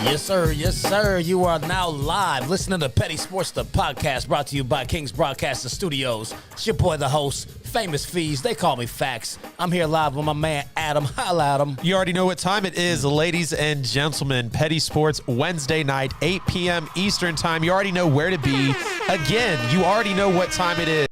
Yes, sir. Yes, sir. You are now live listening to Petty Sports, the podcast brought to you by Kingz Broadcasting Studios. It's your boy, the host, Famous Fees. They call me Fax. I'm here live with my man, Adam. Holla, Adam. You already know what time it is, ladies and gentlemen. Petty Sports, Wednesday night, 8 p.m. Eastern time. You already know where to be. Again, you already know what time it is.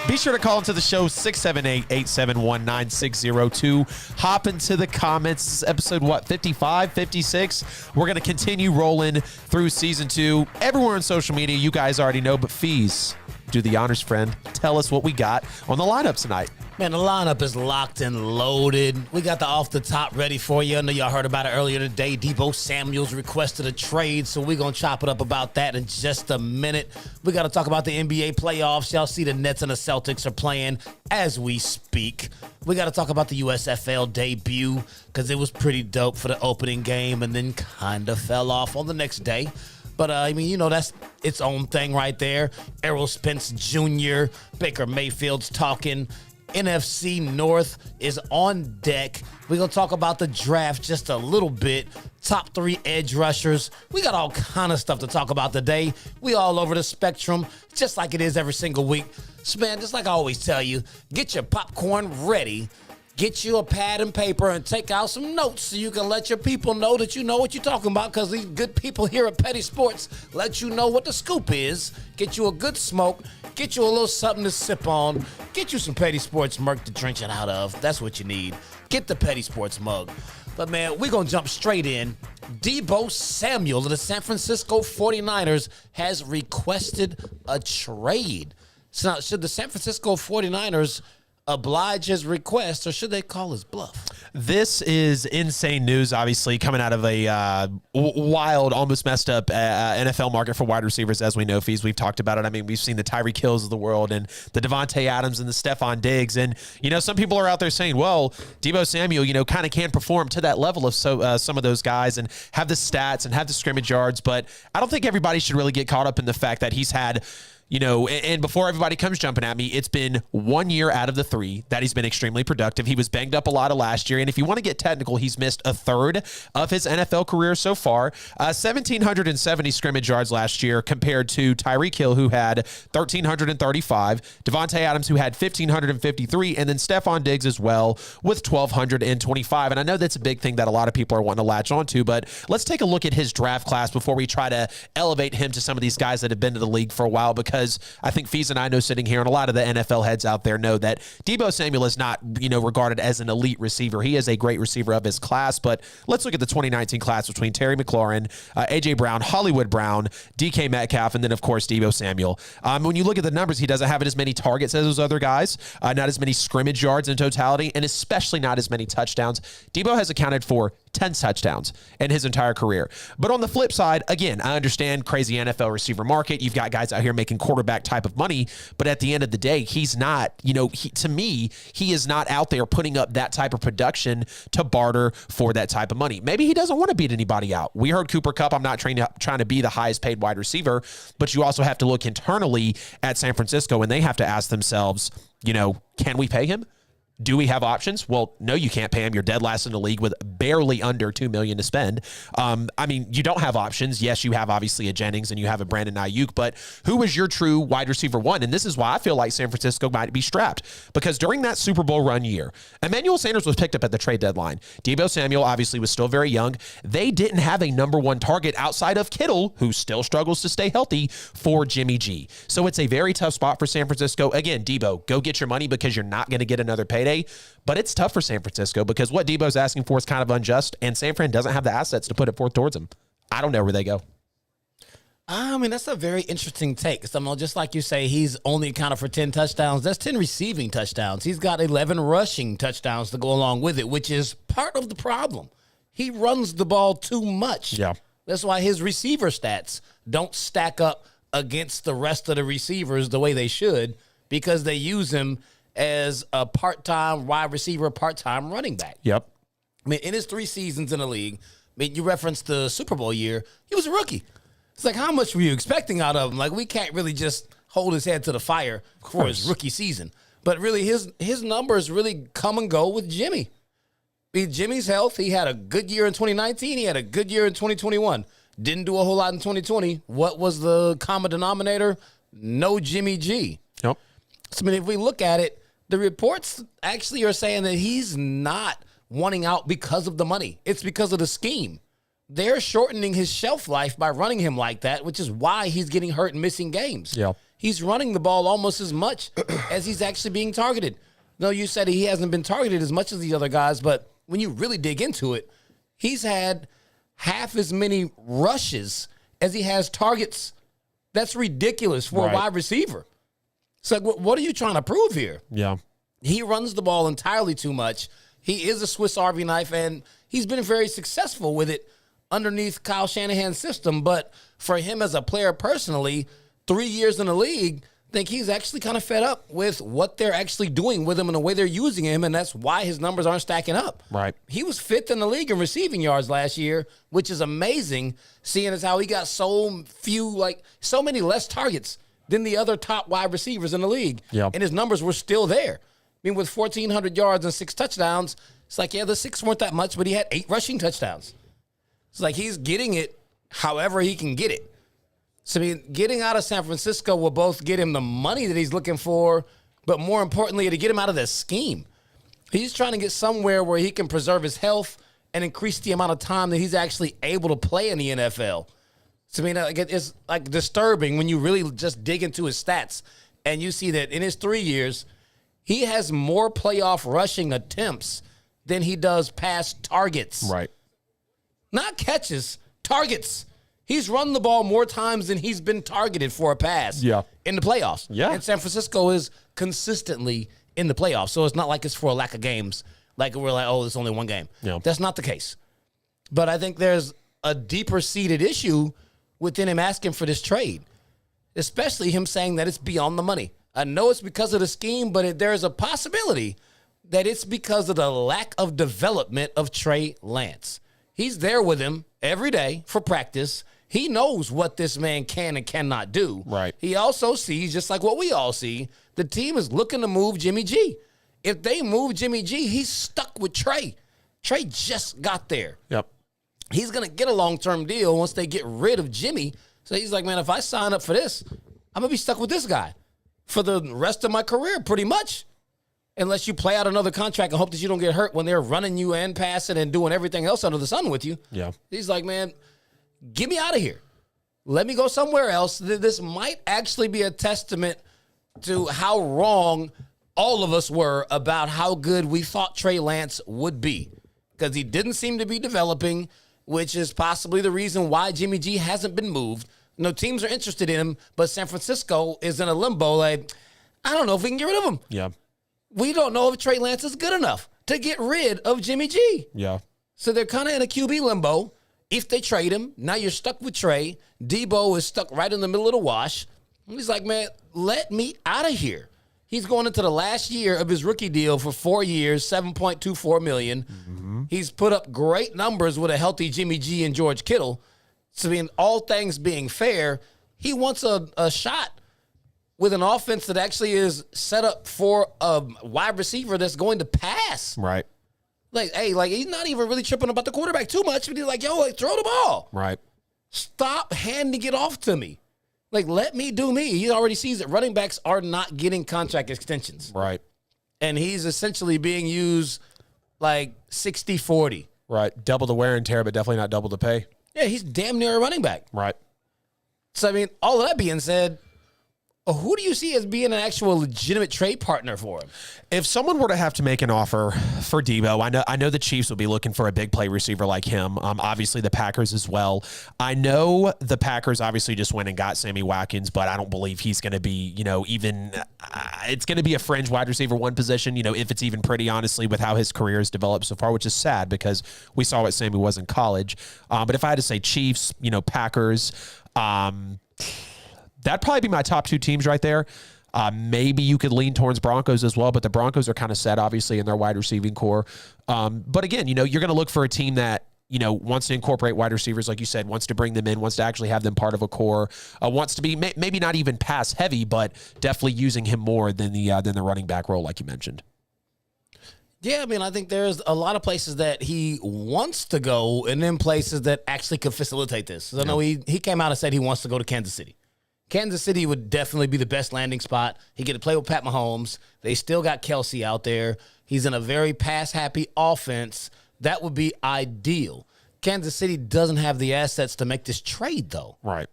Be sure to call into the show, 678-871-9602. Hop into the comments. This is episode, 55, 56? We're going to continue rolling through season 2. Everywhere on social media, you guys already know, but Fees, do the honors, friend. Tell us what we got on the lineup tonight. Man, the lineup is locked and loaded. We got the off the top ready for you. I know y'all heard about it earlier today. Deebo Samuel's requested a trade, so we're going to chop it up about that in just a minute. We got to talk about the NBA playoffs. Y'all see the Nets and the Celtics are playing as we speak. We got to talk about the USFL debut because it was pretty dope for the opening game and then kind of fell off on the next day. But, that's its own thing right there. Errol Spence Jr., Baker Mayfield's talking. NFC North is on deck. We're going to talk about the draft just a little bit. Top 3 edge rushers. We got all kind of stuff to talk about today. We all over the spectrum, just like it is every single week. So, man, just like I always tell you, get your popcorn ready. Get you a pad and paper and take out some notes so you can let your people know that you know what you're talking about, because these good people here at Petty Sports let you know what the scoop is. Get you a good smoke. Get you a little something to sip on. Get you some Petty Sports murk to drink it out of. That's what you need. Get the Petty Sports mug. But, man, we're going to jump straight in. Deebo Samuel of the San Francisco 49ers has requested a trade. So now, should the San Francisco 49ers oblige his request, or should they call his bluff? This is insane news, obviously, coming out of a wild, almost messed up NFL market for wide receivers, as we know, Fees. We've talked about it. I mean, we've seen the Tyreek Hills of the world and the Devontae Adams and the Stefan Diggs. And, some people are out there saying, well, Deebo Samuel, kind of can perform to that level of some of those guys and have the stats and have the scrimmage yards. But I don't think everybody should really get caught up in the fact that he's had – and before everybody comes jumping at me, it's been 1 year out of the 3 that he's been extremely productive. He was banged up a lot of last year, and if you want to get technical, he's missed a third of his NFL career so far. 1,770 scrimmage yards last year compared to Tyreek Hill, who had 1,335, Devontae Adams, who had 1,553, and then Stefan Diggs as well with 1,225. And I know that's a big thing that a lot of people are wanting to latch onto, but let's take a look at his draft class before we try to elevate him to some of these guys that have been to the league for a while, because I think Fees and I know sitting here, and a lot of the NFL heads out there know that Deebo Samuel is not, regarded as an elite receiver. He is a great receiver of his class, but let's look at the 2019 class between Terry McLaurin, A.J. Brown, Hollywood Brown, DK Metcalf, and then, of course, Deebo Samuel. When you look at the numbers, he doesn't have as many targets as those other guys, not as many scrimmage yards in totality, and especially not as many touchdowns. Deebo has accounted for 10 touchdowns in his entire career. But on the flip side, again, I understand crazy NFL receiver market. You've got guys out here making quarterback type of money, but at the end of the day, he's not, to me, he is not out there putting up that type of production to barter for that type of money. Maybe he doesn't want to beat anybody out. We heard Cooper Kupp. I'm not trying to be the highest paid wide receiver, but you also have to look internally at San Francisco, and they have to ask themselves, can we pay him? Do we have options? Well, no, you can't pay him. You're dead last in the league with barely under $2 million to spend. You don't have options. Yes, you have obviously a Jennings and you have a Brandon Ayuk, but who is your true wide receiver one? And this is why I feel like San Francisco might be strapped, because during that Super Bowl run year, Emmanuel Sanders was picked up at the trade deadline. Deebo Samuel obviously was still very young. They didn't have a number 1 target outside of Kittle, who still struggles to stay healthy, for Jimmy G. So it's a very tough spot for San Francisco. Again, Deebo, go get your money, because you're not going to get another payday. But it's tough for San Francisco, because what Deebo's asking for is kind of unjust, and San Fran doesn't have the assets to put it forth towards him. I don't know where they go. That's a very interesting take. So, just like you say, he's only accounted for 10 touchdowns. That's 10 receiving touchdowns. He's got 11 rushing touchdowns to go along with it, which is part of the problem. He runs the ball too much. Yeah. That's why his receiver stats don't stack up against the rest of the receivers the way they should, because they use him as a part-time wide receiver, part-time running back. Yep. In his 3 seasons in the league, you referenced the Super Bowl year, he was a rookie. It's like, how much were you expecting out of him? Like, we can't really just hold his head to the fire for his rookie season. But really, his numbers really come and go with Jimmy. Jimmy's health, he had a good year in 2019. He had a good year in 2021. Didn't do a whole lot in 2020. What was the common denominator? No Jimmy G. Yep. So, I mean, if we look at it, the reports actually are saying that he's not wanting out because of the money. It's because of the scheme. They're shortening his shelf life by running him like that, which is why he's getting hurt and missing games. Yeah. He's running the ball almost as much as he's actually being targeted. No, you said he hasn't been targeted as much as the other guys, but when you really dig into it, he's had half as many rushes as he has targets. That's ridiculous for a wide receiver. So what are you trying to prove here? Yeah. He runs the ball entirely too much. He is a Swiss Army knife, and he's been very successful with it underneath Kyle Shanahan's system. But for him as a player personally, 3 years in the league, I think he's actually kind of fed up with what they're actually doing with him and the way they're using him, and that's why his numbers aren't stacking up. Right. He was 5th in the league in receiving yards last year, which is amazing, seeing as how he got so many less targets than the other top wide receivers in the league. Yeah. And his numbers were still there. I mean, with 1,400 yards and 6 touchdowns, it's like, yeah, the 6 weren't that much, but he had 8 rushing touchdowns. It's like he's getting it however he can get it. So, I mean, getting out of San Francisco will both get him the money that he's looking for, but more importantly, to get him out of the scheme. He's trying to get somewhere where he can preserve his health and increase the amount of time that he's actually able to play in the NFL. So, I mean, it's like disturbing when you really just dig into his stats and you see that in his 3 years, he has more playoff rushing attempts than he does pass targets. Right. Not catches, targets. He's run the ball more times than he's been targeted for a pass in the playoffs. Yeah. And San Francisco is consistently in the playoffs. So it's not like it's for a lack of games. Like we're like, oh, it's only one game. Yeah. That's not the case. But I think there's a deeper seated issue within him asking for this trade, especially him saying that it's beyond the money. I know it's because of the scheme, but there's a possibility that it's because of the lack of development of Trey Lance. He's there with him every day for practice. He knows what this man can and cannot do. Right. He also sees, just like what we all see, the team is looking to move Jimmy G. If they move Jimmy G, he's stuck with Trey. Trey just got there. Yep. He's going to get a long-term deal once they get rid of Jimmy. So he's like, man, if I sign up for this, I'm going to be stuck with this guy for the rest of my career, pretty much. Unless you play out another contract and hope that you don't get hurt when they're running you and passing and doing everything else under the sun with you. Yeah. He's like, man, get me out of here. Let me go somewhere else. This might actually be a testament to how wrong all of us were about how good we thought Trey Lance would be. Because he didn't seem to be developing, which is possibly the reason why Jimmy G hasn't been moved. No teams are interested in him, but San Francisco is in a limbo. Like, I don't know if we can get rid of him. Yeah. We don't know if Trey Lance is good enough to get rid of Jimmy G. Yeah. So they're kind of in a QB limbo. If they trade him, now you're stuck with Trey. Deebo is stuck right in the middle of the wash. He's like, man, let me out of here. He's going into the last year of his rookie deal for 4 years, $7.24 million. Mm-hmm. He's put up great numbers with a healthy Jimmy G and George Kittle. So, I mean, all things being fair, he wants a shot with an offense that actually is set up for a wide receiver that's going to pass. Right. Like, hey, like he's not even really tripping about the quarterback too much, but he's like, yo, like, throw the ball. Right. Stop handing it off to me. Like, let me do me. He already sees that running backs are not getting contract extensions. Right. And he's essentially being used like 60-40. Right. Double the wear and tear, but definitely not double the pay. Yeah, he's damn near a running back. Right. So, I mean, all of that being said, who do you see as being an actual legitimate trade partner for him? If someone were to have to make an offer for Deebo, I know the Chiefs would be looking for a big play receiver like him. Obviously the Packers as well. I know the Packers obviously just went and got Sammy Watkins, but I don't believe he's going to be, even it's going to be a fringe wide receiver one position, if it's even pretty, honestly, with how his career has developed so far, which is sad because we saw what Sammy was in college. But if I had to say Chiefs, Packers, that'd probably be my top two teams right there. Maybe you could lean towards Broncos as well, but the Broncos are kind of set, obviously, in their wide receiving core. But again, you're going to look for a team that, wants to incorporate wide receivers, like you said, wants to bring them in, wants to actually have them part of a core, wants to be maybe not even pass heavy, but definitely using him more than the running back role, like you mentioned. Yeah, I mean, I think there's a lot of places that he wants to go and then places that actually could facilitate this. So I know he came out and said he wants to go to Kansas City. Kansas City would definitely be the best landing spot. He get to play with Pat Mahomes. They still got Kelsey out there. He's in a very pass-happy offense. That would be ideal. Kansas City doesn't have the assets to make this trade, though. Right.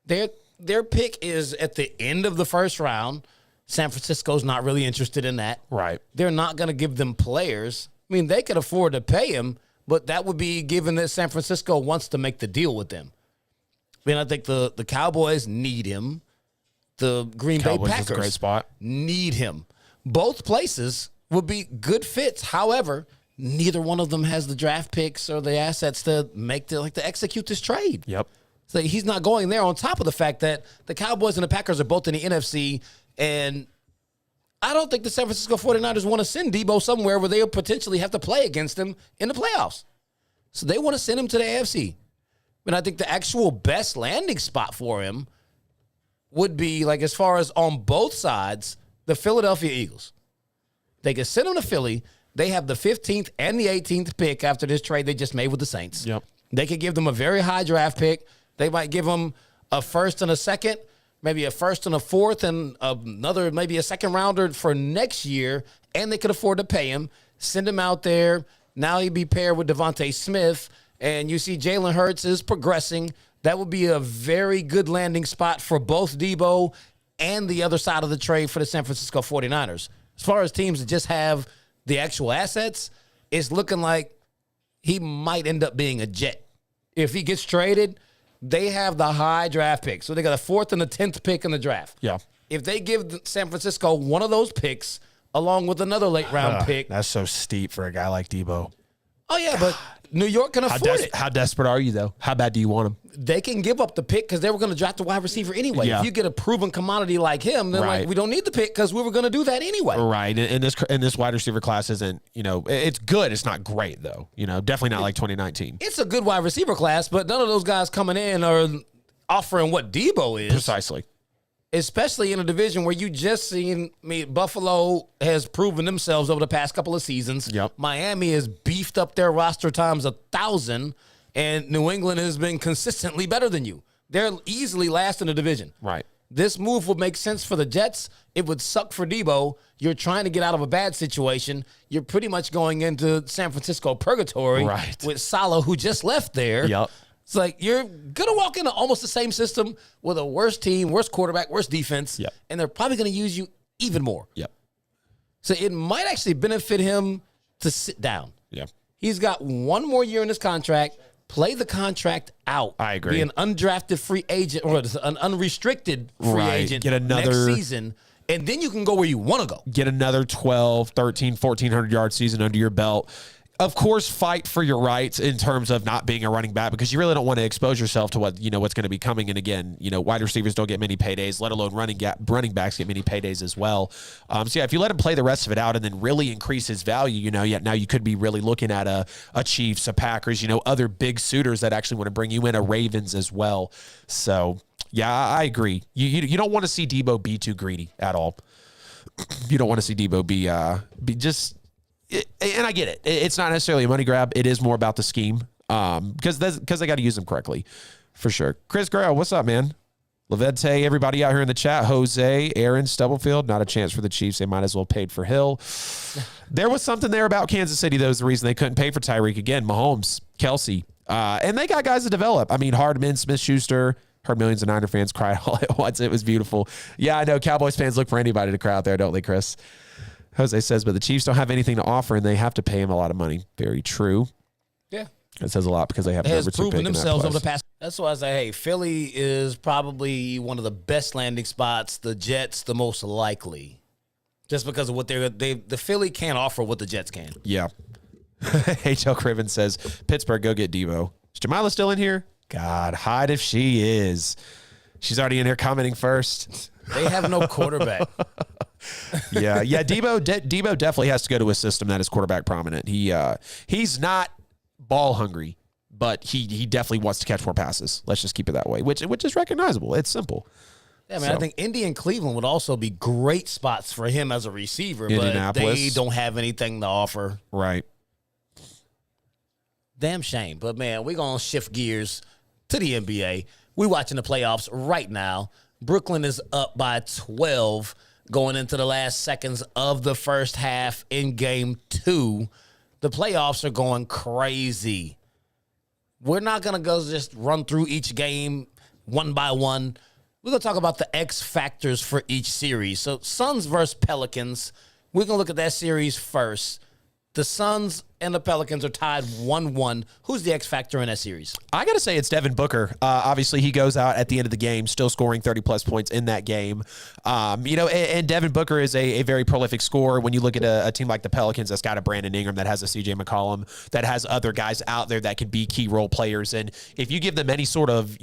Their pick is at the end of the first round. San Francisco's not really interested in that. Right. They're not going to give them players. I mean, they could afford to pay him, but that would be given that San Francisco wants to make the deal with them. I mean, I think the Cowboys need him. The Green Bay Cowboys is a Packers great spot. need him. Both places would be good fits. However, neither one of them has the draft picks or the assets to to execute this trade. Yep. So he's not going there, on top of the fact that the Cowboys and the Packers are both in the NFC, and I don't think the San Francisco 49ers want to send Deebo somewhere where they'll potentially have to play against him in the playoffs. So they want to send him to the AFC. And I think the actual best landing spot for him would be, like, as far as on both sides, the Philadelphia Eagles. They could send him to Philly. They have the 15th and the 18th pick after this trade they just made with the Saints. Yep. They could give them a very high draft pick. They might give them a first and a second, maybe a first and a fourth, and another, maybe a second rounder for next year, and they could afford to pay him. Send him out there. Now he'd be paired with Devontae Smith, and you see Jalen Hurts is progressing. That would be a very good landing spot for both Deebo and the other side of the trade for the San Francisco 49ers. As far as teams that just have the actual assets, it's looking like he might end up being a Jet. If he gets traded, they have the high draft pick. So they got a 4th and a 10th pick in the draft. Yeah. If they give San Francisco one of those picks along with another late round pick. That's so steep for a guy like Deebo. Oh, yeah, but New York can afford it. How desperate are you, though? How bad do you want him? They can give up the pick because they were going to draft a wide receiver anyway. Yeah. If you get a proven commodity like him, then Right. like, we don't need the pick because we were going to do that anyway. Right. And this wide receiver class isn't, it's good. It's not great, though. Definitely not like 2019. It's a good wide receiver class, but none of those guys coming in are offering what Deebo is. Precisely. Especially in a division where you just seen, Buffalo has proven themselves over the past couple of seasons. Yep. Miami has beefed up their roster times 1,000, and New England has been consistently better than you. They're easily last in the division. Right. This move would make sense for the Jets. It would suck for Deebo. You're trying to get out of a bad situation. You're pretty much going into San Francisco purgatory with Salah, who just left there. Yep. It's like you're going to walk into almost the same system with a worse team, worse quarterback, worse defense, and they're probably going to use you even more. Yep. So it might actually benefit him to sit down. Yep. He's got one more year in his contract. Play the contract out. I agree. Be an undrafted free agent or an unrestricted free agent Get another, next season, and then you can go where you want to go. Get another 12, 13, 1,400-yard season under your belt. Of course, fight for your rights in terms of not being a running back because you really don't want to expose yourself to what's going to be coming. And again, wide receivers don't get many paydays, let alone running backs get many paydays as well. So yeah, if you let him play the rest of it out and then really increase his value, now you could be really looking at a Chiefs, a Packers, other big suitors that actually want to bring you in, a Ravens as well. So yeah, I agree. You don't want to see Deebo be too greedy at all. You don't want to see Deebo be just. And I get it. It's not necessarily a money grab. It is more about the scheme because they got to use them correctly, for sure. Chris Grail, what's up, man? Levente, everybody out here in the chat. Jose, Aaron, Stubblefield, not a chance for the Chiefs. They might as well paid for Hill. There was something there about Kansas City, though, is the reason they couldn't pay for Tyreek. Again, Mahomes, Kelsey. And they got guys to develop. Hardman, Smith-Schuster. Heard millions of Niner fans cry all at once. It was beautiful. Yeah, I know. Cowboys fans look for anybody to cry out there, don't they, Chris? Jose says, but the Chiefs don't have anything to offer, and they have to pay him a lot of money. Very true. Yeah. It says a lot because they have has proven themselves over the past. That's why I say, hey, Philly is probably one of the best landing spots. The Jets, the most likely, just because of what the Philly can't offer what the Jets can. Yeah. H.L. Craven says, Pittsburgh, go get Deebo. Is Jamila still in here? God, hide if she is. She's already in here commenting first. They have no quarterback. Yeah. Deebo definitely has to go to a system that is quarterback prominent. He's not ball hungry, but he definitely wants to catch more passes. Let's just keep it that way, which is recognizable. It's simple. Yeah, I think Indy and Cleveland would also be great spots for him as a receiver, but they don't have anything to offer. Right. Damn shame. But, man, we're going to shift gears to the NBA. We're watching the playoffs right now. Brooklyn is up by 12 going into the last seconds of the first half in Game 2. The playoffs are going crazy. We're not going to go just run through each game one by one. We're going to talk about the X factors for each series. So Suns versus Pelicans. We're going to look at that series first. The Suns and the Pelicans are tied 1-1. Who's the X factor in that series? I got to say it's Devin Booker. Obviously, he goes out at the end of the game, still scoring 30-plus points in that game. And Devin Booker is a very prolific scorer. When you look at a team like the Pelicans that's got a Brandon Ingram, that has a C.J. McCollum, that has other guys out there that can be key role players. And if you give them any sort of,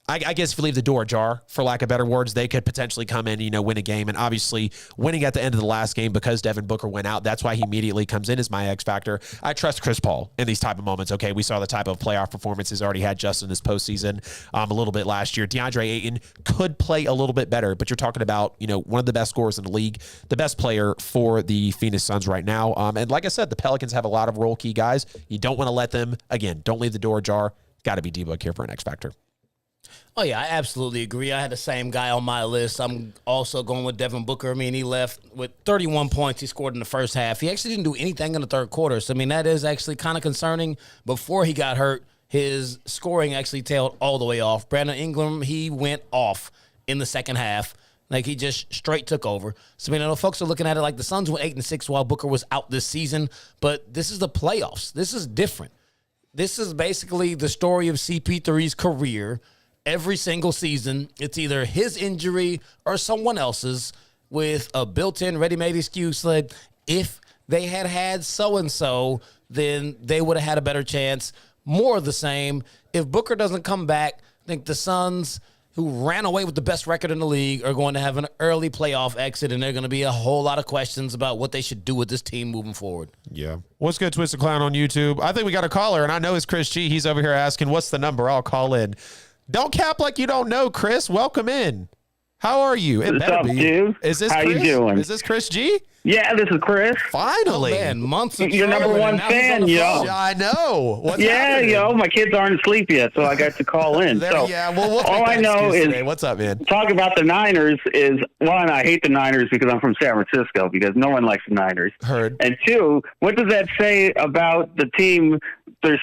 I guess if you leave the door ajar, for lack of better words, they could potentially come in, win a game. And obviously, winning at the end of the last game because Devin Booker went out, that's why he immediately comes in as my X factor. I trust Chris Paul in these type of moments. Okay, we saw the type of playoff performances already had just in this postseason a little bit last year. DeAndre Ayton could play a little bit better, but you're talking about, one of the best scorers in the league, the best player for the Phoenix Suns right now. And like I said, the Pelicans have a lot of role key guys. You don't want to let them, again, don't leave the door ajar. Got to be D-Book here for an X factor. Oh, yeah, I absolutely agree. I had the same guy on my list. I'm also going with Devin Booker. He left with 31 points he scored in the first half. He actually didn't do anything in the third quarter. So, that is actually kind of concerning. Before he got hurt, his scoring actually tailed all the way off. Brandon Ingram, he went off in the second half. He just straight took over. So, I know folks are looking at it like the Suns went 8-6 while Booker was out this season. But this is the playoffs. This is different. This is basically the story of CP3's career. Every single season, it's either his injury or someone else's with a built-in ready-made excuse like, if they had so-and-so, then they would have had a better chance. More of the same. If Booker doesn't come back, I think the Suns, who ran away with the best record in the league, are going to have an early playoff exit, and there are going to be a whole lot of questions about what they should do with this team moving forward. Yeah. What's good, Twisted Clown on YouTube? I think we got a caller, and I know it's Chris G. He's over here asking, what's the number? I'll call in. Don't cap like you don't know, Chris. Welcome in. How are you? What's up, dude? Is this How Chris? you doing? Is this Chris G? Yeah, this is Chris. Finally. Oh, man, months of Your number one fan, yo. I know. What's yeah, happening? yo. My kids aren't asleep yet, so I got to call in. Well, we'll all I know is today. What's up, man? Talk about the Niners is, one, I hate the Niners because I'm from San Francisco because no one likes the Niners. Heard. And two, what does that say about the team?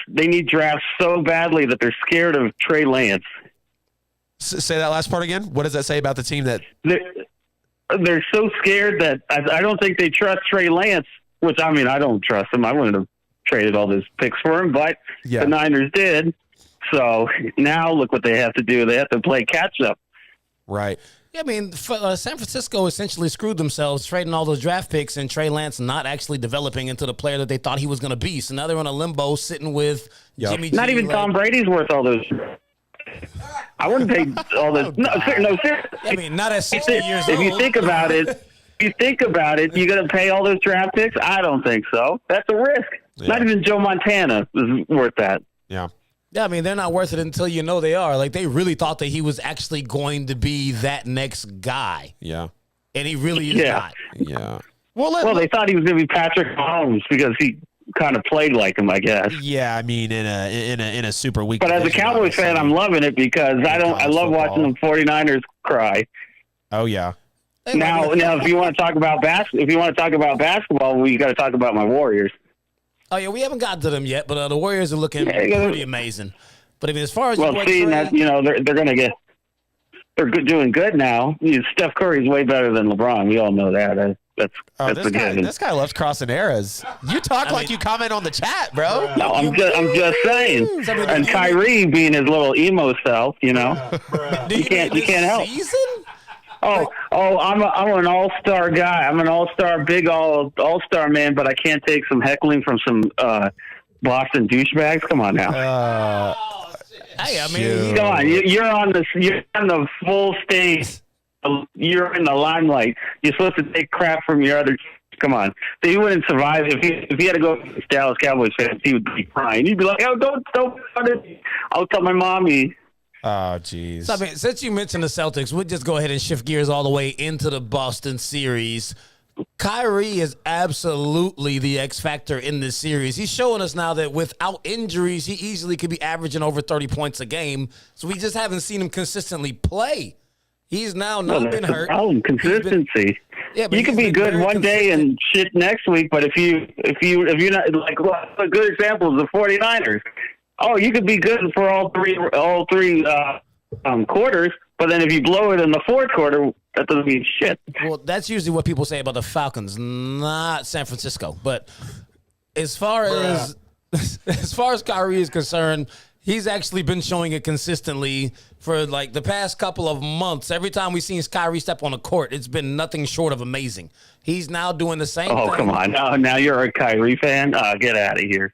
They need drafts so badly that they're scared of Trey Lance. Say that last part again. What does that say about the team that they're so scared that I don't think they trust Trey Lance, which I don't trust him. I wouldn't have traded all those picks for him, but the Niners did. So now look what they have to do. They have to play catch up. Right. Yeah, San Francisco essentially screwed themselves trading all those draft picks and Trey Lance not actually developing into the player that they thought he was going to be. So now they're in a limbo sitting with Jimmy G. Not even Tom Brady's worth all those. I wouldn't pay all this. No, seriously. Not at 60 years old. If you think about it, you're going to pay all those draft picks? I don't think so. That's a risk. Yeah. Not even Joe Montana is worth that. Yeah. Yeah, they're not worth it until you know they are. They really thought that he was actually going to be that next guy. Yeah. And he really is not. Yeah. Well, they thought he was going to be Patrick Mahomes because he kind of played like him, I guess. Yeah, in a super weak. But as a Cowboys fan, I'm loving it because I love watching the 49ers cry. Oh yeah. Now, if you want to talk about basketball, we got to talk about my Warriors. Oh yeah, we haven't gotten to them yet, but the Warriors are looking pretty amazing. But as far as they're going to get. They're doing good now. Steph Curry's way better than LeBron. We all know that. This guy loves crossing eras. You talk like you comment on the chat, bro. No, I'm just saying. And Kyrie being his little emo self, you can't help. Season? Oh, I'm an all-star guy. I'm an all-star, big all-star man, but I can't take some heckling from some Boston douchebags. Come on now. Hey, come on. You're on the full stage. You're in the limelight. You're supposed to take crap from your other. Come on. So he wouldn't survive if he had to go to Dallas Cowboys fans. He would be crying. He'd be like, "Oh, don't. I'll tell my mommy." Oh, geez. So, I mean, since you mentioned the Celtics, we'll just go ahead and shift gears all the way into the Boston series. Kyrie is absolutely the X factor in this series. He's showing us now that without injuries, he easily could be averaging over 30 points a game. So we just haven't seen him consistently play. He's now not been hurt. Problem, consistency. You could be good one day and shit next week, but if you're not, like, a good example is the 49ers. Oh, you could be good for all three quarters, but then if you blow it in the fourth quarter, that doesn't mean shit. Well, that's usually what people say about the Falcons, not San Francisco. But as far as Kyrie is concerned, he's actually been showing it consistently for like the past couple of months. Every time we've seen Kyrie step on the court, it's been nothing short of amazing. He's now doing the same thing. Oh, come on. Now you're a Kyrie fan? Get out of here.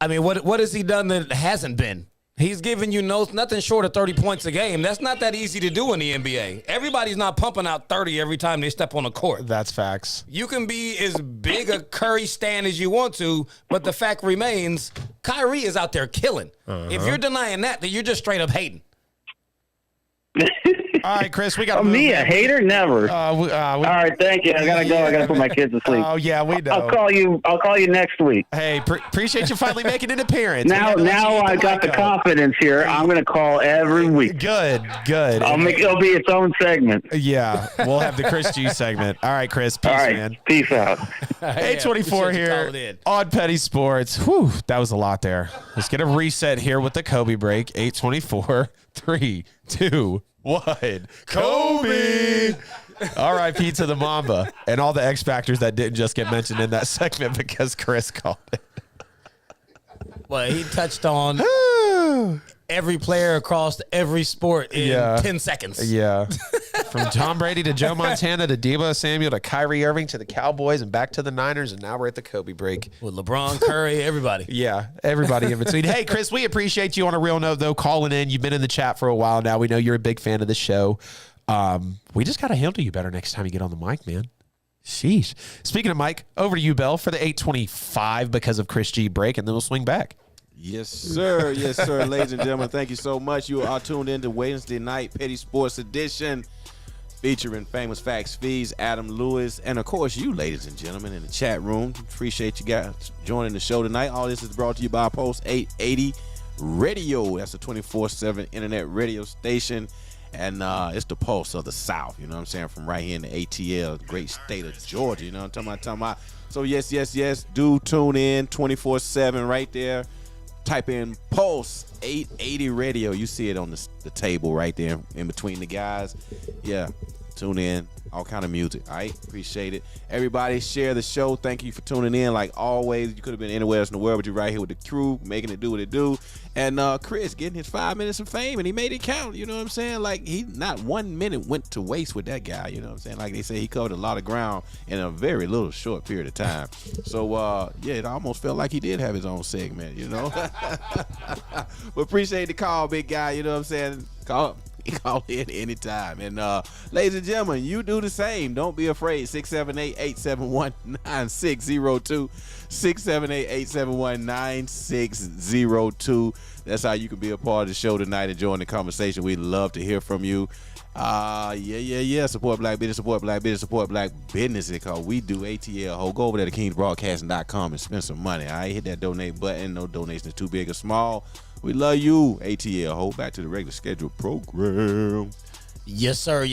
I mean, what has he done that hasn't been? He's giving you nothing short of 30 points a game. That's not that easy to do in the NBA. Everybody's not pumping out 30 every time they step on the court. That's facts. You can be as big a Curry stan as you want to, but the fact remains, Kyrie is out there killing. If you're denying that, then you're just straight up hating. All right, Chris, we got to me, a hater? Never. All right, thank you. I got to go. I got to put my kids to sleep. Oh, yeah, we know. I'll call you next week. Hey, appreciate you finally making an appearance. Now I got the confidence here. I'm going to call every week. Good. It'll be its own segment. Yeah, we'll have the Chris G segment. All right, Chris. Peace, man. Peace out. 824 here on Petty Sports. Whew, that was a lot there. Let's get a reset here with the Kobe break. 824, 3, 2, 1. Kobe! R.I.P. to the Mamba and all the X factors that didn't just get mentioned in that segment because Chris called it. Well, he touched on every player across every sport in 10 seconds. Yeah. From Tom Brady to Joe Montana to Deebo Samuel to Kyrie Irving to the Cowboys and back to the Niners, and now we're at the Kobe break. With LeBron, Curry, everybody. Yeah, everybody in between. Hey, Chris, we appreciate you on a real note, though, calling in. You've been in the chat for a while now. We know you're a big fan of the show. We just got to handle you better next time you get on the mic, man. Sheesh. Speaking of Mike, over to you, Bell, for the 825 because of Chris G break, and then we'll swing back. Yes, sir. Yes, sir. Ladies and gentlemen, thank you so much. You are tuned in to Wednesday Night Petty Sports Edition, featuring famous facts, fees, Adam Lewis, and, of course, you, ladies and gentlemen, in the chat room. Appreciate you guys joining the show tonight. All this is brought to you by Post 880 Radio. That's a 24/7 internet radio station, and it's the pulse of the South, you know what I'm saying, from right here in the ATL, great state of Georgia, you know what I'm talking about. So, yes, do tune in 24/7 right there. Type in Pulse 880 Radio. You see it on the table right there in between the guys. Yeah, tune in. All kind of music. All right, appreciate it. Everybody share the show. Thank you for tuning in. Like always, you could have been anywhere else in the world, but you're right here with the crew, making it do what it do. And Chris getting his 5 minutes of fame, and he made it count. You know what I'm saying? Like, he not 1 minute went to waste with that guy. You know what I'm saying? Like they say, he covered a lot of ground in a very little short period of time. So, yeah, it almost felt like he did have his own segment, you know? But appreciate the call, big guy. You know what I'm saying? Call in anytime. And ladies and gentlemen, you do the same. Don't be afraid. 678-871-9602. 678-871-9602. That's how you can be a part of the show tonight and join the conversation. We'd love to hear from you. Yeah. Support black business, support black business, support black business. Because we do ATL. Ho, go over there to KingzBroadcasting.com and spend some money. All right, hit that donate button. No donation is too big or small. We love you, ATL. Hold back to the regular scheduled program. Yes, sir.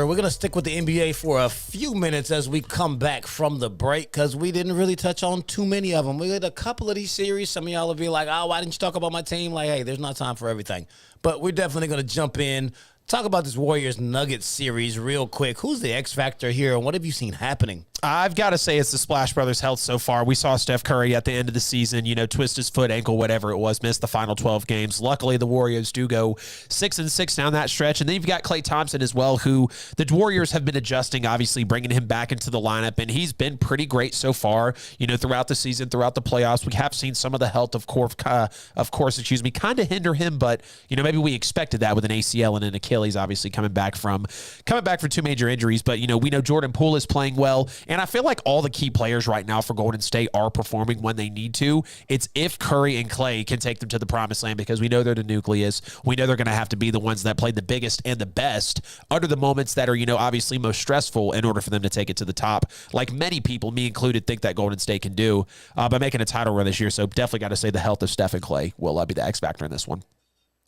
We're going to stick with the NBA for a few minutes as we come back from the break because we didn't really touch on too many of them. We had a couple of these series. Some of y'all will be like, oh, why didn't you talk about my team? Like, hey, there's not time for everything. But we're definitely going to jump in, talk about this Warriors-Nuggets series real quick. Who's the X factor here, and what have you seen happening? I've got to say it's the Splash Brothers' health so far. We saw Steph Curry at the end of the season, twist his foot, ankle, whatever it was, miss the final 12 games. Luckily, the Warriors do go 6-6 down that stretch. And then you've got Klay Thompson as well, who the Warriors have been adjusting, obviously bringing him back into the lineup. And he's been pretty great so far, throughout the season, throughout the playoffs. We have seen some of the health, of course, kind of hinder him. But, maybe we expected that with an ACL and an Achilles, obviously coming back from two major injuries. But, we know Jordan Poole is playing well. And I feel like all the key players right now for Golden State are performing when they need to. It's if Curry and Clay can take them to the promised land, because we know they're the nucleus. We know they're going to have to be the ones that play the biggest and the best under the moments that are, obviously most stressful in order for them to take it to the top. Like many people, me included, think that Golden State can do by making a title run this year. So definitely got to say the health of Steph and Clay will be the X factor in this one.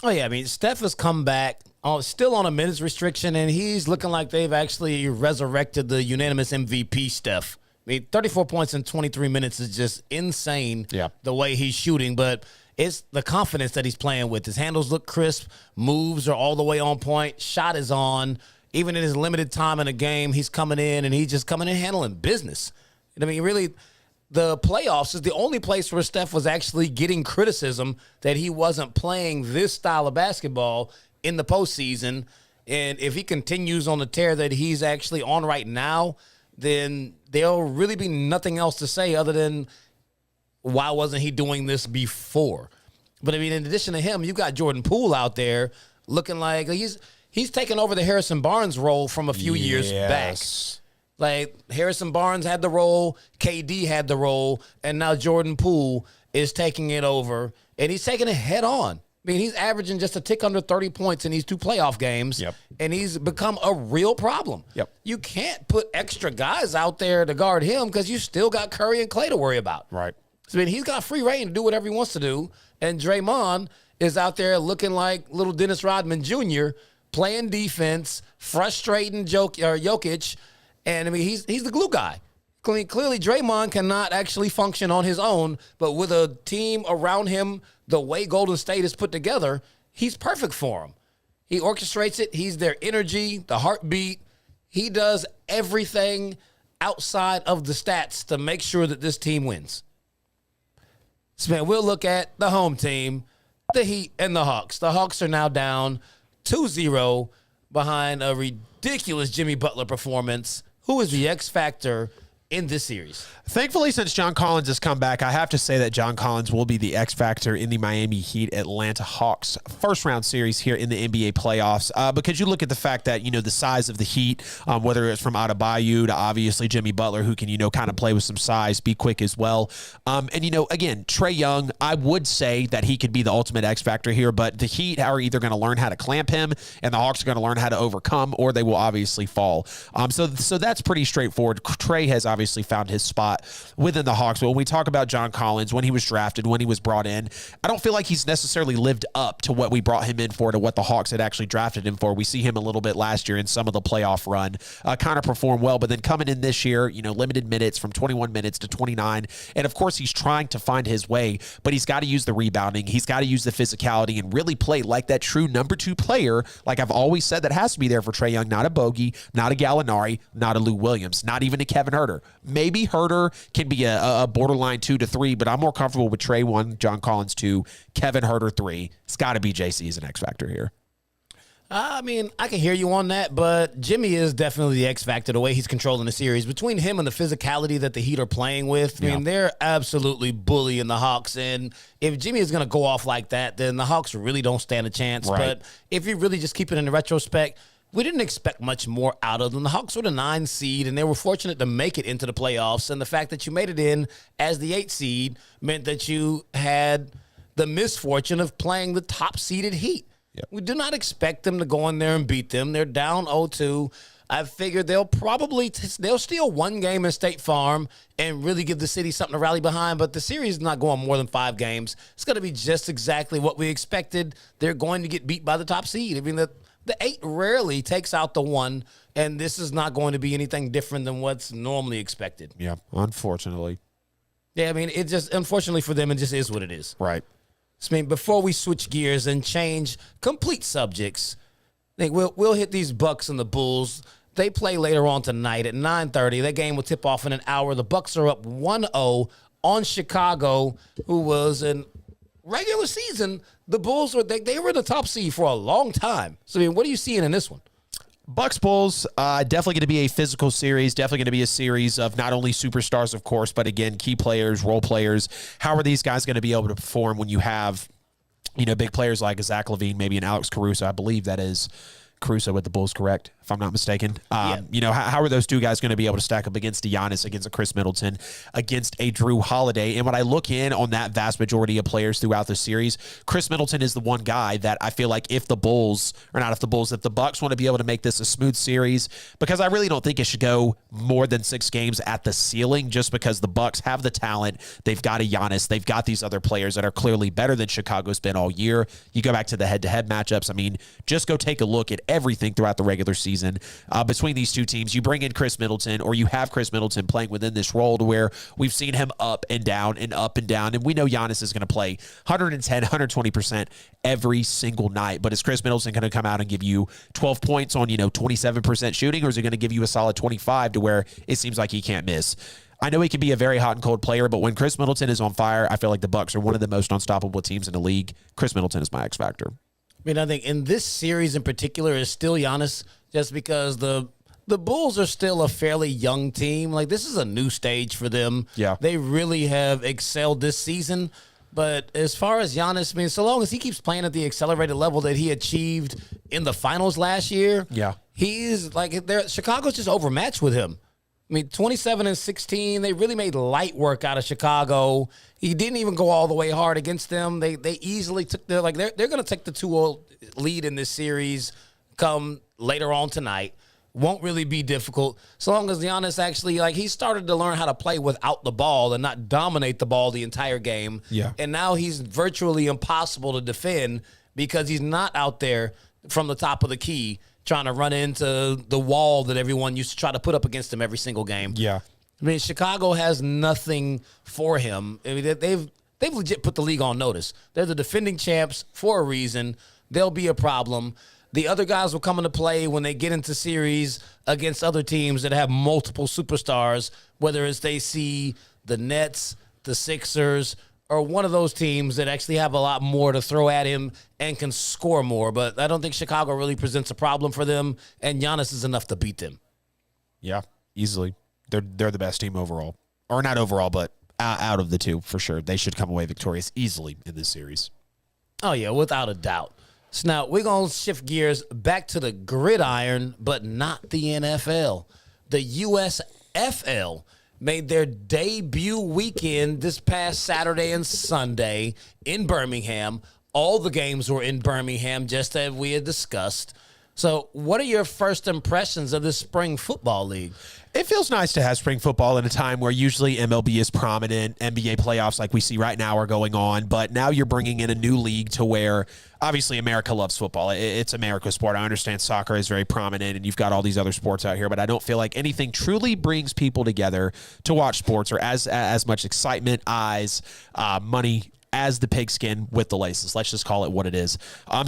Oh, yeah. I mean, Steph has come back still on a minutes restriction, and he's looking like they've actually resurrected the unanimous MVP Steph. I mean, 34 points in 23 minutes is just insane the way he's shooting, but it's the confidence that he's playing with. His handles look crisp, moves are all the way on point, shot is on. Even in his limited time in a game, he's coming in, and he's just coming in handling business. I mean, really, the playoffs is the only place where Steph was actually getting criticism that he wasn't playing this style of basketball in the postseason. And if he continues on the tear that he's actually on right now, then there'll really be nothing else to say other than why wasn't he doing this before? But, I mean, in addition to him, you got Jordan Poole out there looking like he's taken over the Harrison Barnes role from a few years back. Like, Harrison Barnes had the role, KD had the role, and now Jordan Poole is taking it over, and he's taking it head on. I mean, he's averaging just a tick under 30 points in these 2 playoff games, and he's become a real problem. You can't put extra guys out there to guard him because you still got Curry and Clay to worry about. Right. So, I mean, he's got free reign to do whatever he wants to do, and Draymond is out there looking like little Dennis Rodman Jr., playing defense, frustrating Jokic. And, I mean, he's the glue guy. Clearly, Draymond cannot actually function on his own, but with a team around him, the way Golden State is put together, he's perfect for him. He orchestrates it. He's their energy, the heartbeat. He does everything outside of the stats to make sure that this team wins. So, man, we'll look at the home team, the Heat and the Hawks. The Hawks are now down 2-0 behind a ridiculous Jimmy Butler performance. Who is the X factor in this series? Thankfully, since John Collins has come back, I have to say that John Collins will be the X factor in the Miami Heat Atlanta Hawks first round series here in the NBA playoffs. Because you look at the fact that, the size of the Heat, whether it's from Adebayo to obviously Jimmy Butler, who can, kind of play with some size, be quick as well. And, again, Trae Young, I would say that he could be the ultimate X factor here, but the Heat are either going to learn how to clamp him and the Hawks are going to learn how to overcome, or they will obviously fall. So that's pretty straightforward. Trae has obviously found his spot within the Hawks. But when we talk about John Collins, when he was drafted, when he was brought in, I don't feel like he's necessarily lived up to what we brought him in for, to what the Hawks had actually drafted him for. We see him a little bit last year in some of the playoff run, kind of perform well, but then coming in this year, limited minutes from 21 minutes to 29. And of course, he's trying to find his way, but he's got to use the rebounding. He's got to use the physicality and really play like that true number 2 player. Like I've always said, that has to be there for Trae Young, not a Bogey, not a Gallinari, not a Lou Williams, not even a Kevin Huerter. Maybe Huerter can be a borderline 2 to 3, but I'm more comfortable with Trae 1, John Collins 2, Kevin Huerter 3. It's got to be JC as an X factor here. I mean, I can hear you on that, but Jimmy is definitely the X factor, the way he's controlling the series. Between him and the physicality that the Heat are playing with, I mean, they're absolutely bullying the Hawks. And if Jimmy is going to go off like that, then the Hawks really don't stand a chance. Right. But if you really just keep it in the retrospect, we didn't expect much more out of them. The Hawks were the 9 seed, and they were fortunate to make it into the playoffs. And the fact that you made it in as the 8 seed meant that you had the misfortune of playing the top-seeded Heat. Yep. We do not expect them to go in there and beat them. They're down 0-2. I figured they'll steal one game in State Farm and really give the city something to rally behind, but the series is not going more than 5 games. It's going to be just exactly what we expected. They're going to get beat by the top seed. I mean, the 8 rarely takes out the 1, and this is not going to be anything different than what's normally expected. Yeah, unfortunately. Yeah, I mean, it just, unfortunately for them, it just is what it is. Right. I mean, before we switch gears and change complete subjects, I think we'll hit these Bucks and the Bulls. They play later on tonight at 9:30. That game will tip off in an hour. The Bucks are up 1-0 on Chicago, who was in regular season. The Bulls were they were in the top seed for a long time. So, I mean, what are you seeing in this one? Bucks Bulls, definitely going to be a physical series, definitely going to be a series of not only superstars, of course, but again, key players, role players. How are these guys going to be able to perform when you have, big players like Zach LaVine, maybe an Alex Caruso? I believe that is Caruso with the Bulls, correct? if I'm not mistaken. Yeah. You know, how are those two guys going to be able to stack up against a Giannis, against a Chris Middleton, against a Drew Holiday? And when I look in on that vast majority of players throughout the series, Chris Middleton is the one guy that I feel like if the Bucks want to be able to make this a smooth series, because I really don't think it should go more than 6 games at the ceiling, just because the Bucks have the talent. They've got a Giannis. They've got these other players that are clearly better than Chicago's been all year. You go back to the head-to-head matchups. I mean, just go take a look at everything throughout the regular season between these two teams. You bring in Chris Middleton, or you have Chris Middleton playing within this role to where we've seen him up and down and up and down. And we know Giannis is going to play 110, 120% every single night. But is Chris Middleton going to come out and give you 12 points on, 27% shooting, or is he going to give you a solid 25 to where it seems like he can't miss? I know he can be a very hot and cold player, but when Chris Middleton is on fire, I feel like the Bucks are one of the most unstoppable teams in the league. Chris Middleton is my X factor. I mean, I think in this series in particular is still Giannis, just because the Bulls are still a fairly young team. Like, this is a new stage for them. Yeah. They really have excelled this season. But as far as Giannis, I mean, so long as he keeps playing at the accelerated level that he achieved in the finals last year, yeah, he's like, Chicago's just overmatched with him. I mean, 27-16, they really made light work out of Chicago. He didn't even go all the way hard against them. They easily took they're going to take the 2-0 lead in this series come later on tonight. Won't really be difficult. So long as Giannis actually, he started to learn how to play without the ball and not dominate the ball the entire game. Yeah. And now he's virtually impossible to defend because he's not out there from the top of the key trying to run into the wall that everyone used to try to put up against him every single game. Yeah. I mean, Chicago has nothing for him. I mean, they've legit put the league on notice. They're the defending champs for a reason. They'll be a problem. The other guys will come into play when they get into series against other teams that have multiple superstars, whether it's they see the Nets, the Sixers, or one of those teams that actually have a lot more to throw at him and can score more. But I don't think Chicago really presents a problem for them, and Giannis is enough to beat them. Yeah, easily. They're the best team overall. Or not overall, but out of the two, for sure. They should come away victorious easily in this series. Oh, yeah, without a doubt. So now we're going to shift gears back to the gridiron, but not the NFL. The USFL made their debut weekend this past Saturday and Sunday in Birmingham. All the games were in Birmingham, just as we had discussed. So what are your first impressions of this spring football league? It feels nice to have spring football in a time where usually MLB is prominent. NBA playoffs like we see right now are going on, but now you're bringing in a new league to where obviously America loves football. It's America's sport. I understand soccer is very prominent and you've got all these other sports out here, but I don't feel like anything truly brings people together to watch sports or as much excitement, eyes, money as the pigskin with the laces. Let's just call it what it is.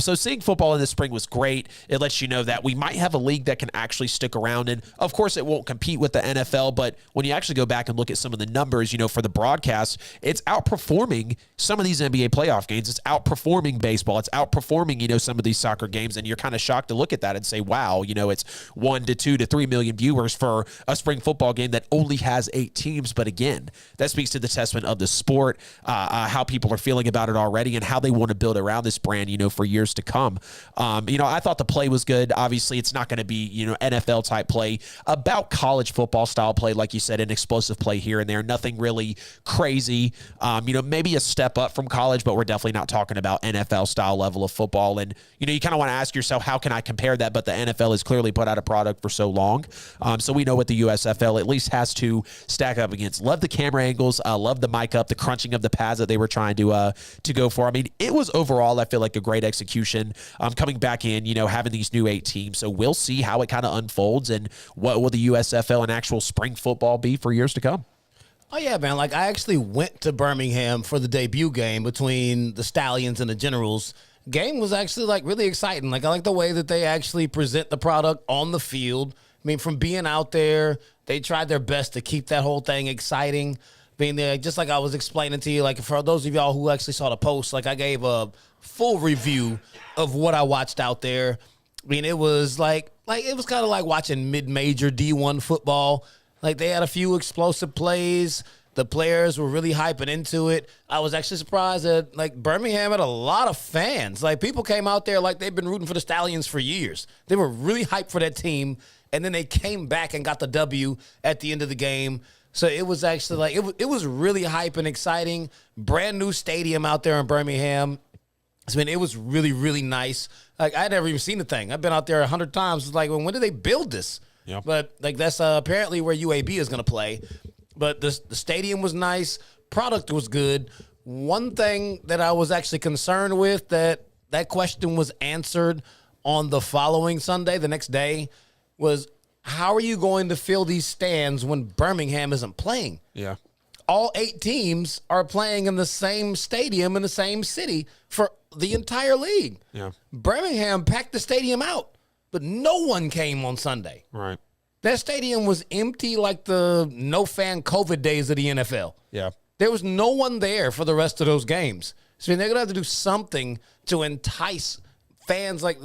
So seeing football in the spring was great. It lets you know that we might have a league that can actually stick around. And of course, it won't compete with the NFL, but when you actually go back and look at some of the numbers, for the broadcast, it's outperforming some of these NBA playoff games. It's outperforming baseball. It's outperforming, some of these soccer games. And you're kind of shocked to look at that and say, wow, it's 1 to 2 to 3 million viewers for a spring football game that only has 8 teams. But again, that speaks to the testament of the sport, how people are feeling about it already and how they want to build around this brand, for years to come. I thought the play was good. Obviously, it's not going to be, NFL type play, about college football style play, like you said, an explosive play here and there. Nothing really crazy. Maybe a step up from college, but we're definitely not talking about NFL style level of football. And, you kind of want to ask yourself, how can I compare that? But the NFL has clearly put out a product for so long. So we know what the USFL at least has to stack up against. Love the camera angles. Love the mic up, the crunching of the pads that they were trying to go for. I mean, it was overall, I feel like, a great execution. Coming back in, having these new 8 teams. So we'll see how it kind of unfolds and what will the USFL and actual spring football be for years to come. Oh, yeah, man. I actually went to Birmingham for the debut game between the Stallions and the Generals. Game was actually, really exciting. I like the way that they actually present the product on the field. I mean, from being out there, they tried their best to keep that whole thing exciting. Being there, just like I was explaining to you, for those of y'all who actually saw the post, I gave a full review of what I watched out there. I mean, it was it was kind of like watching mid-major D1 football. They had a few explosive plays. The players were really hyping into it. I was actually surprised that, like, Birmingham had a lot of fans. Like, people came out there like they've been rooting for the Stallions for years. They were really hyped for that team, and then they came back and got the W at the end of the game. So it was actually, like, it was really hype and exciting. Brand new stadium out there in Birmingham. I mean, it was really, really nice. Like, I had never even seen the thing. I've been out there 100 times. It's like, well, when did they build this? Yeah. But, like, that's apparently where UAB is going to play. But the stadium was nice. Product was good. One thing that I was actually concerned with, that question was answered on the following Sunday, the next day, was how are you going to fill these stands when Birmingham isn't playing? Yeah. All 8 teams are playing in the same stadium in the same city for the entire league. Yeah. Birmingham packed the stadium out, but no one came on Sunday. Right. That stadium was empty like the no-fan COVID days of the NFL. Yeah. There was no one there for the rest of those games. So they're going to have to do something to entice fans. Like,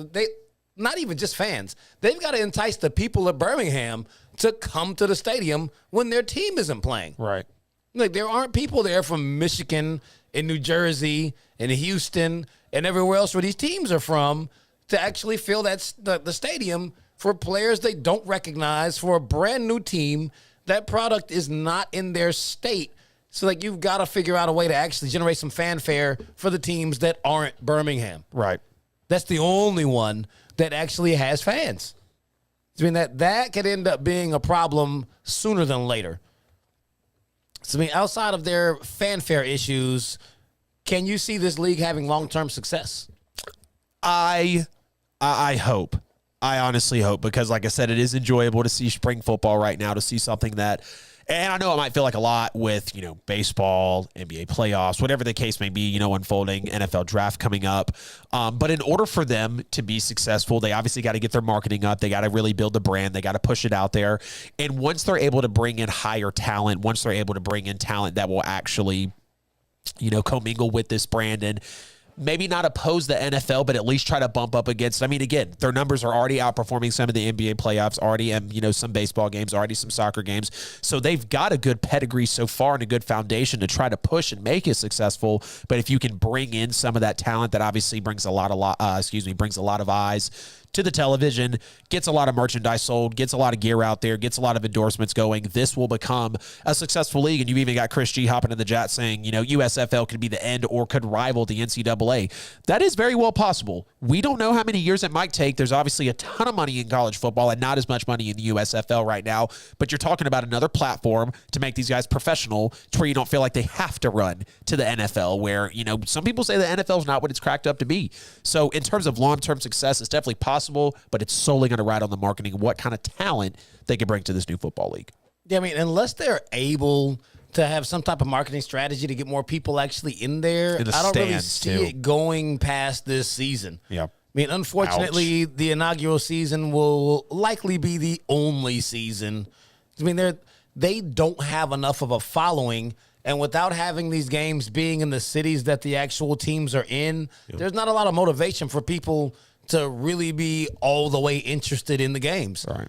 not even just fans. They've got to entice the people of Birmingham to come to the stadium when their team isn't playing. Right. Like, there aren't people there from Michigan and New Jersey and Houston and everywhere else where these teams are from to actually fill the stadium for players they don't recognize, for a brand new team. That product is not in their state. So, like, you've got to figure out a way to actually generate some fanfare for the teams that aren't Birmingham. Right. That's the only one that actually has fans. I mean, that could end up being a problem sooner than later. So, I mean, outside of their fanfare issues, can you see this league having long-term success? I hope. I honestly hope, because like I said, it is enjoyable to see spring football right now, to see something that, and I know it might feel like a lot with, baseball, NBA playoffs, whatever the case may be, unfolding, NFL draft coming up. But in order for them to be successful, they obviously got to get their marketing up. They got to really build the brand. They got to push it out there. And once they're able to bring in higher talent, once they're able to bring in talent that will actually, commingle with this brand and maybe not oppose the NFL, but at least try to bump up against. I mean, again, their numbers are already outperforming some of the NBA playoffs, already, and some baseball games, already some soccer games. So they've got a good pedigree so far and a good foundation to try to push and make it successful. But if you can bring in some of that talent, that obviously brings a lot of eyes to the television, gets a lot of merchandise sold, gets a lot of gear out there, gets a lot of endorsements going, this will become a successful league. And you've even got Chris G hopping in the chat saying, USFL could be the end or could rival the NCAA. That is very well possible. We don't know how many years it might take. There's obviously a ton of money in college football and not as much money in the USFL right now, but you're talking about another platform to make these guys professional, to where you don't feel like they have to run to the NFL, where, some people say the NFL is not what it's cracked up to be. So in terms of long-term success, it's definitely possible, but it's solely going to ride on the marketing, what kind of talent they can bring to this new football league. Yeah, I mean, unless they're able to have some type of marketing strategy to get more people actually in there, I don't really see it going past this season. Yeah. I mean, unfortunately, the inaugural season will likely be the only season. I mean, they don't have enough of a following, and without having these games being in the cities that the actual teams are in, there's not a lot of motivation for people to really be all the way interested in the games. Right.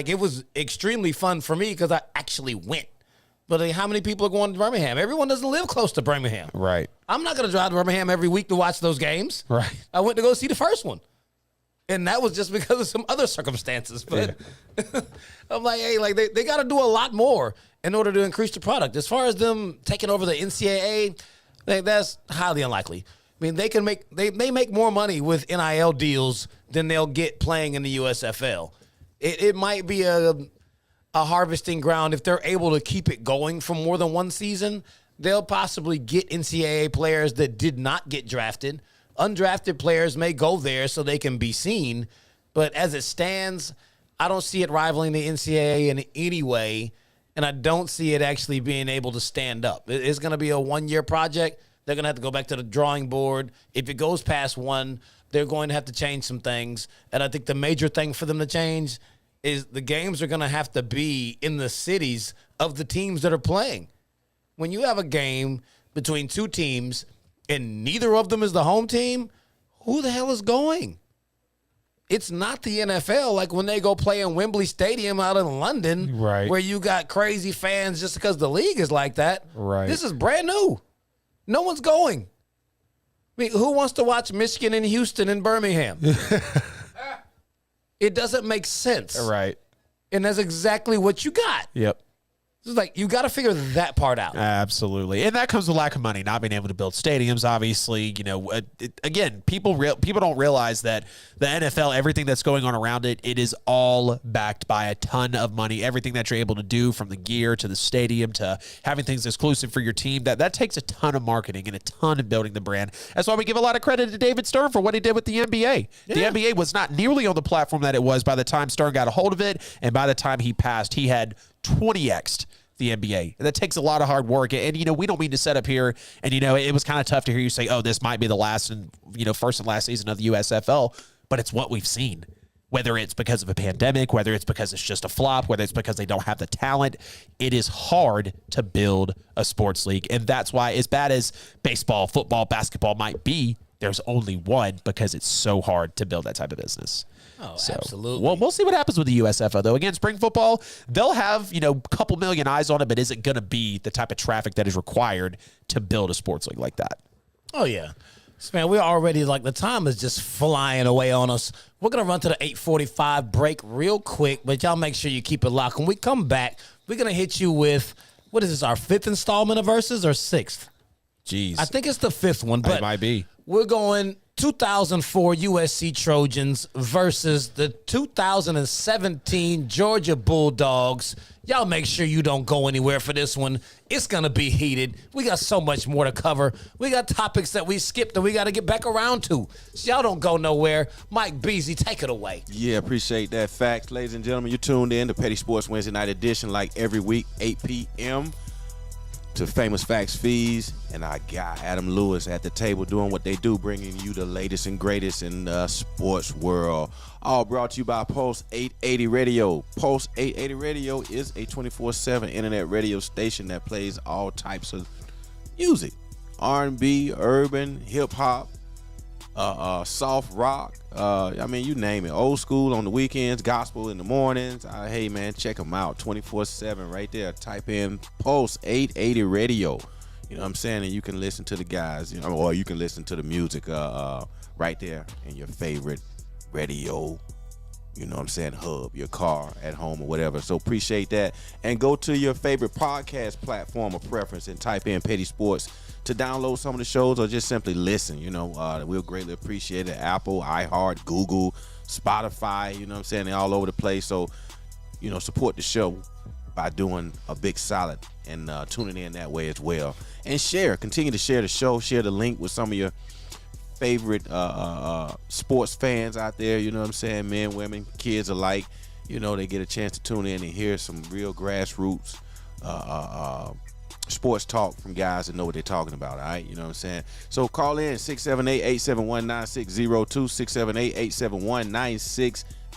It was extremely fun for me because I actually went. But how many people are going to Birmingham? Everyone doesn't live close to Birmingham. Right. I'm not going to drive to Birmingham every week to watch those games. Right. I went to go see the first one. And that was just because of some other circumstances. But I'm like, hey, they got to do a lot more in order to increase the product. As far as them taking over the NCAA, that's highly unlikely. I mean, they make more money with NIL deals than they'll get playing in the USFL. It might be a harvesting ground if they're able to keep it going for more than one season. They'll possibly get NCAA players that did not get drafted. Undrafted players may go there so they can be seen. But as it stands, I don't see it rivaling the NCAA in any way, and I don't see it actually being able to stand up. It's going to be a one-year project. They're going to have to go back to the drawing board. If it goes past one, they're going to have to change some things. And I think the major thing for them to change is the games are going to have to be in the cities of the teams that are playing. When you have a game between two teams and neither of them is the home team, who the hell is going? it's not the NFL like when they go play in Wembley Stadium out in London, right, where you got crazy fans just because the league is like that. Right. This is brand new. No one's going. I mean, who wants to watch Michigan and Houston and Birmingham? It doesn't make sense. Right. And that's exactly what you got. Yep. It's like, you got to figure that part out. Absolutely. And that comes with lack of money, not being able to build stadiums, obviously. You know, again, people don't realize that the NFL, everything that's going on around it, it is all backed by a ton of money. Everything that you're able to do, from the gear to the stadium to having things exclusive for your team, that takes a ton of marketing and a ton of building the brand. That's why we give a lot of credit to David Stern for what he did with the NBA. Yeah. The NBA was not nearly on the platform that it was by the time Stern got a hold of it, and by the time he passed, he had 20x'd the NBA. That takes a lot of hard work. And, you know, we don't mean to set up here. And, you know, it was kind of tough to hear you say, oh, this might be the last and, you know, first and last season of the USFL. But it's what we've seen. Whether it's because of a pandemic, whether it's because it's just a flop, whether it's because they don't have the talent, it is hard to build a sports league. And that's why, as bad as baseball, football, basketball might be, there's only one, because it's so hard to build that type of business. Oh, so, absolutely. Well, we'll see what happens with the USFL, though. Again, spring football, they'll have, you know, a couple million eyes on it, but is it going to be the type of traffic that is required to build a sports league like that? Oh, yeah. So, man, we're already, like, the time is just flying away on us. We're going to run to the 8:45 break real quick, but y'all make sure you keep it locked. When we come back, we're going to hit you with, what is this, our 5th installment of Versus or 6th? Jeez. I think it's the 5th one, but it might be. We're going 2004 USC Trojans versus the 2017 Georgia Bulldogs. Y'all make sure you don't go anywhere for this one. It's going to be heated. We got so much more to cover. We got topics that we skipped that we got to get back around to. So y'all don't go nowhere. Mike Beasley, take it away. Yeah, appreciate that. Facts. Ladies and gentlemen, you're tuned in to Petty Sports Wednesday Night Edition, like every week, 8 p.m. to Famous Facts Fees, and our guy Adam Lewis at the table doing what they do, bringing you the latest and greatest in the sports world. All brought to you by Pulse 880 Radio. Pulse 880 Radio is a 24/7 internet radio station that plays all types of music: R&B, urban, hip hop, soft rock. I mean, you name it. Old school on the weekends, gospel in the mornings. Hey, man, check them out 24/7 right there. Type in Pulse 880 Radio. You know what I'm saying? And you can listen to the guys, you know, or you can listen to the music right there in your favorite radio, you know what I'm saying, hub, your car, at home, or whatever. So appreciate that. And go to your favorite podcast platform of preference and type in Petty Sports to download some of the shows, or just simply listen. You know, we'll greatly appreciate it. Apple, iHeart, Google, Spotify, you know what I'm saying? They're all over the place. So, you know, support the show by doing a big solid and tuning in that way as well. And continue to share the show, share the link with some of your favorite sports fans out there, you know what I'm saying, men, women, kids alike. You know, they get a chance to tune in and hear some real grassroots sports talk from guys that know what they're talking about, all right? You know what I'm saying? So call in 678-871-9602,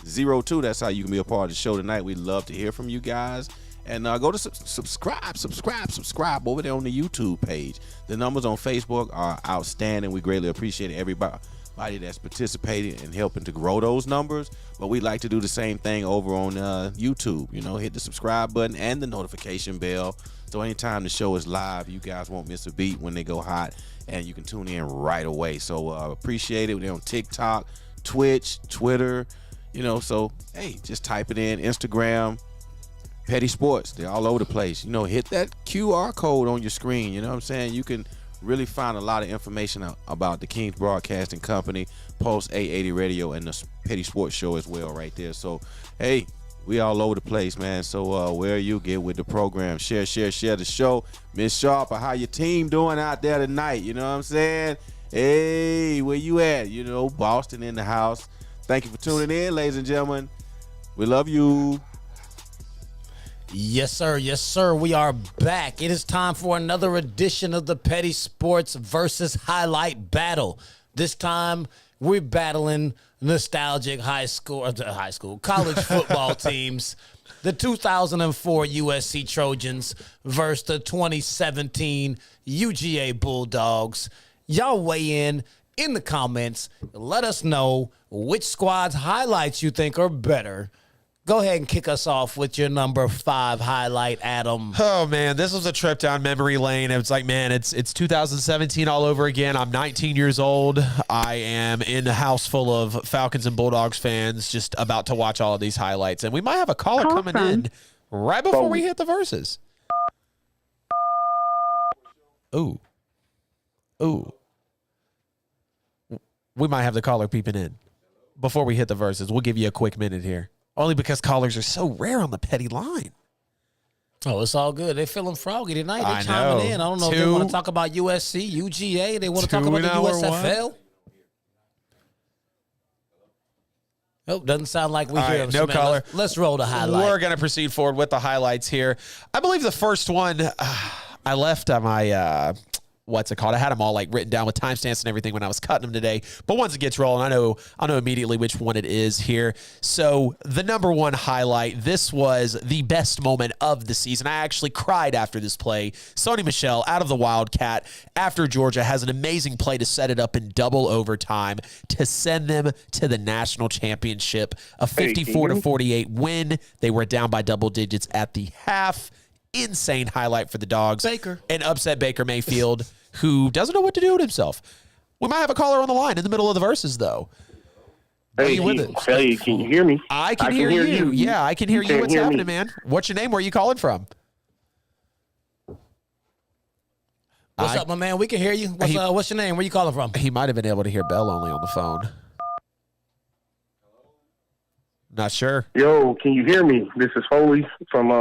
678-871-9602. That's how you can be a part of the show tonight. We'd love to hear from you guys. And go to subscribe over there on the YouTube page. The numbers on Facebook are outstanding. We greatly appreciate everybody that's participating and helping to grow those numbers. But we like to do the same thing over on YouTube. You know, hit the subscribe button and the notification bell. So anytime the show is live, you guys won't miss a beat when they go hot, and you can tune in right away. So appreciate it. We're on TikTok, Twitch, Twitter, you know. So, hey, just type it in, Instagram, Petty Sports. They're all over the place. You know, hit that QR code on your screen. You know what I'm saying? You can really find a lot of information about the Kingz Broadcasting Company, Pulse 880 Radio, and the Petty Sports Show as well right there. So, hey, we all over the place, man. So where you get with the program, share the show. Miss Sharper, how your team doing out there tonight? You know what I'm saying? Hey, where you at? You know, Boston in the house. Thank you for tuning in, ladies and gentlemen. We love you. Yes, sir. Yes, sir. We are back. It is time for another edition of the Petty Sports versus Highlight Battle. This time, we're battling nostalgic college football teams. The 2004 USC Trojans versus the 2017 UGA Bulldogs. Y'all weigh in in the comments. Let us know which squad's highlights you think are better. Go ahead and kick us off with your number 5 highlight, Adam. Oh, man, this was a trip down memory lane. It was like, man, it's 2017 all over again. I'm 19 years old. I am in a house full of Falcons and Bulldogs fans just about to watch all of these highlights. And we might have a caller coming in right before we hit the verses. Ooh. We might have the caller peeping in before we hit the verses. We'll give you a quick minute here. Only because callers are so rare on the petty line. Oh, it's all good. They're feeling froggy tonight. They're chiming in. I don't know if they want to talk about USC, UGA. They want to talk about the USFL. Nope, doesn't sound like we hear them. No caller. Let's roll the highlight. We're going to proceed forward with the highlights here. I believe the first one, I left on my... what's it called? I had them all like written down with timestamps and everything when I was cutting them today. But once it gets rolling, I'll know immediately which one it is here. So the number 1 highlight, this was the best moment of the season. I actually cried after this play. Sony Michel out of the Wildcat after Georgia has an amazing play to set it up in double overtime to send them to the national championship. A 54-48 win. They were down by double digits at the half. Insane highlight for the Dogs. Baker. And upset Baker Mayfield, who doesn't know what to do with himself. We might have a caller on the line in the middle of the verses, though. Hey, can you hear me? I can hear you. Yeah, I can hear you. What's happening, man? What's your name? Where are you calling from? What's up, my man? We can hear you. What's your name? Where you calling from? He might have been able to hear Bell only on the phone. Not sure. Yo, can you hear me? This is Foley from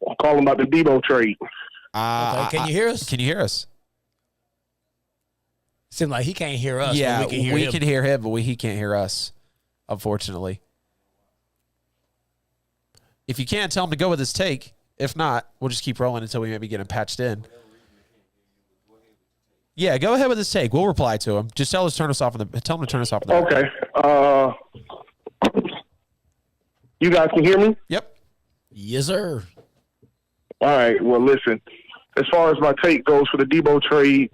I'm calling about the Deebo trade. Okay. Can you hear us? Can you hear us? Seems like he can't hear us. Yeah, but we can hear him, but he can't hear us, unfortunately. If you can, tell him to go with his take. If not, we'll just keep rolling until we maybe get him patched in. Yeah, go ahead with his take. We'll reply to him. Just tell him to turn us off. Tell him to turn us off. Okay. You guys can hear me? Yep. Yes, sir. All right. Well, listen. As far as my take goes for the Deebo trade,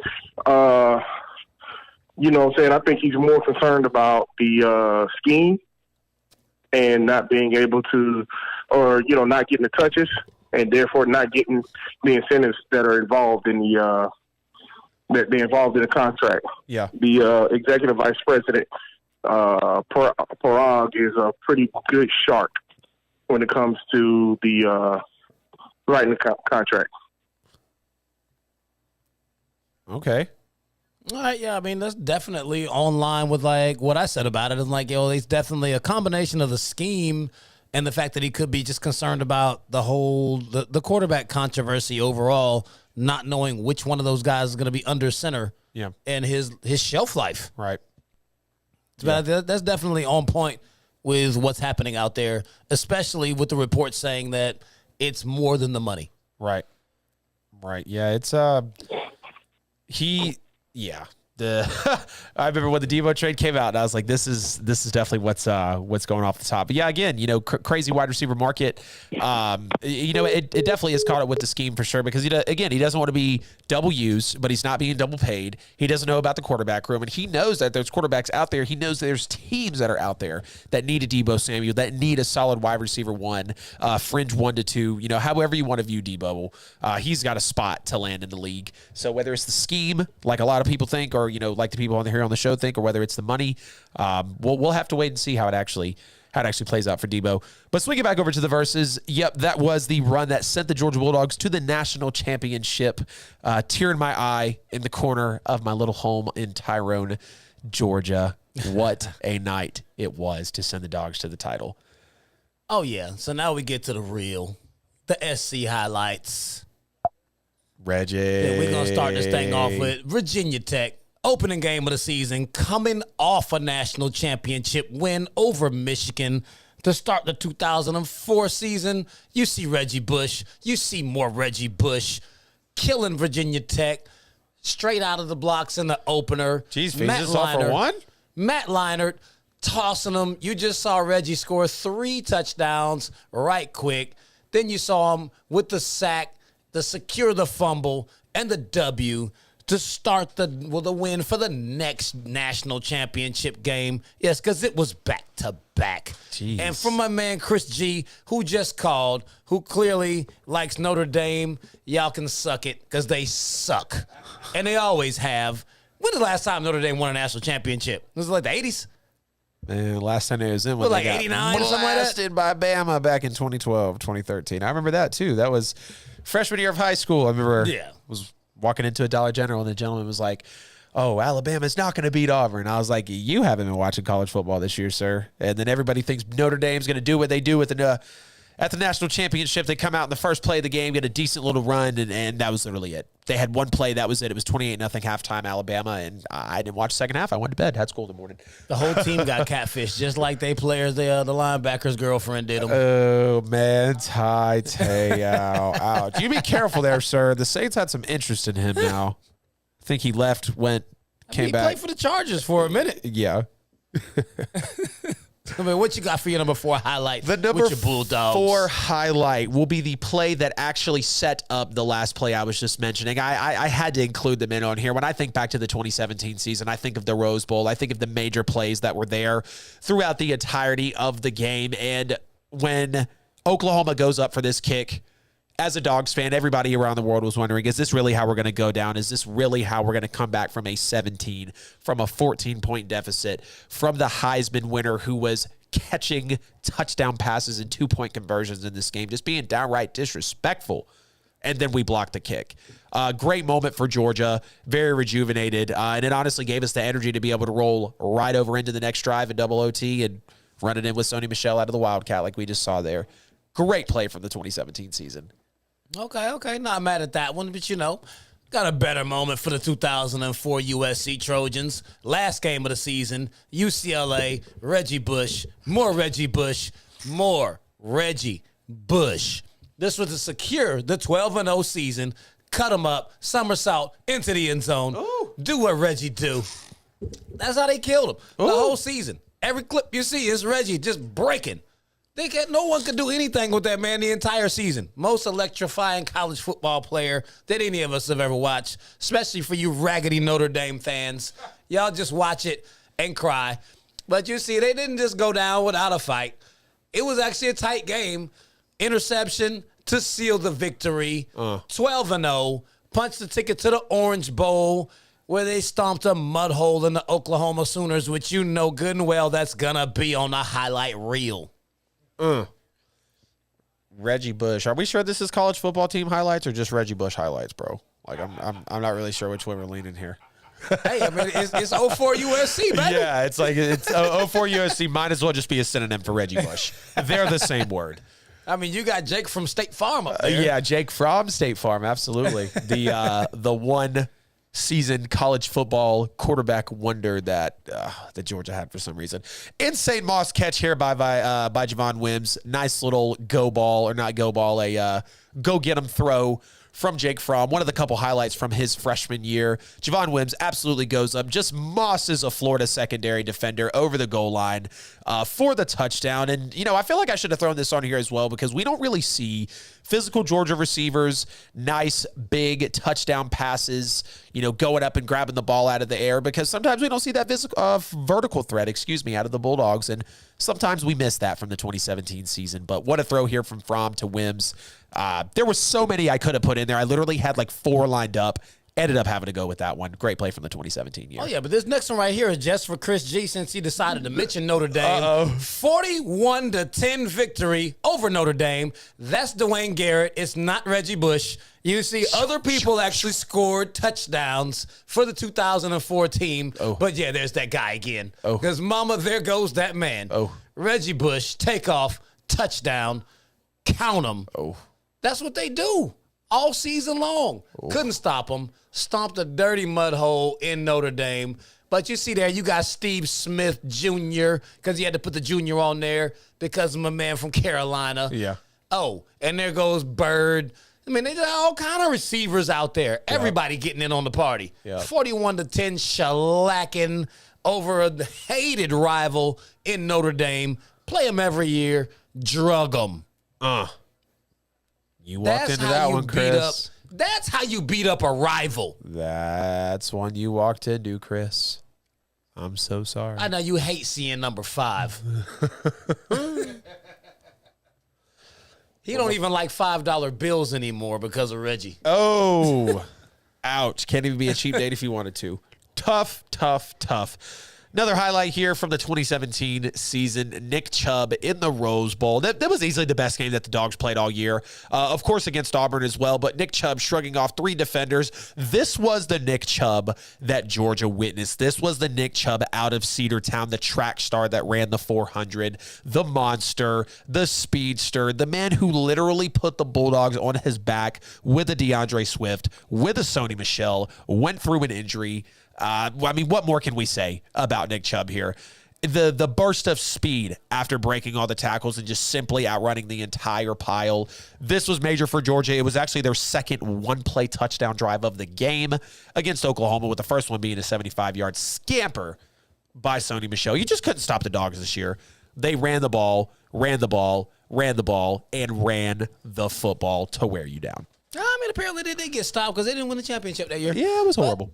you know what I'm saying, I think he's more concerned about the scheme and not being able to, or, you know, not getting the touches and therefore not getting the incentives that are involved in the that they're involved in the contract. Yeah. The executive vice president, Parag, is a pretty good shark when it comes to the writing the contract. Okay. All right, yeah, I mean, that's definitely on line with, like, what I said about it. It's like, it's definitely a combination of the scheme and the fact that he could be just concerned about the whole, the quarterback controversy overall, not knowing which one of those guys is going to be under center and his shelf life. Right. But that's definitely on point with what's happening out there, especially with the reports saying that it's more than the money. Right. Right. Yeah, it's I remember when the Deebo trade came out, and I was like, "This is definitely what's going off the top." But yeah, again, you know, crazy wide receiver market. You know, it definitely is caught up with the scheme for sure because he doesn't want to be double used, but he's not being double paid. He doesn't know about the quarterback room, and he knows that there's quarterbacks out there. He knows there's teams that are out there that need a Deebo Samuel, that need a solid wide receiver 1, fringe 1 to 2. You know, however you want to view Deebo, he's got a spot to land in the league. So whether it's the scheme, like a lot of people think, or you know, like the people here on the show think, or whether it's the money, we'll have to wait and see how it actually plays out for Deebo. But swinging back over to the verses, yep, that was the run that sent the Georgia Bulldogs to the national championship. Tear in my eye in the corner of my little home in Tyrone, Georgia. What a night it was to send the Dogs to the title. Oh, yeah. So now we get to the real, the SC highlights. Reggie. Yeah, we're going to start this thing off with Virginia Tech. Opening game of the season, coming off a national championship win over Michigan to start the 2004 season. You see Reggie Bush. You see more Reggie Bush killing Virginia Tech straight out of the blocks in the opener. Jeez, just off for one? Matt Leinart tossing them. You just saw Reggie score 3 touchdowns right quick. Then you saw him with the sack, the secure the fumble, and the W. to start the win for the next national championship game. Yes, because it was back-to-back. Jeez. And from my man Chris G, who just called, who clearly likes Notre Dame, y'all can suck it because they suck. And they always have. When the last time Notre Dame won a national championship? Was it like the 80s? Man, last time it was in when like they got 89 or something like that? blasted by Bama back in 2012, 2013. I remember that too. That was freshman year of high school. I remember was walking into a Dollar General and the gentleman was like, "Oh, Alabama's not going to beat Auburn." I was like, "You haven't been watching college football this year, sir." And then everybody thinks Notre Dame's going to do what they do with at the national championship. They come out in the first play of the game, get a decent little run, and that was literally it. They had one play, that was it. It was 28-0 halftime Alabama, and I didn't watch the second half. I went to bed, had school in the morning. The whole team got catfished, just like they players, the linebackers' girlfriend did them. Oh, man, Ty Teo. Ouch. You be careful there, sir. The Saints had some interest in him now. I think he left, came back. He played for the Chargers for a minute. Yeah. I mean, what you got for your number 4 highlight The number with your Bulldogs? 4 highlight will be the play that actually set up the last play I was just mentioning. I had to include them in on here. When I think back to the 2017 season, I think of the Rose Bowl. I think of the major plays that were there throughout the entirety of the game. And when Oklahoma goes up for this kick, as a Dogs fan, everybody around the world was wondering, is this really how we're going to go down? Is this really how we're going to come back from a 14-point deficit, from the Heisman winner who was catching touchdown passes and 2-point conversions in this game, just being downright disrespectful? And then we blocked the kick. Great moment for Georgia, very rejuvenated, and it honestly gave us the energy to be able to roll right over into the next drive in double OT and run it in with Sony Michel out of the Wildcat like we just saw there. Great play from the 2017 season. Okay. Not mad at that one, but got a better moment for the 2004 USC Trojans. Last game of the season, UCLA, Reggie Bush, more Reggie Bush, more Reggie Bush. This was to secure the 12-0 season, cut them up, somersault into the end zone. Ooh. Do what Reggie do. That's how they killed him the whole season. Every clip you see is Reggie just breaking. No one could do anything with that man the entire season. Most electrifying college football player that any of us have ever watched, especially for you raggedy Notre Dame fans. Y'all just watch it and cry. But you see, they didn't just go down without a fight. It was actually a tight game. Interception to seal the victory. 12-0. Punched the ticket to the Orange Bowl, where they stomped a mud hole in the Oklahoma Sooners, which you know good and well that's going to be on the highlight reel. Reggie Bush. Are we sure this is college football team highlights or just Reggie Bush highlights, bro? Like I'm not really sure which way we're leaning here. Hey, I mean, it's 04 USC, baby. Yeah, it's 04 USC might as well just be a synonym for Reggie Bush. They're the same word. I mean, you got Jake from State Farm up there. Yeah, Jake from State Farm, absolutely. The one season college football quarterback wonder that Georgia had for some reason. Insane Moss catch here by Javon Wims. Nice little go get 'em throw from Jake Fromm. One of the couple highlights from his freshman year. Javon Wims absolutely goes up. Just mosses a Florida secondary defender over the goal line for the touchdown. And, I feel like I should have thrown this on here as well because we don't really see physical Georgia receivers, nice, big touchdown passes, going up and grabbing the ball out of the air because sometimes we don't see that vertical threat, out of the Bulldogs. And sometimes we miss that from the 2017 season. But what a throw here from Fromm to Wims. There were so many I could have put in there. I literally had like 4 lined up. Ended up having to go with that one. Great play from the 2017 year. Oh, yeah, but this next one right here is just for Chris G since he decided to mention Notre Dame. 41-10 victory over Notre Dame. That's Dwayne Garrett. It's not Reggie Bush. You see, other people actually scored touchdowns for the 2004 team. But, yeah, there's that guy again. Because, mama, there goes that man. Reggie Bush, takeoff, touchdown, count them. That's what they do all season long. Couldn't stop them. Stomped a dirty mud hole in Notre Dame. But you see there, you got Steve Smith Jr., because he had to put the junior on there because of my man from Carolina. Yeah. And there goes Bird. I mean, they got all kind of receivers out there. Everybody getting in on the party. 41-10 shellacking over a hated rival in Notre Dame. Play them every year. Drug them. You walked into that one, Chris. That's how you beat up a rival. That's one you walked into, Chris. I'm so sorry. I know you hate seeing number 5. He don't even like $5 bills anymore because of Reggie. Oh, ouch. Can't even be a cheap date if you wanted to. Tough. Another highlight here from the 2017 season, Nick Chubb in the Rose Bowl. That was easily the best game that the Dogs played all year. Of course, against Auburn as well, but Nick Chubb shrugging off 3 defenders. This was the Nick Chubb that Georgia witnessed. This was the Nick Chubb out of Cedartown, the track star that ran the 400, the monster, the speedster, the man who literally put the Bulldogs on his back with a DeAndre Swift, with a Sony Michel, went through an injury. What more can we say about Nick Chubb here? The burst of speed after breaking all the tackles and just simply outrunning the entire pile. This was major for Georgia. It was actually their second one-play touchdown drive of the game against Oklahoma, with the first one being a 75-yard scamper by Sony Michel. You just couldn't stop the Dogs this year. They ran the ball, and ran the football to wear you down. I mean, apparently they did get stopped because they didn't win the championship that year. Yeah, it was horrible.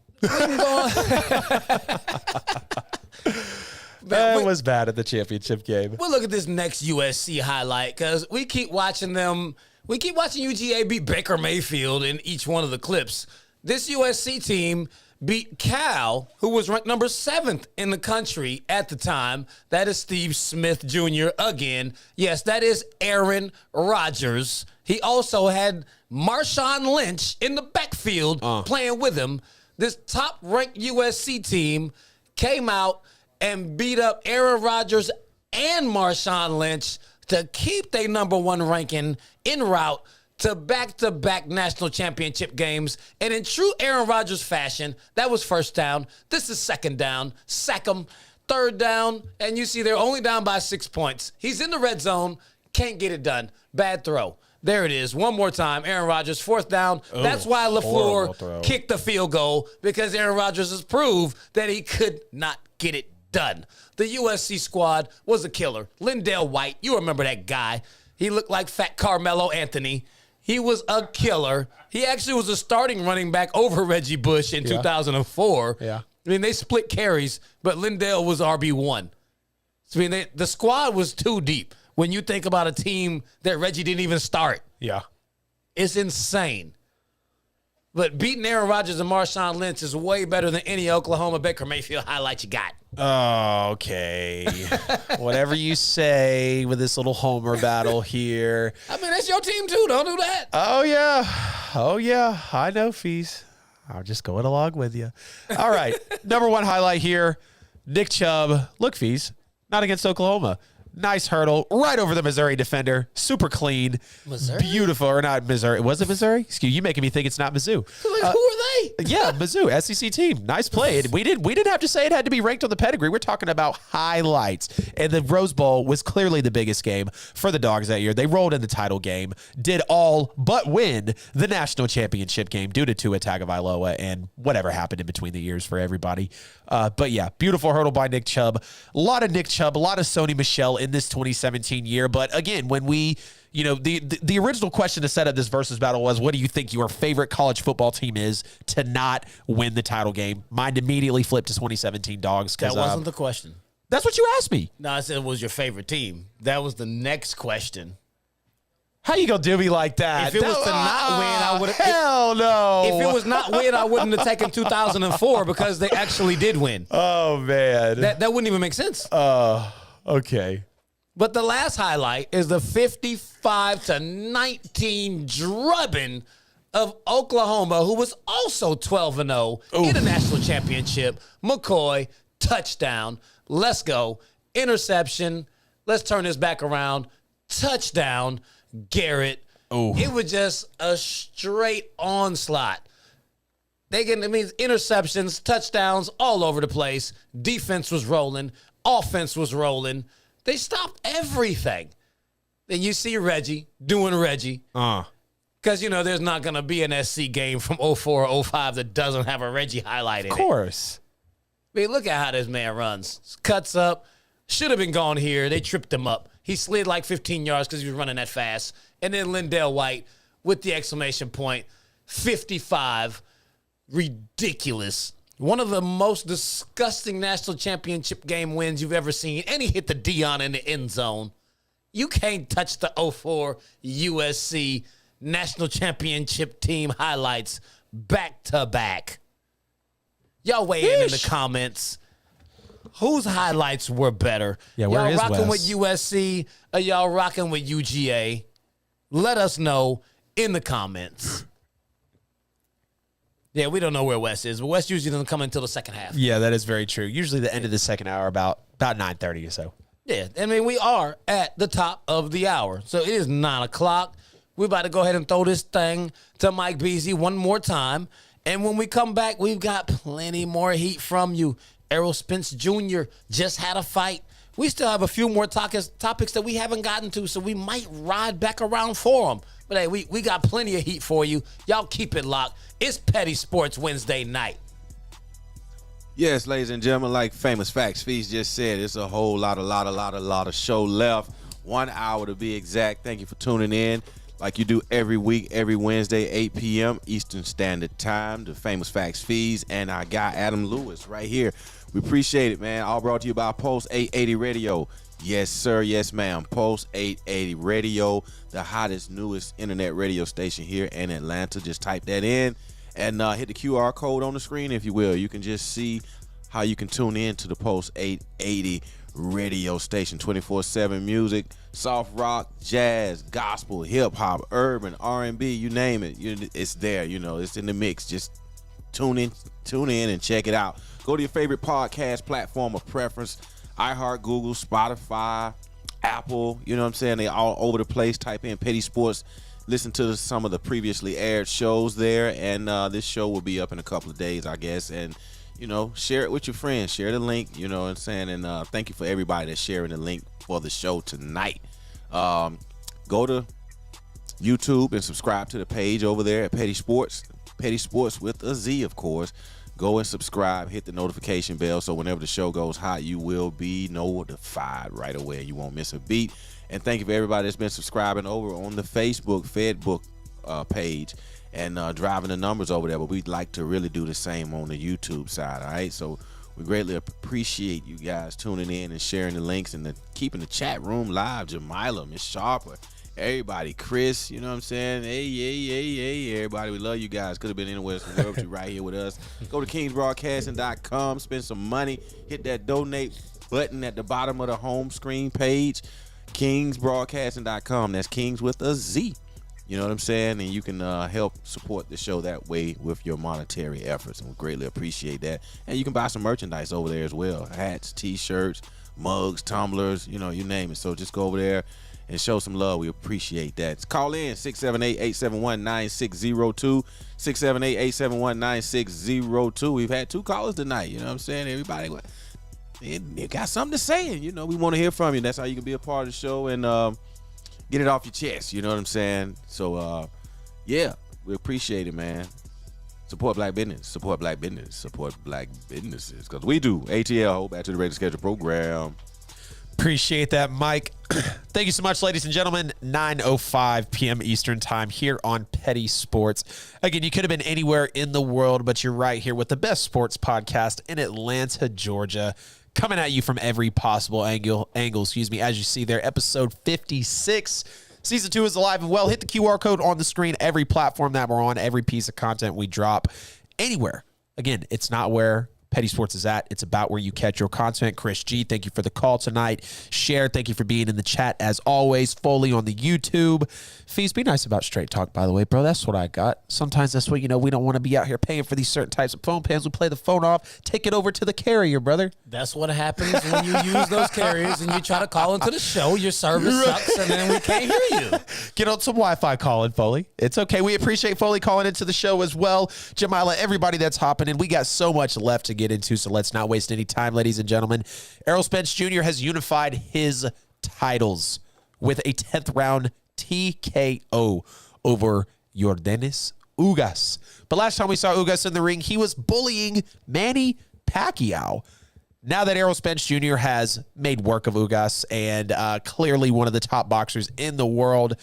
That was bad at the championship game. We'll look at this next USC highlight because we keep watching them. We keep watching UGA beat Baker Mayfield in each one of the clips. This USC team beat Cal, who was ranked number 7th in the country at the time. That is Steve Smith Jr. again. Yes, that is Aaron Rodgers. He also had Marshawn Lynch in the backfield playing with him. This top-ranked USC team came out and beat up Aaron Rodgers and Marshawn Lynch to keep their number 1 ranking en route to back-to-back national championship games. And in true Aaron Rodgers fashion, that was first down. This is second down. Sack them. Third down. And you see they're only down by 6 points. He's in the red zone. Can't get it done. Bad throw. There it is. One more time. Aaron Rodgers, 4th down. That's why LaFleur kicked the field goal, because Aaron Rodgers has proved that he could not get it done. The USC squad was a killer. Lindell White, you remember that guy. He looked like fat Carmelo Anthony. He was a killer. He actually was a starting running back over Reggie Bush in 2004. Yeah. I mean, they split carries, but Lindell was RB1. So, I mean, the squad was too deep. When you think about a team that Reggie didn't even start. Yeah. It's insane. But beating Aaron Rodgers and Marshawn Lynch is way better than any Oklahoma Baker Mayfield highlight you got. Oh, okay. Whatever you say with this little homer battle here. I mean, that's your team too. Don't do that. Oh, yeah. I know, Fees. I'm just going along with you. All right. Number 1 highlight here. Nick Chubb. Look, Fees. Not against Oklahoma. Nice hurdle right over the Missouri defender. Super clean. Missouri? Beautiful. Or not Missouri. Was it Missouri? Excuse you, making me think it's not Mizzou. Like, who are they? Yeah, Mizzou, SEC team. Nice play. We didn't have to say it had to be ranked on the pedigree. We're talking about highlights. And the Rose Bowl was clearly the biggest game for the Dogs that year. They rolled in the title game, did all but win the national championship game due to Tua Tagovailoa and whatever happened in between the years for everybody. But yeah, beautiful hurdle by Nick Chubb. A lot of Nick Chubb, a lot of Sony Michel in this 2017 year. But again, when we, the original question to set up this versus battle was, what do you think your favorite college football team is to not win the title game? Mine immediately flipped to 2017 Dogs. That wasn't the question. That's what you asked me. No, I said it was your favorite team. That was the next question. How you gonna do me like that? If it was to not win, I would have. Hell no. If it was not win, I wouldn't have taken 2004 because they actually did win. Oh man, that wouldn't even make sense. Okay. But the last highlight is the 55-19 drubbing of Oklahoma, who was also 12-0 in a national championship. McCoy, touchdown. Let's go. Interception. Let's turn this back around. Touchdown. Garrett. It was just a straight onslaught. Interceptions, touchdowns all over the place. Defense was rolling. Offense was rolling. They stopped everything. Then you see Reggie doing Reggie. Because, there's not going to be an SC game from 04 or 05 that doesn't have a Reggie highlight in it. Of course. I mean, look at how this man runs. Cuts up. Should have been gone here. They tripped him up. He slid like 15 yards because he was running that fast. And then Lindell White with the exclamation point. 55. Ridiculous. One of the most disgusting national championship game wins you've ever seen. And he hit the Dion in the end zone. You can't touch the 04 USC national championship team highlights back to back. Y'all weigh in the comments. Whose highlights were better? Yeah, where y'all is rocking Wes? with USC or y'all rocking with UGA? Let us know in the comments. Yeah, we don't know where Wes is, but Wes usually doesn't come until the second half. Yeah, that is very true. Usually the end of the second hour, about 9:30 or so. Yeah, I mean, we are at the top of the hour. So it is 9 o'clock. We're about to go ahead and throw this thing to Mike Beasley one more time. And when we come back, we've got plenty more heat from you. Errol Spence Jr. just had a fight. We still have a few more topics that we haven't gotten to, so we might ride back around for them. But hey, we got plenty of heat for you. Y'all keep it locked. It's Petty Sports Wednesday night. Yes, ladies and gentlemen, like Famous Facts Feast just said, it's a whole lot of show left. 1 hour to be exact. Thank you for tuning in. Like you do every week, every Wednesday, 8 p.m. Eastern Standard Time, the Famous Facts Fees, and our guy Adam Lewis right here. We appreciate it, man. All brought to you by Pulse 880 Radio. Yes, sir. Yes, ma'am. Pulse 880 Radio, the hottest, newest internet radio station here in Atlanta. Just type that in and hit the QR code on the screen, if you will. You can just see how you can tune in to the Pulse 880 radio station. 24/7 music, soft rock, jazz, gospel, hip-hop, urban, R&B, you name it. It's there. It's in the mix. Just tune in and check it out. Go to your favorite podcast platform of preference. iHeart, Google, Spotify, Apple, you know what I'm saying? They all over the place. Type in Petty Sports. Listen to some of the previously aired shows there. And this show will be up in a couple of days, I guess. And, share it with your friends. Share the link, you know what I'm saying? And thank you for everybody that's sharing the link for the show tonight. Go to YouTube and subscribe to the page over there at Petty Sports. Petty Sports with a Z, of course. Go and subscribe, hit the notification bell, so whenever the show goes hot, you will be notified right away. You won't miss a beat. And thank you for everybody that's been subscribing over on the Facebook Fedbook page and driving the numbers over there. But we'd like to really do the same on the YouTube side, all right? So we greatly appreciate you guys tuning in and sharing the links and keeping the chat room live. Jamila, Miss Sharper, everybody, Chris, you know what I'm saying? Hey, everybody, we love you guys. Could have been anywhere else in the world, but you're right here with us. Go to KingzBroadcasting.com, spend some money, hit that donate button at the bottom of the home screen page. KingzBroadcasting.com. That's Kingz with a Z. You know what I'm saying? And you can help support the show that way with your monetary efforts, and we greatly appreciate that. And you can buy some merchandise over there as well. Hats, T-shirts, mugs, tumblers, you name it. So just go over there and show some love. We appreciate that. Call in 678-871-9602. 678-871-9602. We've had 2 callers tonight. You know what I'm saying? Everybody you got something to say. We want to hear from you. That's how you can be a part of the show and get it off your chest. You know what I'm saying? So, yeah, we appreciate it, man. Support black business. Support black business. Support black businesses. Because we do. ATL, back to the regular schedule program. Appreciate that, Mike. Thank you so much, ladies and gentlemen. 9:05 p.m. Eastern time here on Petty Sports. Again, you could have been anywhere in the world, but you're right here with the best sports podcast in Atlanta, Georgia, coming at you from every possible angle, as you see there, episode 56. Season 2 is alive and well. Hit the QR code on the screen. Every platform that we're on, every piece of content we drop, anywhere. Again, it's not where Petty Sports is at. It's about where you catch your content. Chris G, thank you for the call tonight. Cher, thank you for being in the chat as always. Foley on the YouTube. Fees, be nice about straight talk, by the way, bro. That's what I got. Sometimes that's what, we don't want to be out here paying for these certain types of phone plans. We play the phone off, take it over to the carrier, brother. That's what happens when you use those carriers and you try to call into the show. Your service sucks and then we can't hear you. Get on some Wi-Fi calling, Foley. It's okay. We appreciate Foley calling into the show as well. Jamila, everybody that's hopping in. We got so much left to get into, so let's not waste any time, ladies and gentlemen. Errol Spence Jr. has unified his titles with a 10th round TKO over Yordenis Ugas. But last time we saw Ugas in the ring, he was bullying Manny Pacquiao. Now that Errol Spence Jr. has made work of Ugas and clearly one of the top boxers in the world,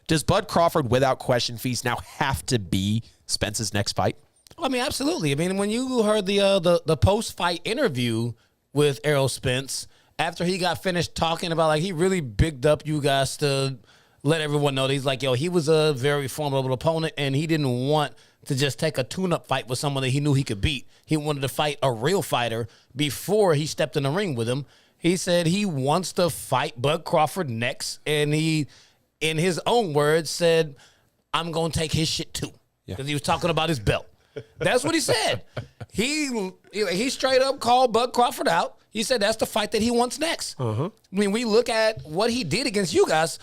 Does Bud Crawford, without question, Feast, now have to be Spence's next fight? I mean, absolutely. I mean, when you heard the post-fight interview with Errol Spence, after he got finished talking about, like, he really bigged up Ugas to let everyone know that he's like, yo, he was a very formidable opponent, and he didn't want to just take a tune-up fight with someone that he knew he could beat. He wanted to fight a real fighter before he stepped in the ring with him. He said he wants to fight Bud Crawford next, and he, in his own words, said, I'm going to take his shit too, because he was talking about his belt. That's what he said. He straight up called Bud Crawford out. He said that's the fight that he wants next. I mean, we look at what he did against you guys.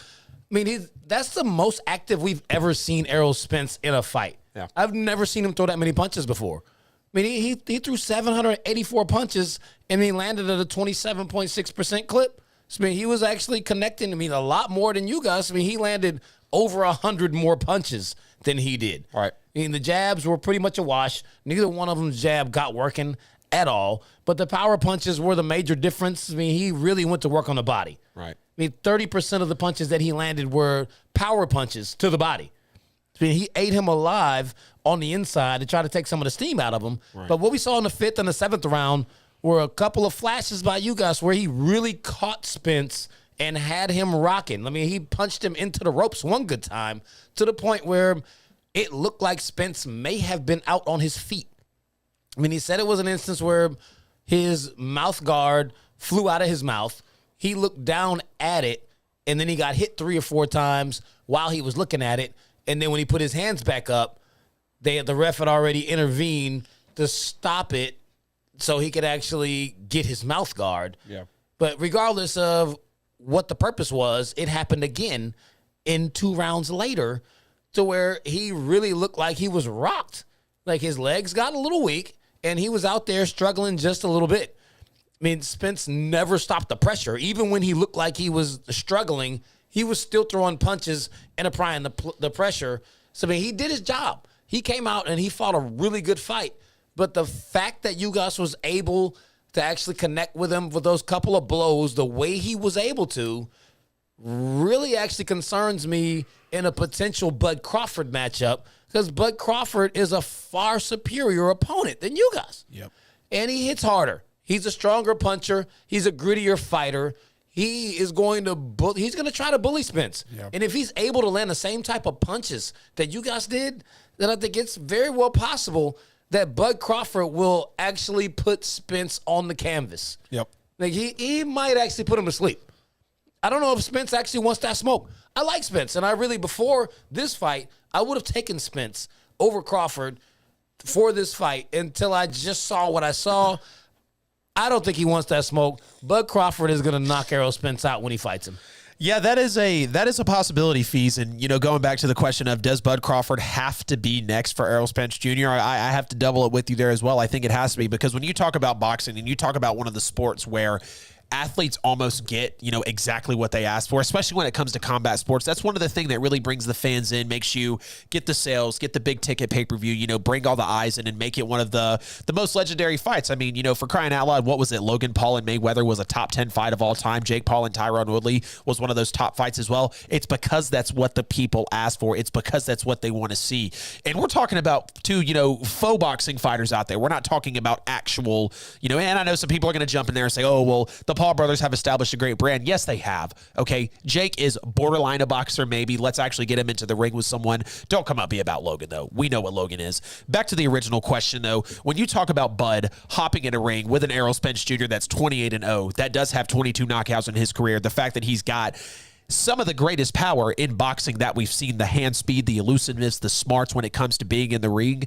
I mean, that's the most active we've ever seen Errol Spence in a fight. Yeah. I've never seen him throw that many punches before. I mean, he threw 784 punches, and he landed at a 27.6% clip. So, I mean, he was actually connecting to me a lot more than you guys. I mean, he landed over 100 more punches than he did. All right. I mean, the jabs were pretty much a wash. Neither one of them's jab got working at all. But the power punches were the major difference. I mean, he really went to work on the body. Right. I mean, 30% of the punches that he landed were power punches to the body. I mean, he ate him alive on the inside to try to take some of the steam out of him. Right. But what we saw in the 5th and the 7th round were a couple of flashes by you guys where he really caught Spence and had him rocking. I mean, he punched him into the ropes one good time to the point where it looked like Spence may have been out on his feet. I mean, he said it was an instance where his mouth guard flew out of his mouth. He looked down at it, and then he got hit 3 or 4 times while he was looking at it. And then when he put his hands back up, the ref had already intervened to stop it so he could actually get his mouth guard. Yeah. But regardless of what the purpose was, it happened again in 2 rounds later to where he really looked like he was rocked. Like his legs got a little weak, and he was out there struggling just a little bit. I mean, Spence never stopped the pressure. Even when he looked like he was struggling, he was still throwing punches and applying the pressure. So, I mean, he did his job. He came out and he fought a really good fight. But the fact that Ugas was able to actually connect with him with those couple of blows the way he was able to really actually concerns me in a potential Bud Crawford matchup, because Bud Crawford is a far superior opponent than Ugas. Yep. And he hits harder. He's a stronger puncher. He's a grittier fighter. He is going to he's going to try to bully Spence. Yep. And if he's able to land the same type of punches that you guys did, then I think it's very well possible that Bud Crawford will actually put Spence on the canvas. Yep. Like he might actually put him to sleep. I don't know if Spence actually wants that smoke. I like Spence, and I really, before this fight, I would have taken Spence over Crawford for this fight until I just saw what I saw. I don't think he wants that smoke. Bud Crawford is going to knock Errol Spence out when he fights him. Yeah, that is a possibility, Fees. And, you know, going back to the question of does Bud Crawford have to be next for Errol Spence Jr., I have to double it with you there as well. I think it has to be, because when you talk about boxing and you talk about one of the sports where athletes almost get, you know, exactly what they ask for, especially when it comes to combat sports. That's one of the things that really brings the fans in, makes you get the sales, get the big ticket pay-per-view, you know, bring all the eyes in and make it one of the most legendary fights. I mean, you know, for crying out loud, what was it? Logan Paul and Mayweather was a top 10 fight of all time. Jake Paul and Tyron Woodley was one of those top fights as well. It's because that's what the people ask for. It's because that's what they want to see. And we're talking about two, you know, faux boxing fighters out there. We're not talking about actual, you know, and I know some people are going to jump in there and say, oh, well, the Paul brothers have established a great brand. Yes, they have. Okay, Jake is borderline a boxer, maybe. Let's actually get him into the ring with someone. Don't come up be about Logan, though. We know what Logan is. Back to the original question, though. When you talk about Bud hopping in a ring with an Errol Spence Jr. that's 28-0, that does have 22 knockouts in his career, the fact that he's got some of the greatest power in boxing that we've seen, the hand speed, the elusiveness, the smarts when it comes to being in the ring.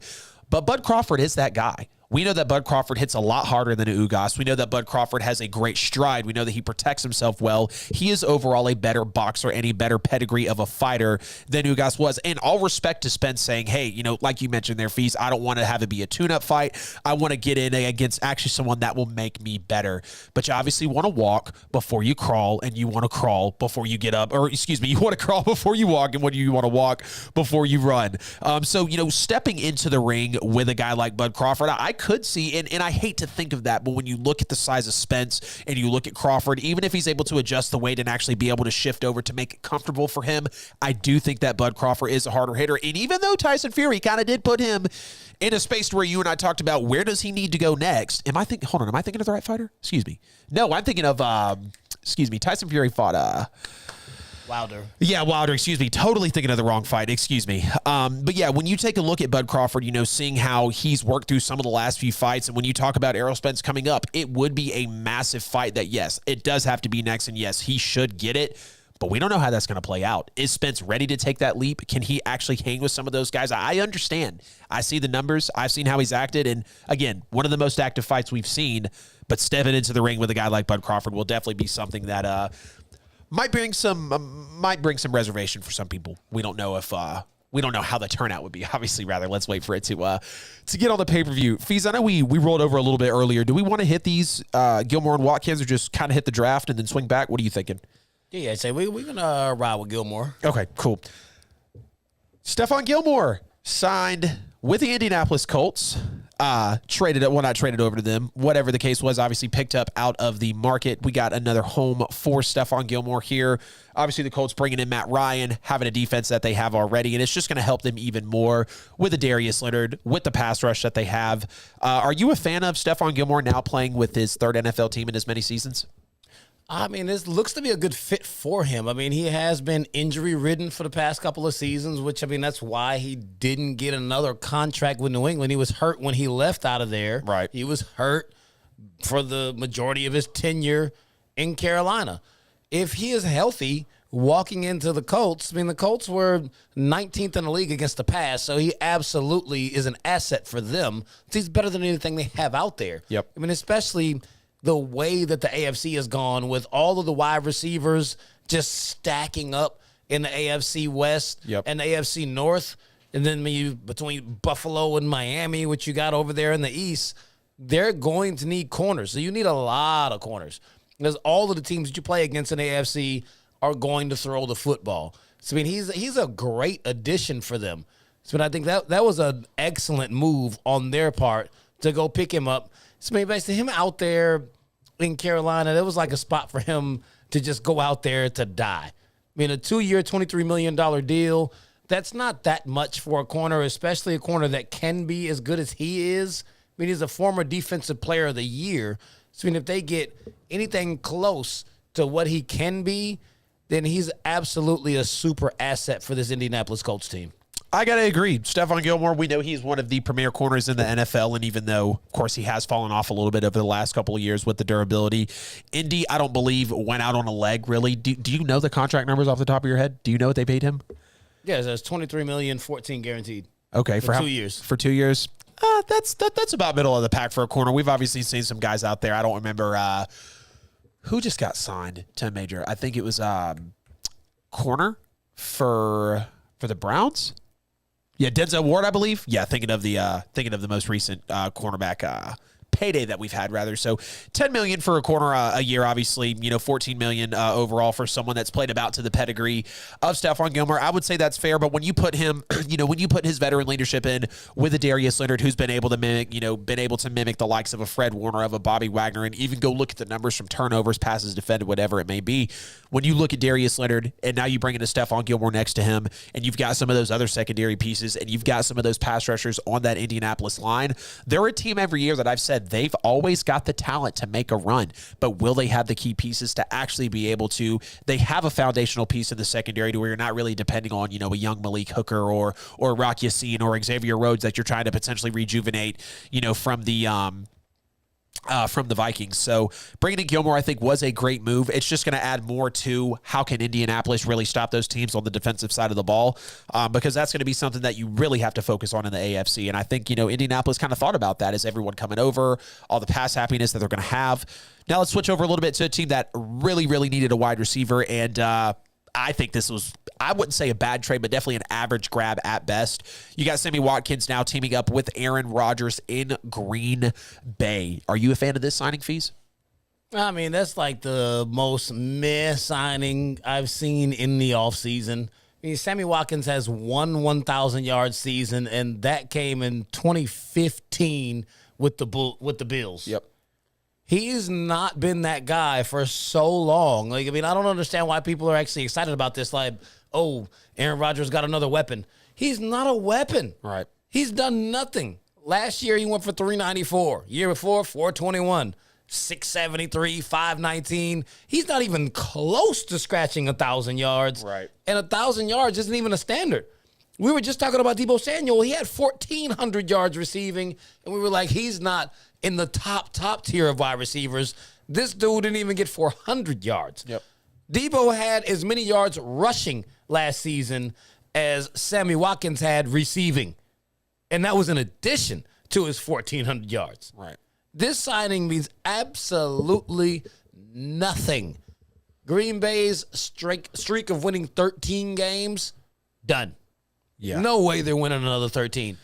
But Bud Crawford is that guy. We know that Bud Crawford hits a lot harder than Ugas. We know that Bud Crawford has a great stride. We know that he protects himself well. He is overall a better boxer and a better pedigree of a fighter than Ugas was. And all respect to Spence saying, hey, you know, like you mentioned there, Fees, I don't want to have it be a tune-up fight. I want to get in against actually someone that will make me better. But you obviously want to walk before you crawl, and you want to crawl before you get up. Or, excuse me, you want to crawl before you walk, and you want to walk before you run. So, you know, stepping into the ring with a guy like Bud Crawford, I could see, and I hate to think of that, but when you look at the size of Spence and you look at Crawford, even if he's able to adjust the weight and actually be able to shift over to make it comfortable for him, I do think that Bud Crawford is a harder hitter. And even though Tyson Fury kind of did put him in a space where you and I talked about where does he need to go next, am I thinking of the right fighter? Excuse me. No, I'm thinking of, Tyson Fury fought, Wilder. Yeah, Wilder, excuse me. Totally thinking of the wrong fight, excuse me. But yeah, when you take a look at Bud Crawford, seeing how he's worked through some of the last few fights, and when you talk about Errol Spence coming up, it would be a massive fight that, yes, it does have to be next, and yes, he should get it, but we don't know how that's going to play out. Is Spence ready to take that leap? Can he actually hang with some of those guys? I understand. I see the numbers. I've seen how he's acted, and again, one of the most active fights we've seen, but stepping into the ring with a guy like Bud Crawford will definitely be something that might bring some reservation for some people. We don't know if we don't know how the turnout would be. Obviously, rather, let's wait for it to get on the pay-per-view. Fees, I know we rolled over a little bit earlier. Do we want to hit these Gilmore and Watkins, or just kind of hit the draft and then swing back? What are you thinking? Yeah, I'd say we're gonna ride with Gilmore. Okay, cool. Stefan Gilmore signed with the Indianapolis Colts. Not traded over to them. Whatever the case was, obviously picked up out of the market. We got another home for Stefan Gilmore here. Obviously, the Colts bringing in Matt Ryan, having a defense that they have already, and it's just going to help them even more with the Darius Leonard, with the pass rush that they have. Are you a fan of Stefan Gilmore now playing with his third NFL team in as many seasons? I mean, this looks to be a good fit for him. I mean, he has been injury-ridden for the past couple of seasons, which, I mean, that's why he didn't get another contract with New England. He was hurt when he left out of there. Right. He was hurt for the majority of his tenure in Carolina. If he is healthy walking into the Colts, I mean, the Colts were 19th in the league against the pass, so he absolutely is an asset for them. He's better than anything they have out there. Yep. I mean, especially the way that the AFC has gone with all of the wide receivers just stacking up in the AFC West and the AFC North. And then between Buffalo and Miami, which you got over there in the East, they're going to need corners. So you need a lot of corners, because all of the teams that you play against in the AFC are going to throw the football. So, I mean, he's a great addition for them. So, I think that was an excellent move on their part to go pick him up. So, I mean, basically, him out there in Carolina, that was like a spot for him to just go out there to die. I mean, a 2-year, $23 million deal, that's not that much for a corner, especially a corner that can be as good as he is. I mean, he's a former Defensive Player of the Year. So, I mean, if they get anything close to what he can be, then he's absolutely a super asset for this Indianapolis Colts team. I got to agree. Stefan Gilmore, we know he's one of the premier corners in the NFL, and even though, of course, he has fallen off a little bit over the last couple of years with the durability, Indy, I don't believe, went out on a leg, really. Do you know the contract numbers off the top of your head? Do you know what they paid him? Yeah, so it's $23 million, $14 guaranteed. Okay. For 2 years. For 2 years? That's about middle of the pack for a corner. We've obviously seen some guys out there. I don't remember who just got signed to a major. I think it was corner for the Browns. Yeah, Denzel Ward, I believe. Yeah, thinking of the most recent cornerback payday that we've had, rather. So $10 million for a corner a year, obviously, $14 million overall for someone that's played about to the pedigree of Stefan Gilmore. I would say that's fair, but when you put him, when you put his veteran leadership in with a Darius Leonard, who's been able to mimic the likes of a Fred Warner, of a Bobby Wagner, and even go look at the numbers from turnovers, passes defended, whatever it may be. When you look at Darius Leonard, and now you bring in a Stefan Gilmore next to him, and you've got some of those other secondary pieces, and you've got some of those pass rushers on that Indianapolis line, they're a team every year that I've said they've always got the talent to make a run, but will they have the key pieces to actually be able to? They have a foundational piece in the secondary to where you're not really depending on, a young Malik Hooker or Rock Yassin or Xavier Rhodes that you're trying to potentially rejuvenate, from the Vikings. So bringing in Gilmore, I think, was a great move. It's just going to add more to how can Indianapolis really stop those teams on the defensive side of the ball, because that's going to be something that you really have to focus on in the AFC. And I think, Indianapolis kind of thought about that as everyone coming over, all the pass happiness that they're going to have. Now let's switch over a little bit to a team that really, really needed a wide receiver. And I think this was, I wouldn't say a bad trade, but definitely an average grab at best. You got Sammy Watkins now teaming up with Aaron Rodgers in Green Bay. Are you a fan of this signing, Fees? I mean, that's like the most meh signing I've seen in the offseason. I mean, Sammy Watkins has one 1,000-yard season, and that came in 2015 with the Bills. Yep. He's not been that guy for so long. Like, I mean, I don't understand why people are actually excited about this. Like, oh, Aaron Rodgers got another weapon. He's not a weapon. Right. He's done nothing. Last year, he went for 394. Year before, 421. 673, 519. He's not even close to scratching 1,000 yards. Right. And 1,000 yards isn't even a standard. We were just talking about Deebo Samuel. He had 1,400 yards receiving, and we were like, he's not in the top tier of wide receivers. This dude didn't even get 400 yards. Yep. Deebo had as many yards rushing last season as Sammy Watkins had receiving. And that was in addition to his 1,400 yards. Right. This signing means absolutely nothing. Green Bay's streak of winning 13 games, done. Yeah. No way they're winning another 13.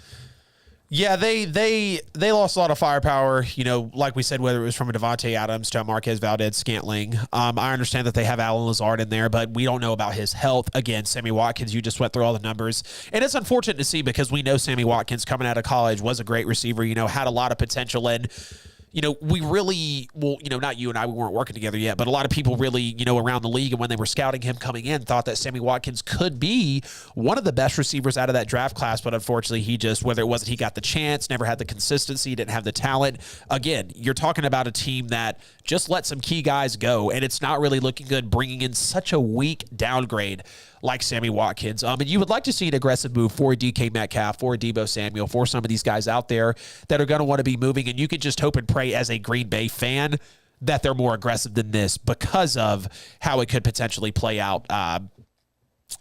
Yeah, they lost a lot of firepower, you know, like we said, whether it was from a Devontae Adams to a Marquez Valdez-Scantling. I understand that they have Alan Lazard in there, but we don't know about his health. Again, Sammy Watkins, you just went through all the numbers. And it's unfortunate to see because we know Sammy Watkins coming out of college was a great receiver, you know, had a lot of potential. And, you know, we really, well, you know, not you and I, we weren't working together yet, but a lot of people really, you know, around the league and when they were scouting him coming in thought that Sammy Watkins could be one of the best receivers out of that draft class. But unfortunately, he just, whether it wasn't he got the chance, never had the consistency, didn't have the talent. Again, you're talking about a team that just let some key guys go, and it's not really looking good bringing in such a weak downgrade like Sammy Watkins. And you would like to see an aggressive move for DK Metcalf, for Deebo Samuel, for some of these guys out there that are going to want to be moving. And you can just hope and pray as a Green Bay fan that they're more aggressive than this because of how it could potentially play out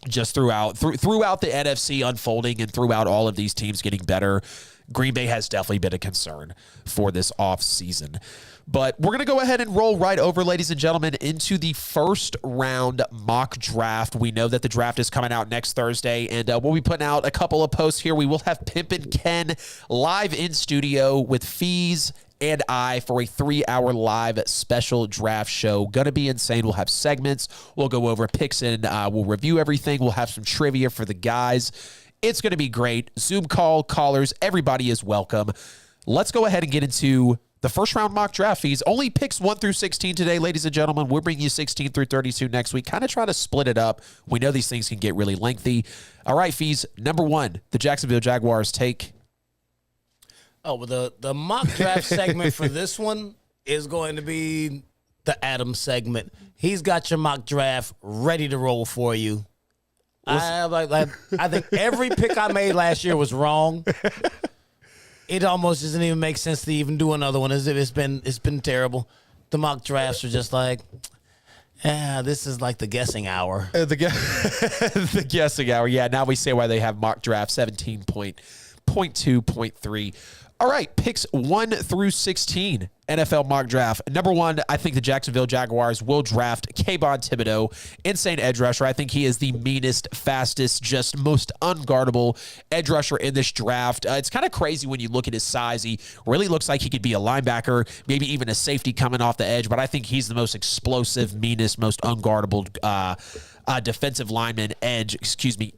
just throughout the NFC unfolding and throughout all of these teams getting better. Green Bay has definitely been a concern for this offseason. But we're going to go ahead and roll right over, ladies and gentlemen, into the first round mock draft. We know that the draft is coming out next Thursday, and we'll be putting out a couple of posts here. We will have Pimpin' Ken live in studio with Fees and I for a 3-hour live special draft show. Going to be insane. We'll have segments. We'll go over picks and we'll review everything. We'll have some trivia for the guys. It's going to be great. Zoom callers, everybody is welcome. Let's go ahead and get into the first round mock draft. Fees. Only picks 1 through 16 today, ladies and gentlemen. We'll bring you 16 through 32 next week. Kind of try to split it up. We know these things can get really lengthy. All right, Fees. Number 1, the Jacksonville Jaguars take. Oh, well, the mock draft segment for this one is going to be the Adam segment. He's got your mock draft ready to roll for you. I think every pick I made last year was wrong. It almost doesn't even make sense to even do another one. It's been terrible. The mock drafts are just like, this is like the guessing hour. The guessing hour. Yeah, now we say why they have mock draft 17.2.3. All right, picks 1 through 16, NFL mock draft. Number 1, I think the Jacksonville Jaguars will draft Kayvon Thibodeaux, insane edge rusher. I think he is the meanest, fastest, just most unguardable edge rusher in this draft. It's kind of crazy when you look at his size. He really looks like he could be a linebacker, maybe even a safety coming off the edge, but I think he's the most explosive, meanest, most unguardable defensive lineman edge,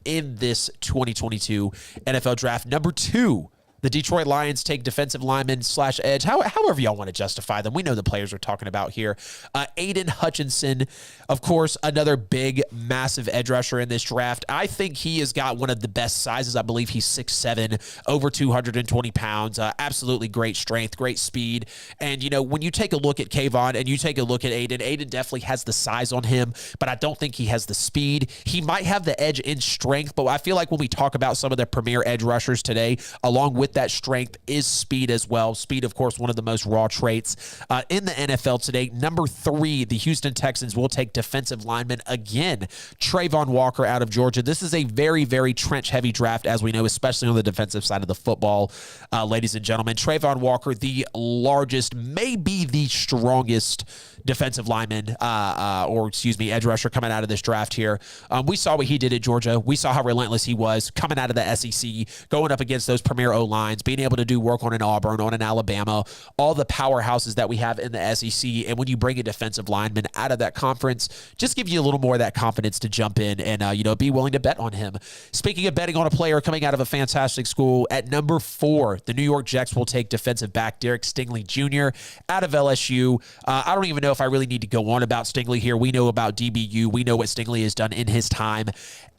in this 2022 NFL draft. Number 2, the Detroit Lions take defensive lineman / edge, however y'all want to justify them. We know the players we're talking about here. Aiden Hutchinson, of course, another big, massive edge rusher in this draft. I think he has got one of the best sizes. I believe he's 6'7", over 220 pounds. Absolutely great strength, great speed. And, you know, when you take a look at Kayvon and you take a look at Aiden definitely has the size on him, but I don't think he has the speed. He might have the edge in strength, but I feel like when we talk about some of the premier edge rushers today, along with that strength is speed as well. Speed, of course, one of the most raw traits in the NFL today. Number 3, the Houston Texans will take defensive lineman again, Trayvon Walker out of Georgia. This is a very, very trench-heavy draft, as we know, especially on the defensive side of the football, ladies and gentlemen. Trayvon Walker, the largest, maybe the strongest defensive lineman, edge rusher coming out of this draft here. We saw what he did at Georgia. We saw how relentless he was coming out of the SEC, going up against those premier O-line. lines, being able to do work on an Auburn, on an Alabama, all the powerhouses that we have in the SEC. And when you bring a defensive lineman out of that conference, just give you a little more of that confidence to jump in and, be willing to bet on him. Speaking of betting on a player coming out of a fantastic school, at number 4, the New York Jets will take defensive back Derek Stingley Jr. out of LSU. I don't even know if I really need to go on about Stingley here. We know about DBU. We know what Stingley has done in his time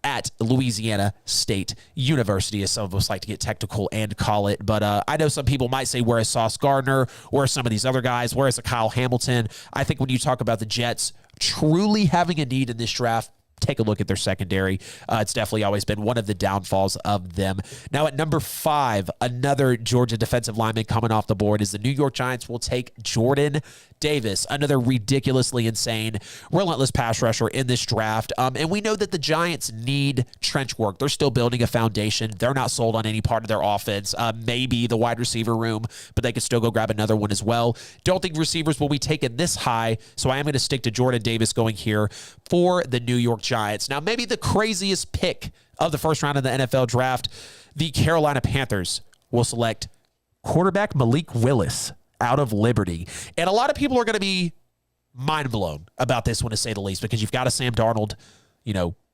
at Louisiana State University, as some of us like to get technical and call it. But I know some people might say, where is Sauce Gardner? Where are some of these other guys? Where is a Kyle Hamilton? I think when you talk about the Jets truly having a need in this draft, take a look at their secondary. It's definitely always been one of the downfalls of them. Now at number 5, another Georgia defensive lineman coming off the board is the New York Giants will take Jordan Davis, another ridiculously insane, relentless pass rusher in this draft. And we know that the Giants need trench work. They're still building a foundation. They're not sold on any part of their offense. Maybe the wide receiver room, but they could still go grab another one as well. Don't think receivers will be taken this high, so I am going to stick to Jordan Davis going here for the New York Giants. Now, maybe the craziest pick of the first round of the NFL draft, the Carolina Panthers will select quarterback Malik Willis out of Liberty. And a lot of people are going to be mind blown about this one, to say the least, because you've got a Sam Darnold.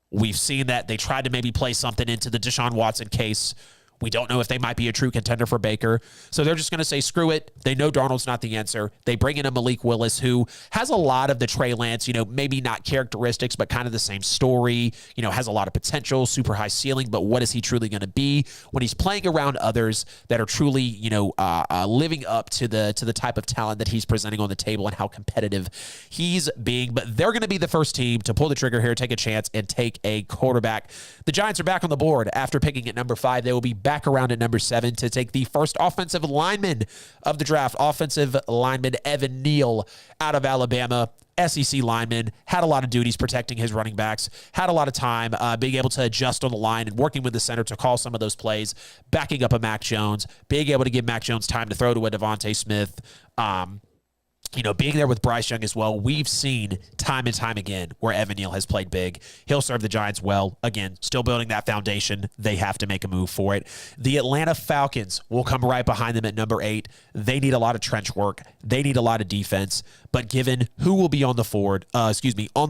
We've seen that they tried to maybe play something into the Deshaun Watson case. We don't know if they might be a true contender for Baker. So they're just going to say, screw it. They know Darnold's not the answer. They bring in a Malik Willis who has a lot of the Trey Lance, maybe not characteristics, but kind of the same story, has a lot of potential, super high ceiling. But what is he truly going to be when he's playing around others that are truly, living up to the type of talent that he's presenting on the table and how competitive he's being? But they're going to be the first team to pull the trigger here, take a chance, and take a quarterback. The Giants are back on the board after picking at number 5. They will be back around at number 7 to take the first offensive lineman of the draft. Offensive lineman Evan Neal out of Alabama. SEC lineman, had a lot of duties protecting his running backs, had a lot of time being able to adjust on the line and working with the center to call some of those plays, backing up a Mac Jones, being able to give Mac Jones time to throw to a Devontae Smith, being there with Bryce Young as well. We've seen time and time again where Evan Neal has played big. He'll serve the Giants well. Again, still building that foundation. They have to make a move for it. The Atlanta Falcons will come right behind them at number 8. They need a lot of trench work. They need a lot of defense. But given who will be on the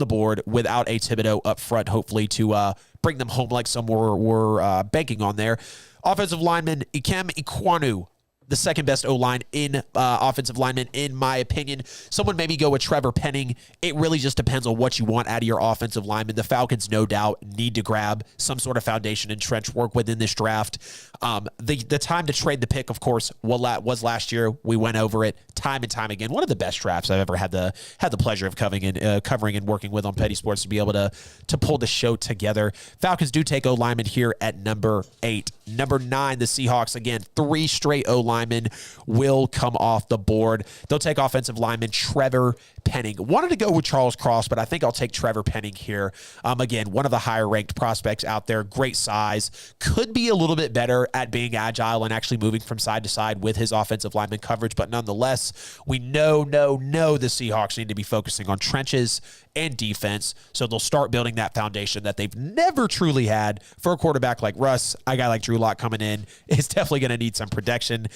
board without a Thibodeau up front, hopefully to bring them home like some were banking on there. Offensive lineman Ikem Ekwonu, the second best O-line in offensive lineman, in my opinion. Someone maybe go with Trevor Penning. It really just depends on what you want out of your offensive lineman. The Falcons, no doubt, need to grab some sort of foundation and trench work within this draft. The time to trade the pick, of course, was last year. We went over it time and time again. One of the best drafts I've ever had the pleasure of covering and working with on Petty Sports, to be able to pull the show together. Falcons do take O-lineman here at number 8. Number 9, the Seahawks. Again, 3 straight O-linemen will come off the board. They'll take offensive lineman Trevor Penning. Wanted to go with Charles Cross, but I think I'll take Trevor Penning here. Again, one of the higher ranked prospects out there. Great size. Could be a little bit better at being agile and actually moving from side to side with his offensive lineman coverage. But nonetheless, we know the Seahawks need to be focusing on trenches and defense. So they'll start building that foundation that they've never truly had for a quarterback like Russ. A guy like Drew Lock coming in is definitely going to need some protection.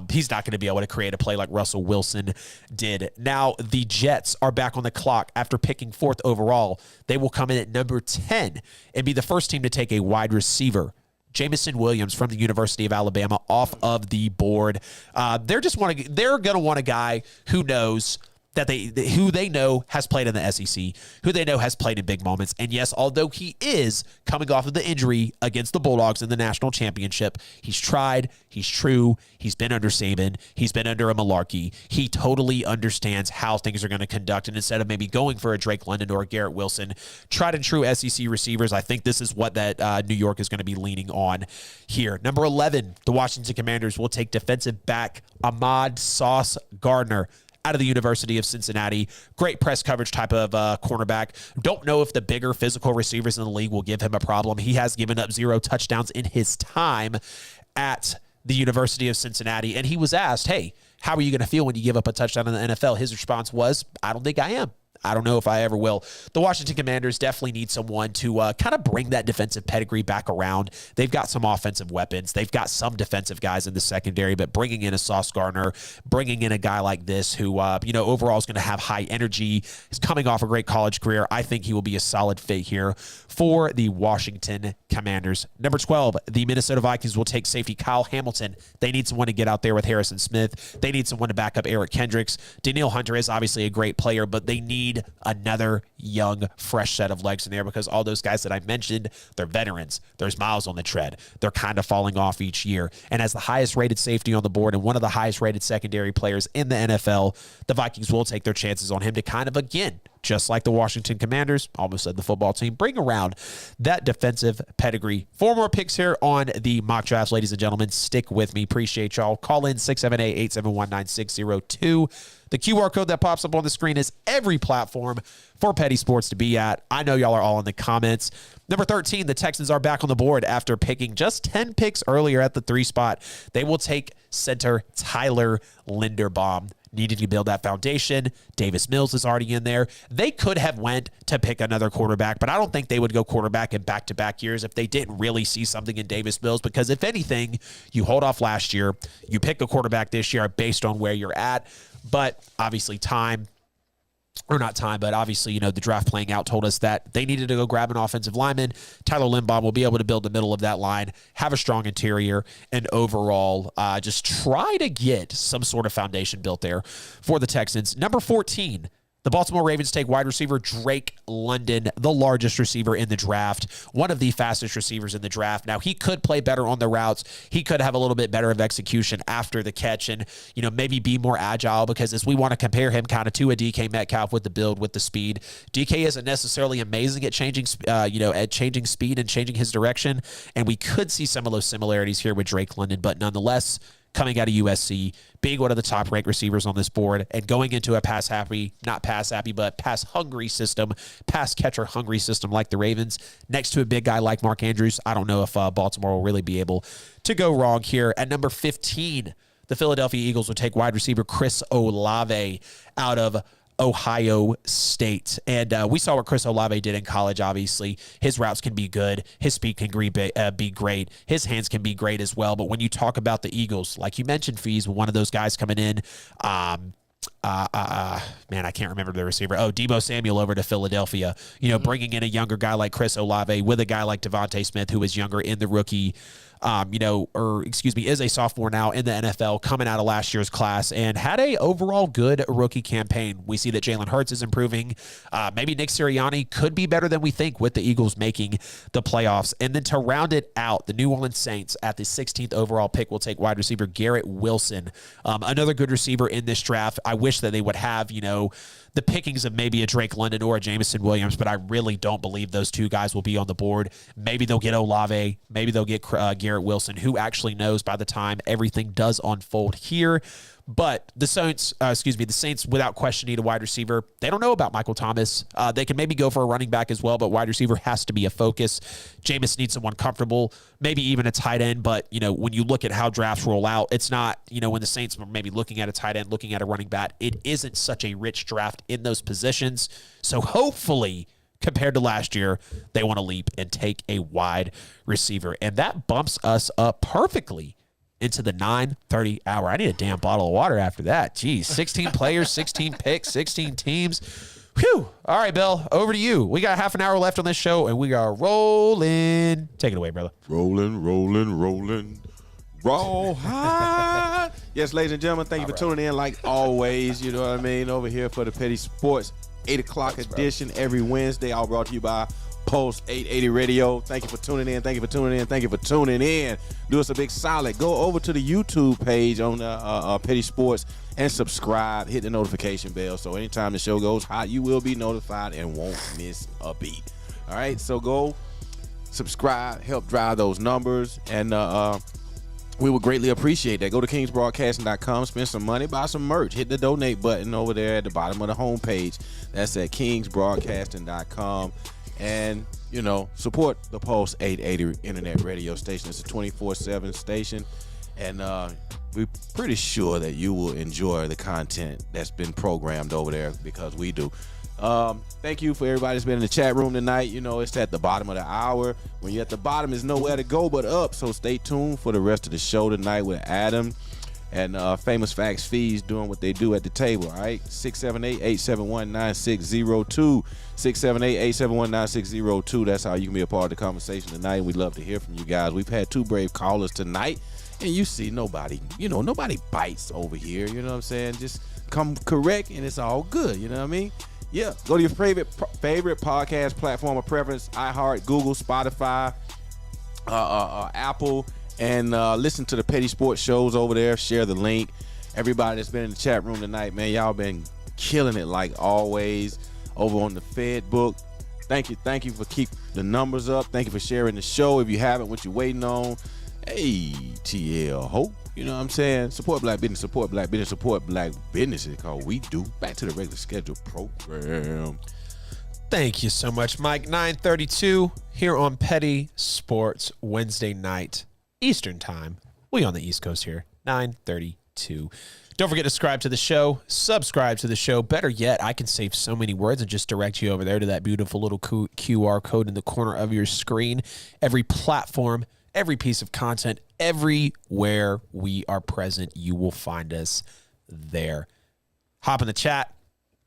He's not going to be able to create a play like Russell Wilson did. Now, the Jets are back on the clock after picking 4th overall. They will come in at number 10 and be the first team to take a wide receiver. Jamison Williams from the University of Alabama off of the board. They're going to want a guy who knows who they know has played in the SEC, who they know has played in big moments. And yes, although he is coming off of the injury against the Bulldogs in the national championship, he's tried, he's true, he's been under Saban, he's been under a Malarkey. He totally understands how things are going to conduct. And instead of maybe going for a Drake London or a Garrett Wilson, tried and true SEC receivers, I think this is what that New York is going to be leaning on here. Number 11, the Washington Commanders will take defensive back Ahmad Sauce Gardner out of the University of Cincinnati. Great press coverage type of cornerback. Don't know if the bigger physical receivers in the league will give him a problem. He has given up 0 touchdowns in his time at the University of Cincinnati. And he was asked, hey, how are you going to feel when you give up a touchdown in the NFL? His response was, I don't think I am. I don't know if I ever will. The Washington Commanders definitely need someone to kind of bring that defensive pedigree back around. They've got some offensive weapons. They've got some defensive guys in the secondary, but bringing in a Sauce Gardner, bringing in a guy like this who, overall is going to have high energy, is coming off a great college career, I think he will be a solid fit here for the Washington Commanders. Number 12, the Minnesota Vikings will take safety Kyle Hamilton. They need someone to get out there with Harrison Smith. They need someone to back up Eric Kendricks. Danielle Hunter is obviously a great player, but they need another young, fresh set of legs in there because all those guys that I mentioned, they're veterans. There's miles on the tread. They're kind of falling off each year. And as the highest rated safety on the board and one of the highest rated secondary players in the NFL, the Vikings will take their chances on him to kind of, again, just like the Washington Commanders, almost said the football team, bring around that defensive pedigree. 4 more picks here on the mock drafts, ladies and gentlemen. Stick with me. Appreciate y'all. Call in 678-871-9602. The QR code that pops up on the screen is every platform for Petty Sports to be at. I know y'all are all in the comments. Number 13, the Texans are back on the board after picking just 10 picks earlier at the 3 spot. They will take center Tyler Linderbaum. Needed to build that foundation. Davis Mills is already in there. They could have went to pick another quarterback, but I don't think they would go quarterback in back-to-back years if they didn't really see something in Davis Mills, because if anything, you hold off last year, you pick a quarterback this year based on where you're at, but obviously obviously, the draft playing out told us that they needed to go grab an offensive lineman. Tyler Linderbaum will be able to build the middle of that line, have a strong interior, and overall just try to get some sort of foundation built there for the Texans. Number 14, the Baltimore Ravens take wide receiver Drake London, the largest receiver in the draft, one of the fastest receivers in the draft. Now, he could play better on the routes. He could have a little bit better of execution after the catch and, maybe be more agile, because as we want to compare him kind of to a DK Metcalf with the build, with the speed, DK isn't necessarily amazing at changing speed and changing his direction. And we could see some of those similarities here with Drake London, but nonetheless, coming out of USC, being one of the top-ranked receivers on this board, and going into a pass-hungry system, pass-catcher-hungry system like the Ravens, next to a big guy like Mark Andrews, I don't know if Baltimore will really be able to go wrong here. At number 15, the Philadelphia Eagles will take wide receiver Chris Olave out of Ohio State. And we saw what Chris Olave did in college, obviously. His routes can be good. His speed can be great. His hands can be great as well. But when you talk about the Eagles, like you mentioned, Fees, one of those guys coming in, man, I can't remember the receiver. Deebo Samuel over to Philadelphia. Bringing in a younger guy like Chris Olave with a guy like Devontae Smith, who is younger in the rookie, is a sophomore now in the NFL, coming out of last year's class and had a overall good rookie campaign. We see that Jalen Hurts is improving. Maybe Nick Sirianni could be better than we think with the Eagles making the playoffs. And then to round it out, the New Orleans Saints at the 16th overall pick will take wide receiver Garrett Wilson, another good receiver in this draft. I wish that they would have, the pickings of maybe a Drake London or a Jameson Williams, but I really don't believe those two guys will be on the board. Maybe they'll get Olave. Maybe they'll get Garrett Wilson. Who actually knows by the time everything does unfold here? But the Saints, without question, need a wide receiver. They don't know about Michael Thomas. They can maybe go for a running back as well, but wide receiver has to be a focus. Jameis needs someone comfortable, maybe even a tight end. But, when you look at how drafts roll out, it's not, when the Saints were maybe looking at a tight end, looking at a running back, it isn't such a rich draft in those positions. So hopefully, compared to last year, they want to leap and take a wide receiver. And that bumps us up perfectly into the 9:30 hour. I need a damn bottle of water after that. Geez, 16 players, 16 picks, 16 teams. Whew. All right, Bill, over to you. We got half an hour left on this show, and we are rolling. Take it away, brother. Rolling. Roll high. Yes, ladies and gentlemen, thank you for tuning in like always. You know what I mean? Over here for the Petty Sports 8 o'clock edition every Wednesday, all brought to you by Pulse 880 Radio. Thank you for tuning in. Do us a big solid. Go over to the YouTube page on Petty Sports and subscribe. Hit the notification bell so anytime the show goes hot, you will be notified and won't miss a beat. All right, so go subscribe, help drive those numbers, and we would greatly appreciate that. Go to kingsbroadcasting.com, spend some money, buy some merch. Hit the donate button over there at the bottom of the homepage. That's at kingsbroadcasting.com. And, support the Pulse 880 internet radio station. It's a 24/7 station. And we're pretty sure that you will enjoy the content that's been programmed over there, because we do. Thank you for everybody that's been in the chat room tonight. You know, it's at the bottom of the hour. When you're at the bottom, there's nowhere to go but up. So stay tuned for the rest of the show tonight with Adam and Famous Facts Fees doing what they do at the table, all right? 678-871-9602. 678-871-9602. That's how you can be a part of the conversation tonight. We'd love to hear from you guys. We've had 2 brave callers tonight, and you see nobody bites over here. You know what I'm saying? Just come correct, and it's all good. You know what I mean? Yeah. Go to your favorite podcast platform of preference, iHeart, Google, Spotify, Apple, and listen to the Petty Sports shows over there. Share the link. Everybody that's been in the chat room tonight, man, y'all been killing it like always over on the Fed book. Thank you for keep the numbers up. Thank you for sharing the show. If you haven't, what you waiting on? Hey, TL Hope. You know what I'm saying? Support black business, support black business, support black businesses, cause we do. Back to the regular scheduled program. Thank you so much, Mike. 9:32 here on Petty Sports Wednesday night, Eastern time. We on the East Coast here, 9:32. Don't forget to subscribe to the show. Subscribe to the show. Better yet, I can save so many words and just direct you over there to that beautiful little QR code in the corner of your screen. Every platform, every piece of content, everywhere we are present, you will find us there. Hop in the chat.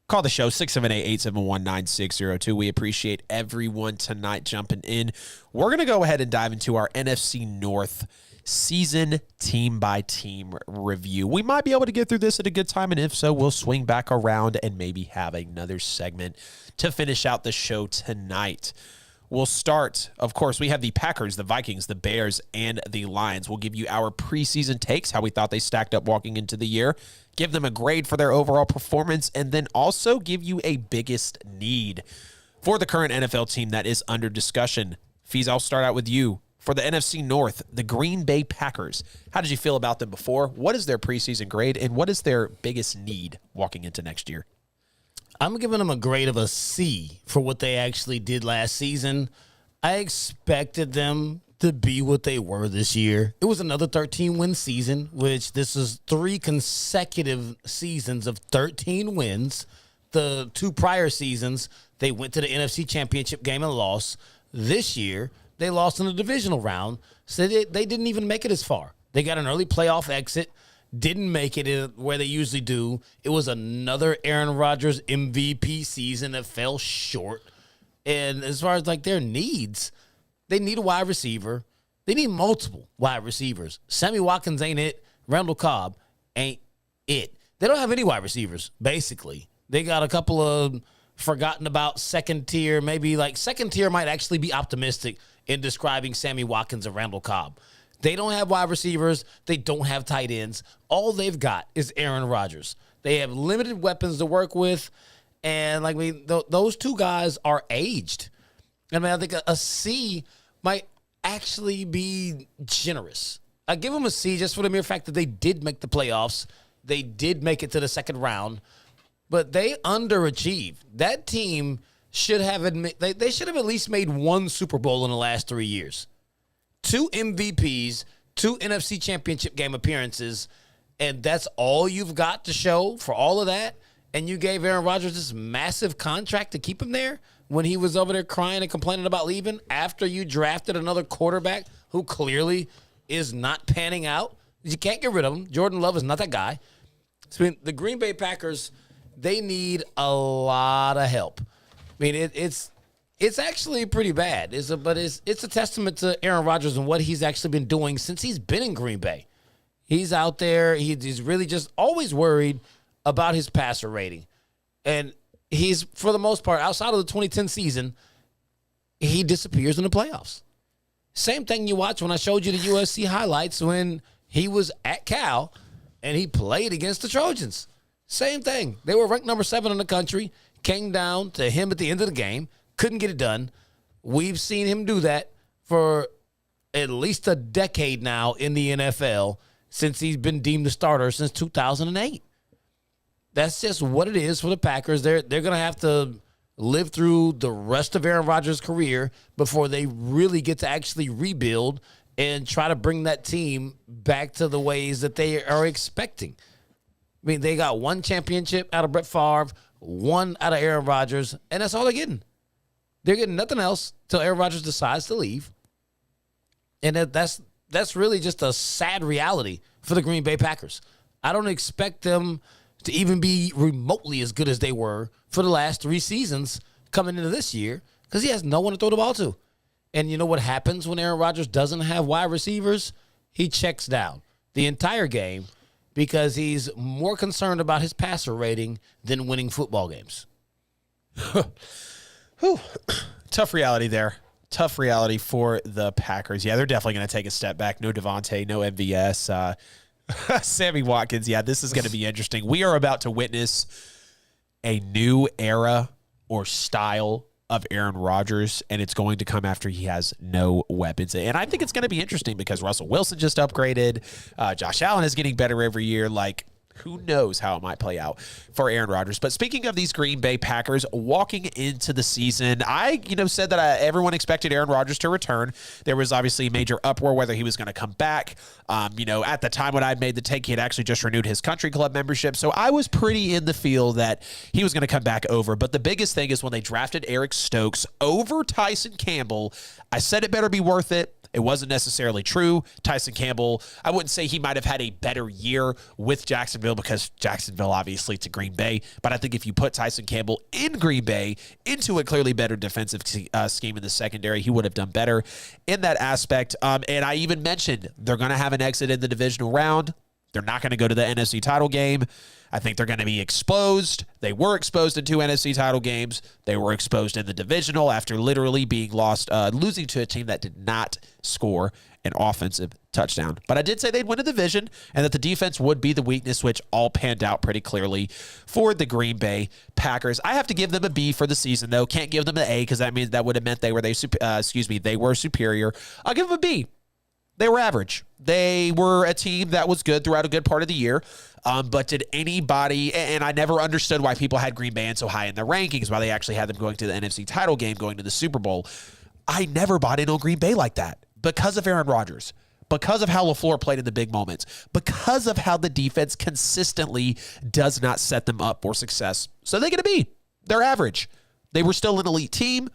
Call the show, 678-871-9602. We appreciate everyone tonight jumping in. We're going to go ahead and dive into our NFC North season team-by-team review. We might be able to get through this at a good time, and if so, we'll swing back around and maybe have another segment to finish out the show tonight. We'll start, of course, we have the Packers, the Vikings, the Bears, and the Lions. We'll give you our preseason takes, how we thought they stacked up walking into the year, give them a grade for their overall performance, and then also give you a biggest need for the current NFL team that is under discussion. Fees, I'll start out with you. For the NFC North, the Green Bay Packers. How did you feel about them before? What is their preseason grade, and what is their biggest need walking into next year? I'm giving them a grade of a C for what they actually did last season. I expected them to be what they were this year. It was another 13-win season, which this is 3 consecutive seasons of 13 wins. The 2 prior seasons, they went to the NFC Championship game and lost. This year, they lost in the divisional round, so they didn't even make it as far. They got an early playoff exit, didn't make it where they usually do. It was another Aaron Rodgers MVP season that fell short. And as far as like their needs, they need a wide receiver. They need multiple wide receivers. Sammy Watkins ain't it. Randall Cobb ain't it. They don't have any wide receivers, basically. They got a couple of forgotten about second tier. Maybe like second tier might actually be optimistic in describing Sammy Watkins and Randall Cobb. They don't have wide receivers. They don't have tight ends. All they've got is Aaron Rodgers. They have limited weapons to work with. And like those 2 guys are aged. I mean, I think a C might actually be generous. I give them a C just for the mere fact that they did make the playoffs. They did make it to the second round, but they underachieved. That team should have they should have at least made 1 Super Bowl in the last 3 years. 2 MVPs, 2 NFC Championship game appearances, and that's all you've got to show for all of that. And you gave Aaron Rodgers this massive contract to keep him there when he was over there crying and complaining about leaving after you drafted another quarterback who clearly is not panning out. You can't get rid of him. Jordan Love is not that guy. So, the Green Bay Packers, they need a lot of help. I mean, it's actually pretty bad. But it's a testament to Aaron Rodgers and what he's actually been doing since he's been in Green Bay. He's out there. He's really just always worried about his passer rating. And he's, for the most part, outside of the 2010 season, he disappears in the playoffs. Same thing you watch when I showed you the USC highlights when he was at Cal and he played against the Trojans. Same thing. They were ranked number 7 in the country, came down to him at the end of the game, couldn't get it done. We've seen him do that for at least a decade now in the NFL since he's been deemed the starter since 2008. That's just what it is for the Packers. They're going to have to live through the rest of Aaron Rodgers' career before they really get to actually rebuild and try to bring that team back to the ways that they are expecting. I mean, they got 1 championship out of Brett Favre, one out of Aaron Rodgers, and that's all they're getting. They're getting nothing else till Aaron Rodgers decides to leave. And that's really just a sad reality for the Green Bay Packers. I don't expect them to even be remotely as good as they were for the last 3 seasons coming into this year because he has no one to throw the ball to. And you know what happens when Aaron Rodgers doesn't have wide receivers? He checks down the entire game because he's more concerned about his passer rating than winning football games. Tough reality there. Tough reality for the Packers. Yeah, they're definitely going to take a step back. No Devontae, no MVS. Sammy Watkins. Yeah, this is going to be interesting. We are about to witness a new era or style of Aaron Rodgers, and it's going to come after he has no weapons. And I think it's going to be interesting because Russell Wilson just upgraded. Josh Allen is getting better every year. Like, who knows how it might play out for Aaron Rodgers. But speaking of these Green Bay Packers, walking into the season, I said that everyone expected Aaron Rodgers to return. There was obviously major uproar whether he was going to come back. At the time when I made the take, he had actually just renewed his country club membership. So I was pretty in the field that he was going to come back over. But the biggest thing is when they drafted Eric Stokes over Tyson Campbell, I said it better be worth it. It wasn't necessarily true. Tyson Campbell, I wouldn't say he might have had a better year with Jacksonville because Jacksonville obviously to Green Bay. But I think if you put Tyson Campbell in Green Bay into a clearly better defensive scheme in the secondary, he would have done better in that aspect. And I even mentioned they're going to have an exit in the divisional round. They're not going to go to the NFC title game. I think they're going to be exposed. They were exposed in 2 NFC title games. They were exposed in the divisional after literally being losing to a team that did not score an offensive touchdown. But I did say they'd win a division and that the defense would be the weakness, which all panned out pretty clearly for the Green Bay Packers. I have to give them a B for the season, though. Can't give them an A because that means that would have meant they were superior. I'll give them a B. They were average. They were a team that was good throughout a good part of the year. But did anybody, and I never understood why people had Green Bay in so high in the rankings, why they actually had them going to the NFC title game, going to the Super Bowl. I never bought in on Green Bay like that because of Aaron Rodgers, because of how LaFleur played in the big moments, because of how the defense consistently does not set them up for success. So they're going to be. They're average. They were still an elite team,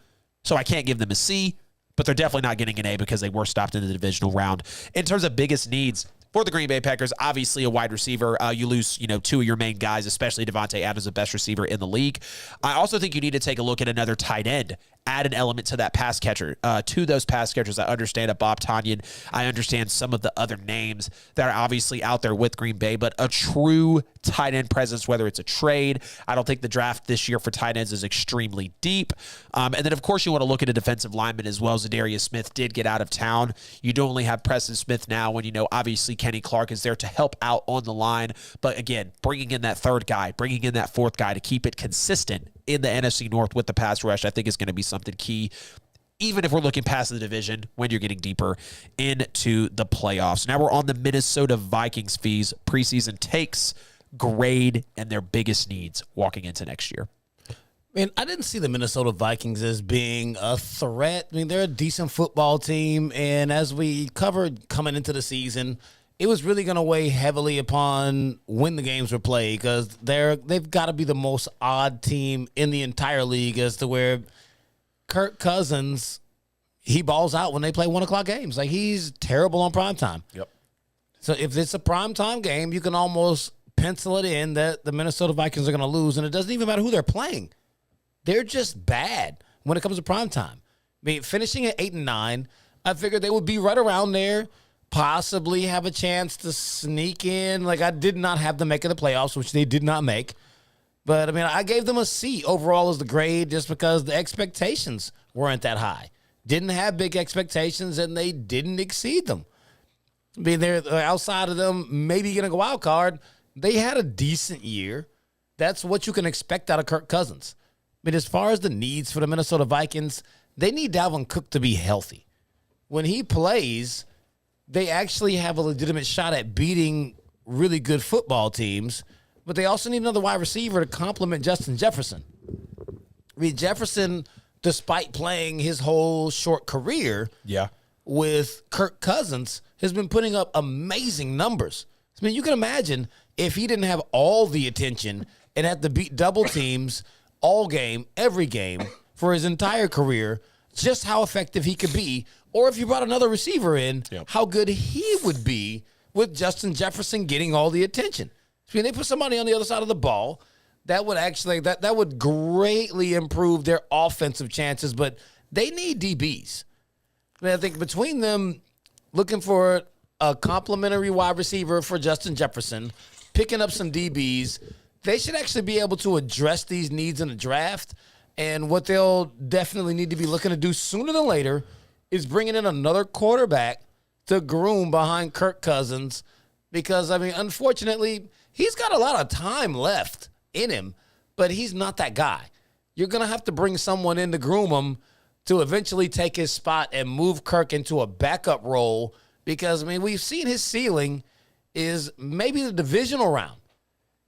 so I can't give them a C. But they're definitely not getting an A because they were stopped in the divisional round. In terms of biggest needs for the Green Bay Packers, obviously a wide receiver. You lose, 2 of your main guys, especially Devontae Adams, the best receiver in the league. I also think you need to take a look at another tight end. Add an element to that pass catcher, to those pass catchers. I understand a Bob Tonyan. I understand some of the other names that are obviously out there with Green Bay, but a true tight end presence, whether it's a trade. I don't think the draft this year for tight ends is extremely deep. And then, of course, you want to look at a defensive lineman as well. Zadarius Smith did get out of town. You don't only have Preston Smith now when obviously Kenny Clark is there to help out on the line. But again, bringing in that third guy, bringing in that fourth guy to keep it consistent in the NFC North with the pass rush, I think is going to be something key, even if we're looking past the division when you're getting deeper into the playoffs. Now we're on the Minnesota Vikings fees, preseason takes, grade, and their biggest needs walking into next year. Man, I didn't see the Minnesota Vikings as being a threat. I mean, they're a decent football team, and as we covered coming into the season, it was really going to weigh heavily upon when the games were played because they've got to be the most odd team in the entire league as to where Kirk Cousins, he balls out when they play 1 o'clock games. Like, he's terrible on primetime. Yep. So if it's a primetime game, you can almost pencil it in that the Minnesota Vikings are going to lose, and it doesn't even matter who they're playing. They're just bad when it comes to primetime. I mean, finishing at 8-9, I figured they would be right around there, possibly have a chance to sneak in. Like, I did not have them making the playoffs, which they did not make. But, I mean, I gave them a C overall as the grade just because the expectations weren't that high. Didn't have big expectations, and they didn't exceed them. I mean, they're outside of them maybe getting a wild card. They had a decent year. That's what you can expect out of Kirk Cousins. I mean, as far as the needs for the Minnesota Vikings, they need Dalvin Cook to be healthy. When he plays, they actually have a legitimate shot at beating really good football teams, but they also need another wide receiver to complement Justin Jefferson. I mean, Jefferson, despite playing his whole short career with Kirk Cousins, has been putting up amazing numbers. I mean, you can imagine if he didn't have all the attention and have to beat double teams all game, every game for his entire career, just how effective he could be. Or if you brought another receiver in, how good he would be with Justin Jefferson getting all the attention. I mean, they put somebody on the other side of the ball that would actually that would greatly improve their offensive chances, but they need DBs. I mean, I think between them looking for a complimentary wide receiver for Justin Jefferson, picking up some DBs, they should actually be able to address these needs in the draft. And what they'll definitely need to be looking to do sooner than later is bringing in another quarterback to groom behind Kirk Cousins, because, I mean, unfortunately, he's got a lot of time left in him, but he's not that guy. You're going to have to bring someone in to groom him to eventually take his spot and move Kirk into a backup role, because, I mean, we've seen his ceiling is maybe the divisional round.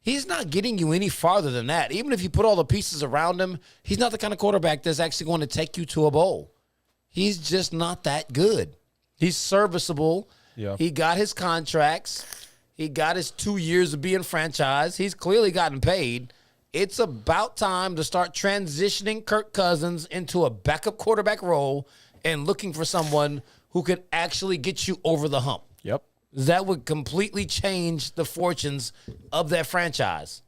He's not getting you any farther than that. Even if you put all the pieces around him, he's not the kind of quarterback that's actually going to take you to a bowl. He's just not that good. He's serviceable. Yeah. He got his contracts. He got his 2 years of being franchised. He's clearly gotten paid. It's about time to start transitioning Kirk Cousins into a backup quarterback role and looking for someone who could actually get you over the hump. Yep. That would completely change the fortunes of that franchise.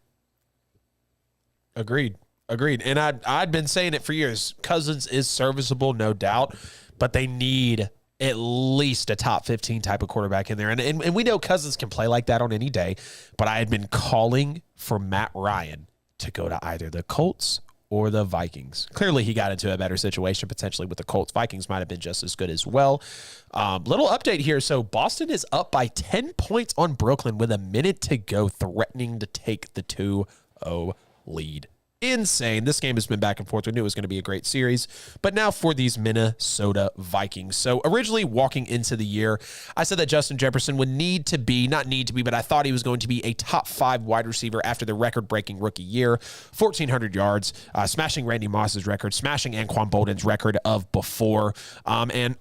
Agreed. And I'd been saying it for years. Cousins is serviceable, no doubt, but they need at least a top 15 type of quarterback in there. And we know Cousins can play like that on any day, but I had been calling for Matt Ryan to go to either the Colts or the Vikings. Clearly, he got into a better situation potentially with the Colts. Vikings might have been just as good as well. Little update here. So Boston is up by 10 points on Brooklyn with a minute to go, threatening to take the 2-0 lead. Insane. This game has been back and forth. We knew it was going to be a great series. But now for these Minnesota Vikings. So originally walking into the year, I said that Justin Jefferson would not need to be, but I thought he was going to be a top 5 wide receiver after the record-breaking rookie year. 1,400 yards, smashing Randy Moss's record, smashing Anquan Bolden's record of before. And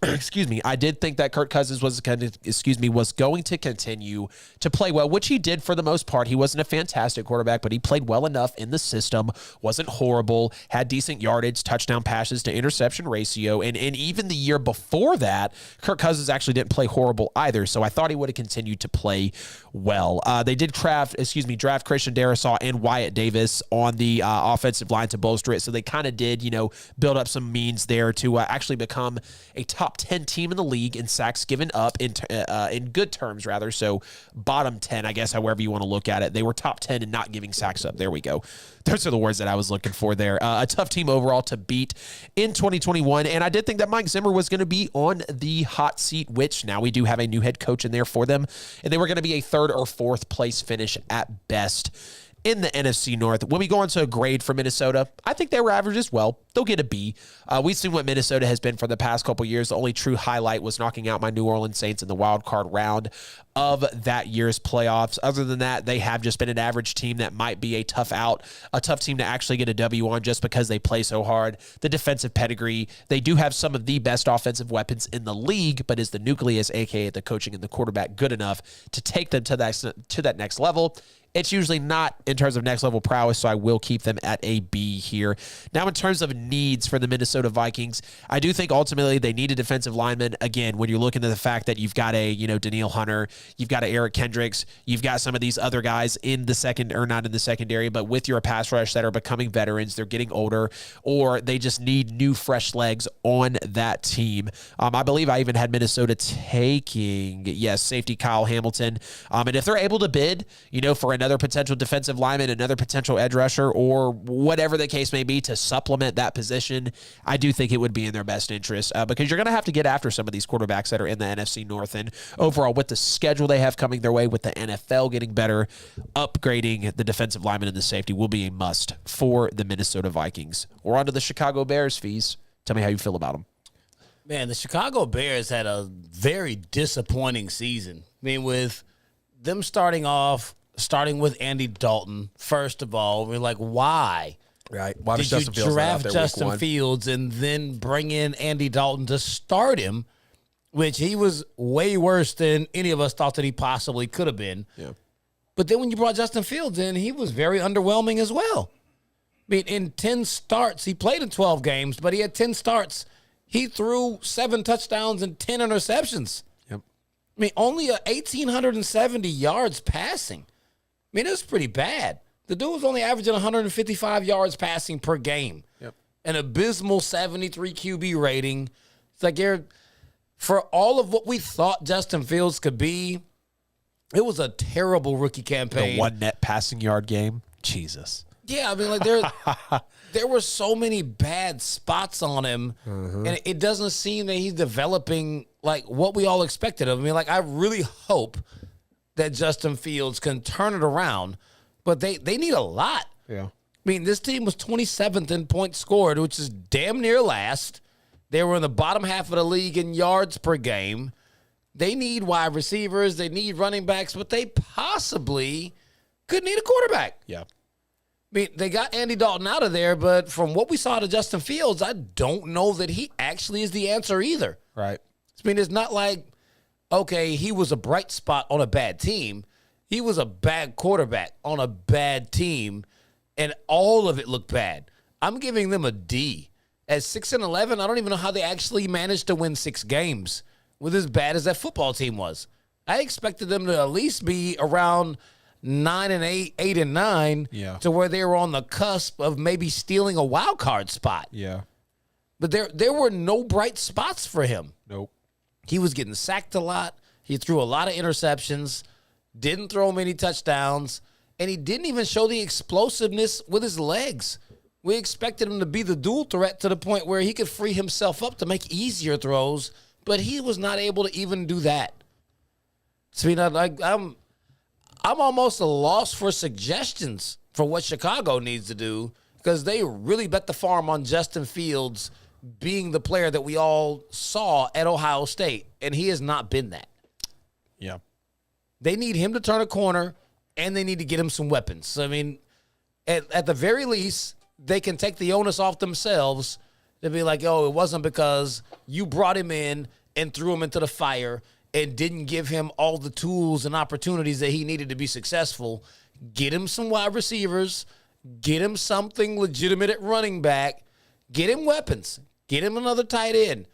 I did think that Kirk Cousins was going to continue to play well, which he did for the most part. He wasn't a fantastic quarterback, but he played well enough in the system. Wasn't horrible, had decent yardage, touchdown passes to interception ratio, and even the year before that, Kirk Cousins actually didn't play horrible either, so I thought he would have continued to play well. They did draft Christian Darrisaw and Wyatt Davis on the offensive line to bolster it, so they kind of did, build up some means there to actually become a top 10 team in the league in sacks given up in good terms, rather, so bottom 10, I guess, however you want to look at it. They were top 10 in not giving sacks up. There we go. Those are the words that I was looking for there. A tough team overall to beat in 2021. And I did think that Mike Zimmer was going to be on the hot seat, which now we do have a new head coach in there for them. And they were going to be a 3rd or 4th place finish at best in the NFC North. When we go on to a grade for Minnesota, I think they were average as well. They'll get a B. We've seen what Minnesota has been for the past couple years. The only true highlight was knocking out my New Orleans Saints in the wild card round of that year's playoffs. Other than that, they have just been an average team that might be a tough team to actually get a W on just because they play so hard. The defensive pedigree, they do have some of the best offensive weapons in the league, but is the nucleus, aka the coaching and the quarterback, good enough to take them to that next level? It's usually not in terms of next level prowess, so I will keep them at a B here. Now, in terms of needs for the Minnesota Vikings, I do think ultimately they need a defensive lineman. Again, when you're looking at the fact that you've got a, Daniil Hunter, you've got a Eric Kendricks, you've got some of these other guys in the second, or not in the secondary, but with your pass rush that are becoming veterans, they're getting older, or they just need new, fresh legs on that team. I believe I even had Minnesota taking, safety Kyle Hamilton. And if they're able to bid, for another potential defensive lineman, another potential edge rusher, or whatever the case may be to supplement that position, I do think it would be in their best interest because you're going to have to get after some of these quarterbacks that are in the NFC North. And overall, with the schedule they have coming their way, with the NFL getting better, upgrading the defensive lineman and the safety will be a must for the Minnesota Vikings. We're on to the Chicago Bears, Fees. Tell me how you feel about them. Man, the Chicago Bears had a very disappointing season. I mean, with them starting with Andy Dalton, first of all, we're like, why? Right. Why did you draft Justin Fields and then bring in Andy Dalton to start him, which he was way worse than any of us thought that he possibly could have been. Yeah. But then when you brought Justin Fields in, he was very underwhelming as well. I mean, in 10 starts, he played in 12 games, but he had 10 starts. He threw 7 touchdowns and 10 interceptions. Yep. I mean, only 1,870 yards passing. I mean, it was pretty bad. The dude was only averaging 155 yards passing per game. Yep. An abysmal 73 QB rating. It's like, for all of what we thought Justin Fields could be, it was a terrible rookie campaign. The 1 net passing yard game. Jesus. Yeah, I mean, like there were so many bad spots on him, and it doesn't seem that he's developing like what we all expected of him. I mean, like I really hope that Justin Fields can turn it around, but they need a lot. Yeah. I mean, this team was 27th in points scored, which is damn near last. They were in the bottom half of the league in yards per game. They need wide receivers. They need running backs, but they possibly could need a quarterback. Yeah. I mean, they got Andy Dalton out of there, but from what we saw to Justin Fields, I don't know that he actually is the answer either. Right. I mean, it's not like, okay, he was a bright spot on a bad team. He was a bad quarterback on a bad team, and all of it looked bad. I'm giving them a D. At 6-11, I don't even know how they actually managed to win 6 games with as bad as that football team was. I expected them to at least be around 9-8, 8-9, to where they were on the cusp of maybe stealing a wild card spot. Yeah. But there were no bright spots for him. Nope. He was getting sacked a lot. He threw a lot of interceptions, didn't throw many touchdowns, and he didn't even show the explosiveness with his legs. We expected him to be the dual threat to the point where he could free himself up to make easier throws, but he was not able to even do that. So, I'm almost a loss for suggestions for what Chicago needs to do because they really bet the farm on Justin Fields being the player that we all saw at Ohio State, and he has not been that. Yeah. They need him to turn a corner, and they need to get him some weapons. So, I mean, at the very least, they can take the onus off themselves to be like, oh, it wasn't because you brought him in and threw him into the fire and didn't give him all the tools and opportunities that he needed to be successful. Get him some wide receivers. Get him something legitimate at running back. Get him weapons. Get him another tight end.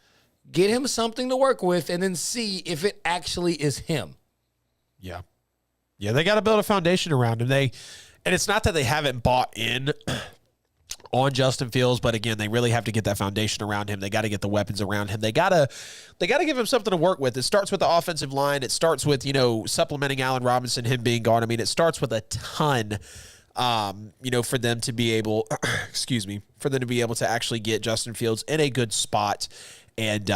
Get him something to work with and then see if it actually is him. Yeah. Yeah, they got to build a foundation around him. And it's not that they haven't bought in on Justin Fields, but again, they really have to get that foundation around him. They got to get the weapons around him. They got to give him something to work with. It starts with the offensive line. It starts with, supplementing Allen Robinson, him being gone. I mean, it starts with a ton, for them to be able, to actually get Justin Fields in a good spot and,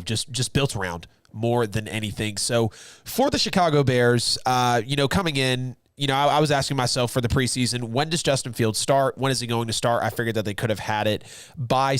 just built around more than anything. So for the Chicago Bears, coming in, I was asking myself for the preseason, when does Justin Fields start? When is he going to start? I figured that they could have had it by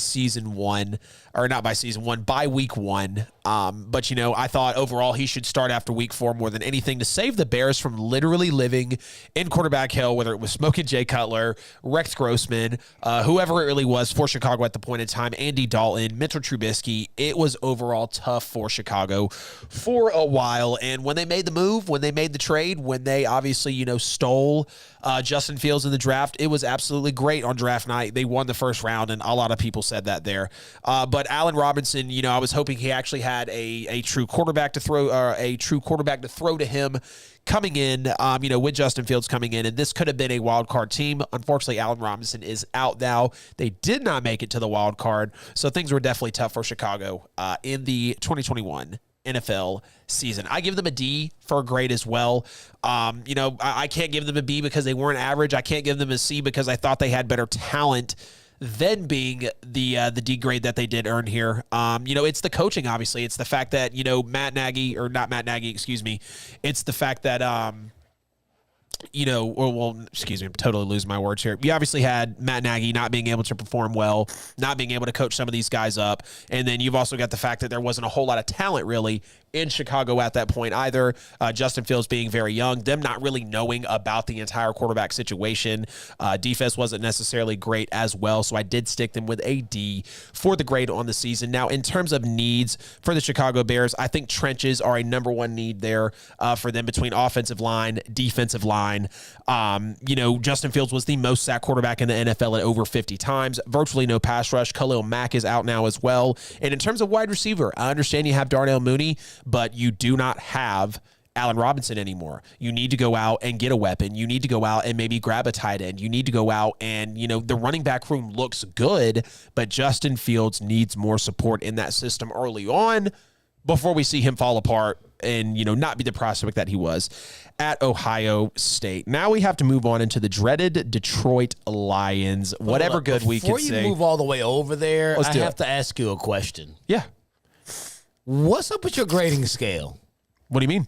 week 1. But, I thought overall he should start after week 4 more than anything to save the Bears from literally living in quarterback hell, whether it was Smoking Jay Cutler, Rex Grossman, whoever it really was for Chicago at the point in time, Andy Dalton, Mitchell Trubisky. It was overall tough for Chicago for a while. And when they made the move, when they made the trade, when they obviously, stole Justin Fields in the draft, it was absolutely great on draft night. They won the first round, and a lot of people said that there. But Allen Robinson, I was hoping he actually had a true quarterback to throw, to him coming in, with Justin Fields coming in, and this could have been a wild card team. Unfortunately, Allen Robinson is out now. They did not make it to the wild card, so things were definitely tough for Chicago in the 2021 NFL season. I give them a D for a grade as well. I can't give them a B because they weren't average. I can't give them a C because I thought they had better talent than being the D grade that they did earn here. It's the coaching, obviously. It's the fact that, It's the fact that, excuse me, I'm totally losing my words here. You obviously had Matt Nagy not being able to perform well, not being able to coach some of these guys up. And then you've also got the fact that there wasn't a whole lot of talent really in Chicago at that point either. Justin Fields being very young, them not really knowing about the entire quarterback situation. Defense wasn't necessarily great as well, so I did stick them with a D for the grade on the season. Now, in terms of needs for the Chicago Bears, I think trenches are a number one need there for them between offensive line, defensive line. Justin Fields was the most sacked quarterback in the NFL at over 50 times. Virtually no pass rush. Khalil Mack is out now as well. And in terms of wide receiver, I understand you have Darnell Mooney, but you do not have Allen Robinson anymore. You need to go out and get a weapon. You need to go out and maybe grab a tight end. You need to go out and, the running back room looks good, but Justin Fields needs more support in that system early on before we see him fall apart and, not be the prospect that he was at Ohio State. Now we have to move on into the dreaded Detroit Lions. Whatever good we can say. Before you move all the way over there, I have to ask you a question. Yeah. What's up with your grading scale? What do you mean?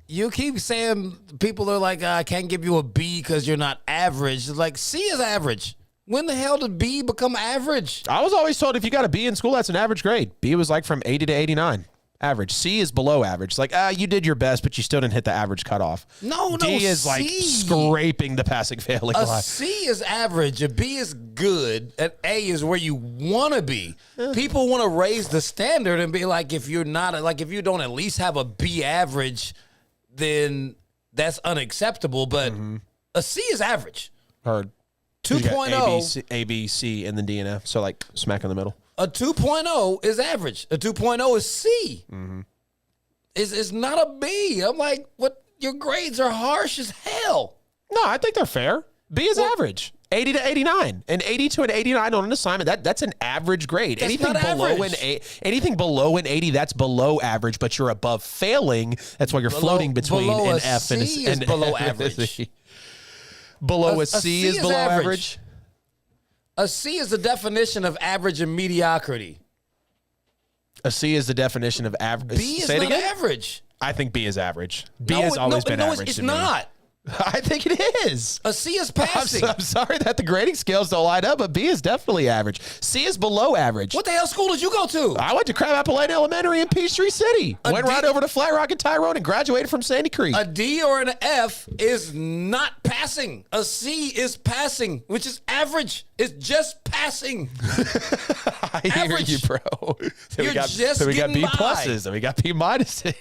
You keep saying people are like, I can't give you a B because you're not average. Like, C is average. When the hell did B become average? I was always told if you got a B in school, that's an average grade. B was like from 80 to 89. Average. C is below average. It's like, you did your best, but you still didn't hit the average cutoff. No, D is like scraping the passing failing line. A C is average. A B is good. An A is where you want to be. People want to raise the standard and be like, if you don't at least have a B average, then that's unacceptable. But a C is average. Heard. 2.0. A, B, C, and then D and F. So like smack in the middle. A 2.0 is average. A 2.0 is C. It's not a B. I'm like, what? Your grades are harsh as hell. No, I think they're fair. B is average. 80 to 89. An 80 to an 89 on an assignment, that's an average grade. That's anything not below average. Anything below an 80, that's below average, but you're above failing. That's why you're floating between an F and a C. Is below average. Below a C is below average. A C is the definition of average and mediocrity. A C is the definition of average. B is not average. I think B is average. B has always been average. It's not. I think it is. A C is passing. I'm sorry that the grading scales don't line up, but B is definitely average. C is below average. What the hell school did you go to? I went to Crabapple Lane Elementary in Peachtree City. Went right over to Flat Rock and Tyrone and graduated from Sandy Creek. A D or an F is not passing. A C is passing, which is average. It's just passing. I hear you, bro. So we got B pluses and we got B minuses.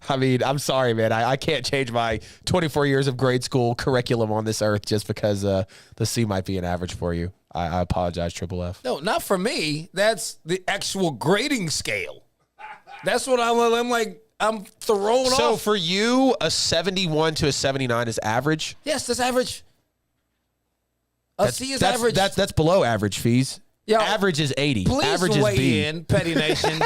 I mean, I'm sorry, man. I can't change my 24 years of grade school curriculum on this earth just because the C might be an average for you. I apologize, Triple F. No, not for me. That's the actual grading scale. That's what I'm like. I'm thrown off. So for you, a 71 to a 79 is average? Yes, that's average. C is average. That's below average, fees. Yo, average is 80. Please average is weigh B. in, Petty Nation.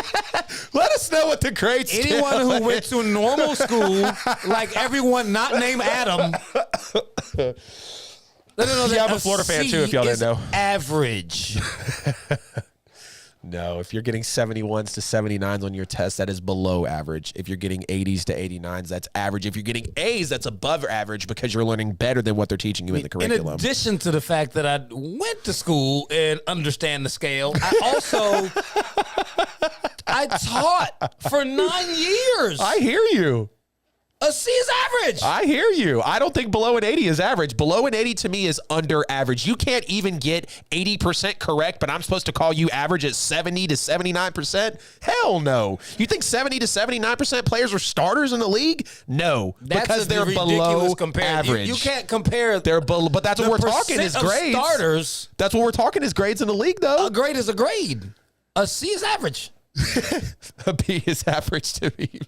Let us know what the grade scale Anyone who went to normal school, like everyone not named Adam. Let them know that I'm a Florida fan too, if y'all didn't know. Average. No, if you're getting 71s to 79s on your test, that is below average. If you're getting 80s to 89s, that's average. If you're getting A's, that's above average because you're learning better than what they're teaching you in the curriculum. In addition to the fact that I went to school and understand the scale, I also I taught for 9 years. I hear you. A C is average. I hear you. I don't think below an 80 is average. Below an 80 to me is under average. You can't even get 80% correct, but I'm supposed to call you average at 70 to 79%? Hell no. You think 70 to 79% players are starters in the league? No, because they're below average. You can't compare. They're below, but that's what we're talking is grades. Starters. That's what we're talking is grades in the league, though. A grade is a grade. A C is average. A B is average to me, man.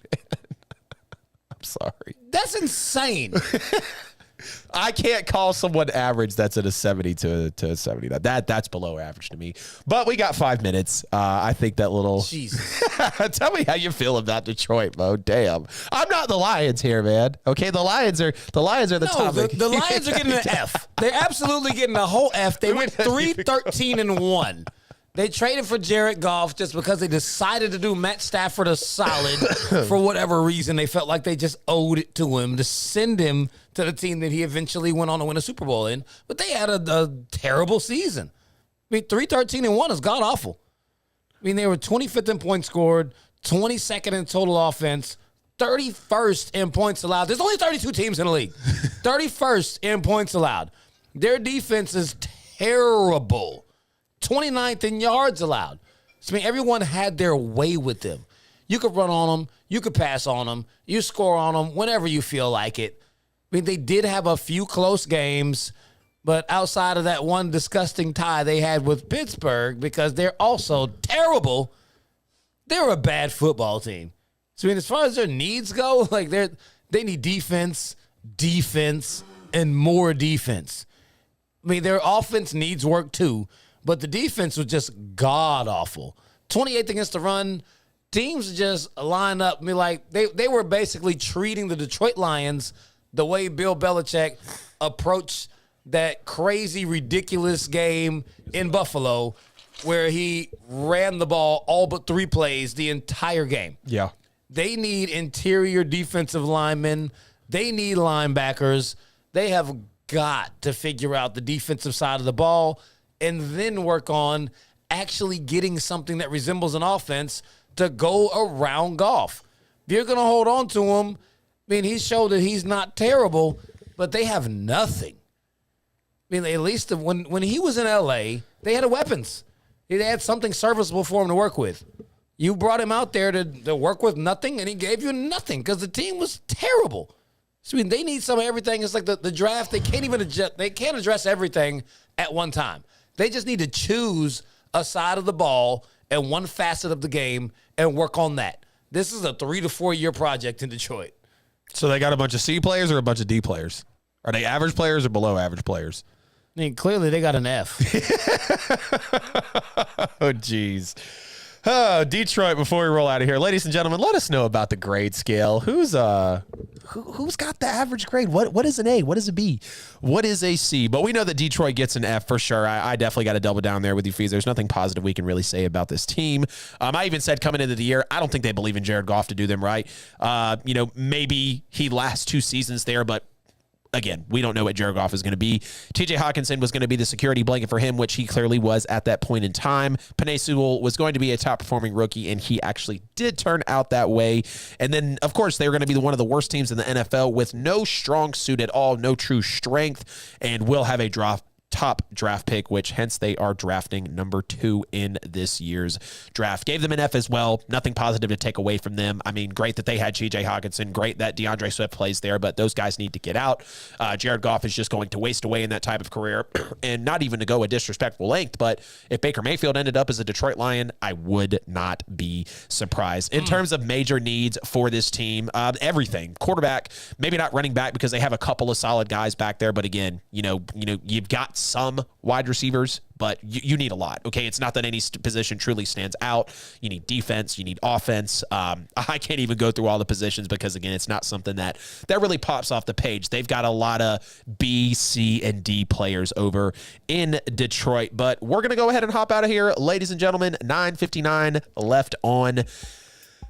Sorry. That's insane. I can't call someone average that's at a 70 to a 70. That's below average to me. But we got 5 minutes. I think that little... Jesus. Tell me how you feel about Detroit, Mo. Damn. I'm not the Lions here, man. Okay, the Lions are the topic. The Lions are getting an F. They're absolutely getting a whole F. They went 3-13-1. They traded for Jared Goff just because they decided to do Matt Stafford a solid for whatever reason. They felt like they just owed it to him to send him to the team that he eventually went on to win a Super Bowl in. But they had a terrible season. I mean, 3-13-1 is god-awful. I mean, they were 25th in points scored, 22nd in total offense, 31st in points allowed. There's only 32 teams in the league. 31st in points allowed. Their defense is terrible. 29th in yards allowed. So, I mean, everyone had their way with them. You could run on them. You could pass on them. You score on them whenever you feel like it. I mean, they did have a few close games, but outside of that one disgusting tie they had with Pittsburgh, because they're also terrible, they're a bad football team. So, I mean, as far as their needs go, like they need defense, and more defense. I mean, their offense needs work too, but the defense was just god-awful. 28th against the run. Teams just line up. I mean, like, they were basically treating the Detroit Lions the way Bill Belichick approached that crazy, ridiculous game in Buffalo where he ran the ball all but 3 plays the entire game. Yeah. They need interior defensive linemen. They need linebackers. They have got to figure out the defensive side of the ball and then work on actually getting something that resembles an offense to go around Goff. If you're going to hold on to him, I mean, he showed that he's not terrible, but they have nothing. I mean, at least when he was in L.A., they had weapons. They had something serviceable for him to work with. You brought him out there to work with nothing, and he gave you nothing because the team was terrible. So, I mean, they need some of everything. It's like the draft. They can't even adjust. They can't address everything at one time. They just need to choose a side of the ball and one facet of the game and work on that. This is a 3 to 4 year project in Detroit. So they got a bunch of C players or a bunch of D players? Are they average players or below average players? I mean, clearly they got an F. Oh, geez. Oh, Detroit, before we roll out of here, ladies and gentlemen, let us know about the grade scale. Who's got the average grade? What is an A? What is a B? What is a C? But we know that Detroit gets an F for sure. I definitely got to double down there with you, Fees. There's nothing positive we can really say about this team. I even said coming into the year, I don't think they believe in Jared Goff to do them right. Maybe he lasts 2 seasons there, but again, we don't know what Jared Goff is going to be. TJ Hawkinson was going to be the security blanket for him, which he clearly was at that point in time. Penei Sewell was going to be a top-performing rookie, and he actually did turn out that way. And then, of course, they were going to be one of the worst teams in the NFL with no strong suit at all, no true strength, and will have a top draft pick, which hence they are drafting number 2 in this year's draft. Gave them an F as well. Nothing positive to take away from them. I mean, great that they had TJ Hawkinson. Great that DeAndre Swift plays there, but those guys need to get out. Jared Goff is just going to waste away in that type of career, and not even to go a disrespectful length, but if Baker Mayfield ended up as a Detroit Lion, I would not be surprised. In terms of major needs for this team, everything. Quarterback, maybe not running back because they have a couple of solid guys back there, but again, you've got some wide receivers, but you need a lot. Okay, it's not that any position truly stands out. You need defense, you need offense. I can't even go through all the positions because again, it's not something that really pops off the page. They've got a lot of B, C, and D players over in Detroit. But we're gonna go ahead and hop out of here, ladies and gentlemen. 9:59 left on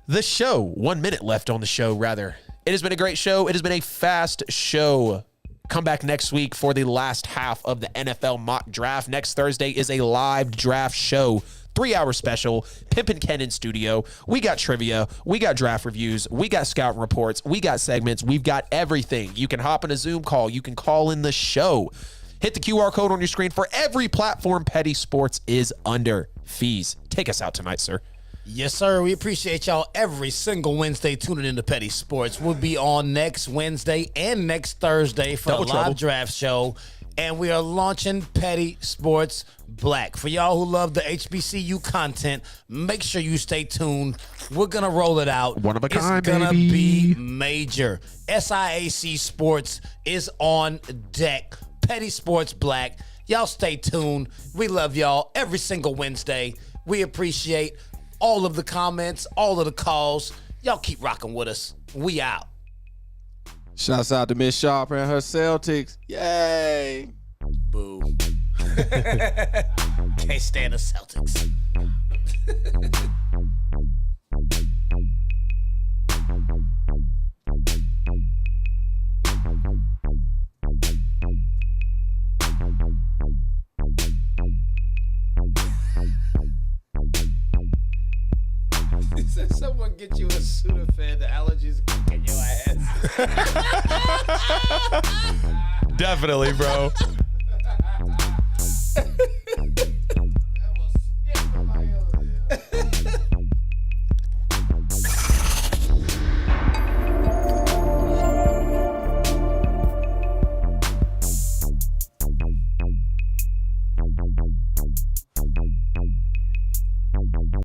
the show. 1 minute left on the show, rather. It has been a great show. It has been a fast show. Come back next week for the last half of the NFL mock draft. Next Thursday is a live draft show. 3-hour special. Pimp and Ken in studio. We got trivia. We got draft reviews. We got scouting reports. We got segments. We've got everything. You can hop in a Zoom call. You can call in the show. Hit the QR code on your screen for every platform Petty Sports is under. Fees, take us out tonight, sir. Yes, sir. We appreciate y'all every single Wednesday tuning into Petty Sports. We'll be on next Wednesday and next Thursday for a live draft show. And we are launching Petty Sports Black. For y'all who love the HBCU content, make sure you stay tuned. We're going to roll it out. One of a kind, It's going to be major. SIAC Sports is on deck. Petty Sports Black. Y'all stay tuned. We love y'all every single Wednesday. We appreciate all of the comments, all of the calls. Y'all keep rocking with us. We out. Shouts out to Miss Sharp and her Celtics. Yay. Boo. Can't stand the Celtics. He said, someone get you a Sudafed. The allergies kicking your ass. Definitely, bro.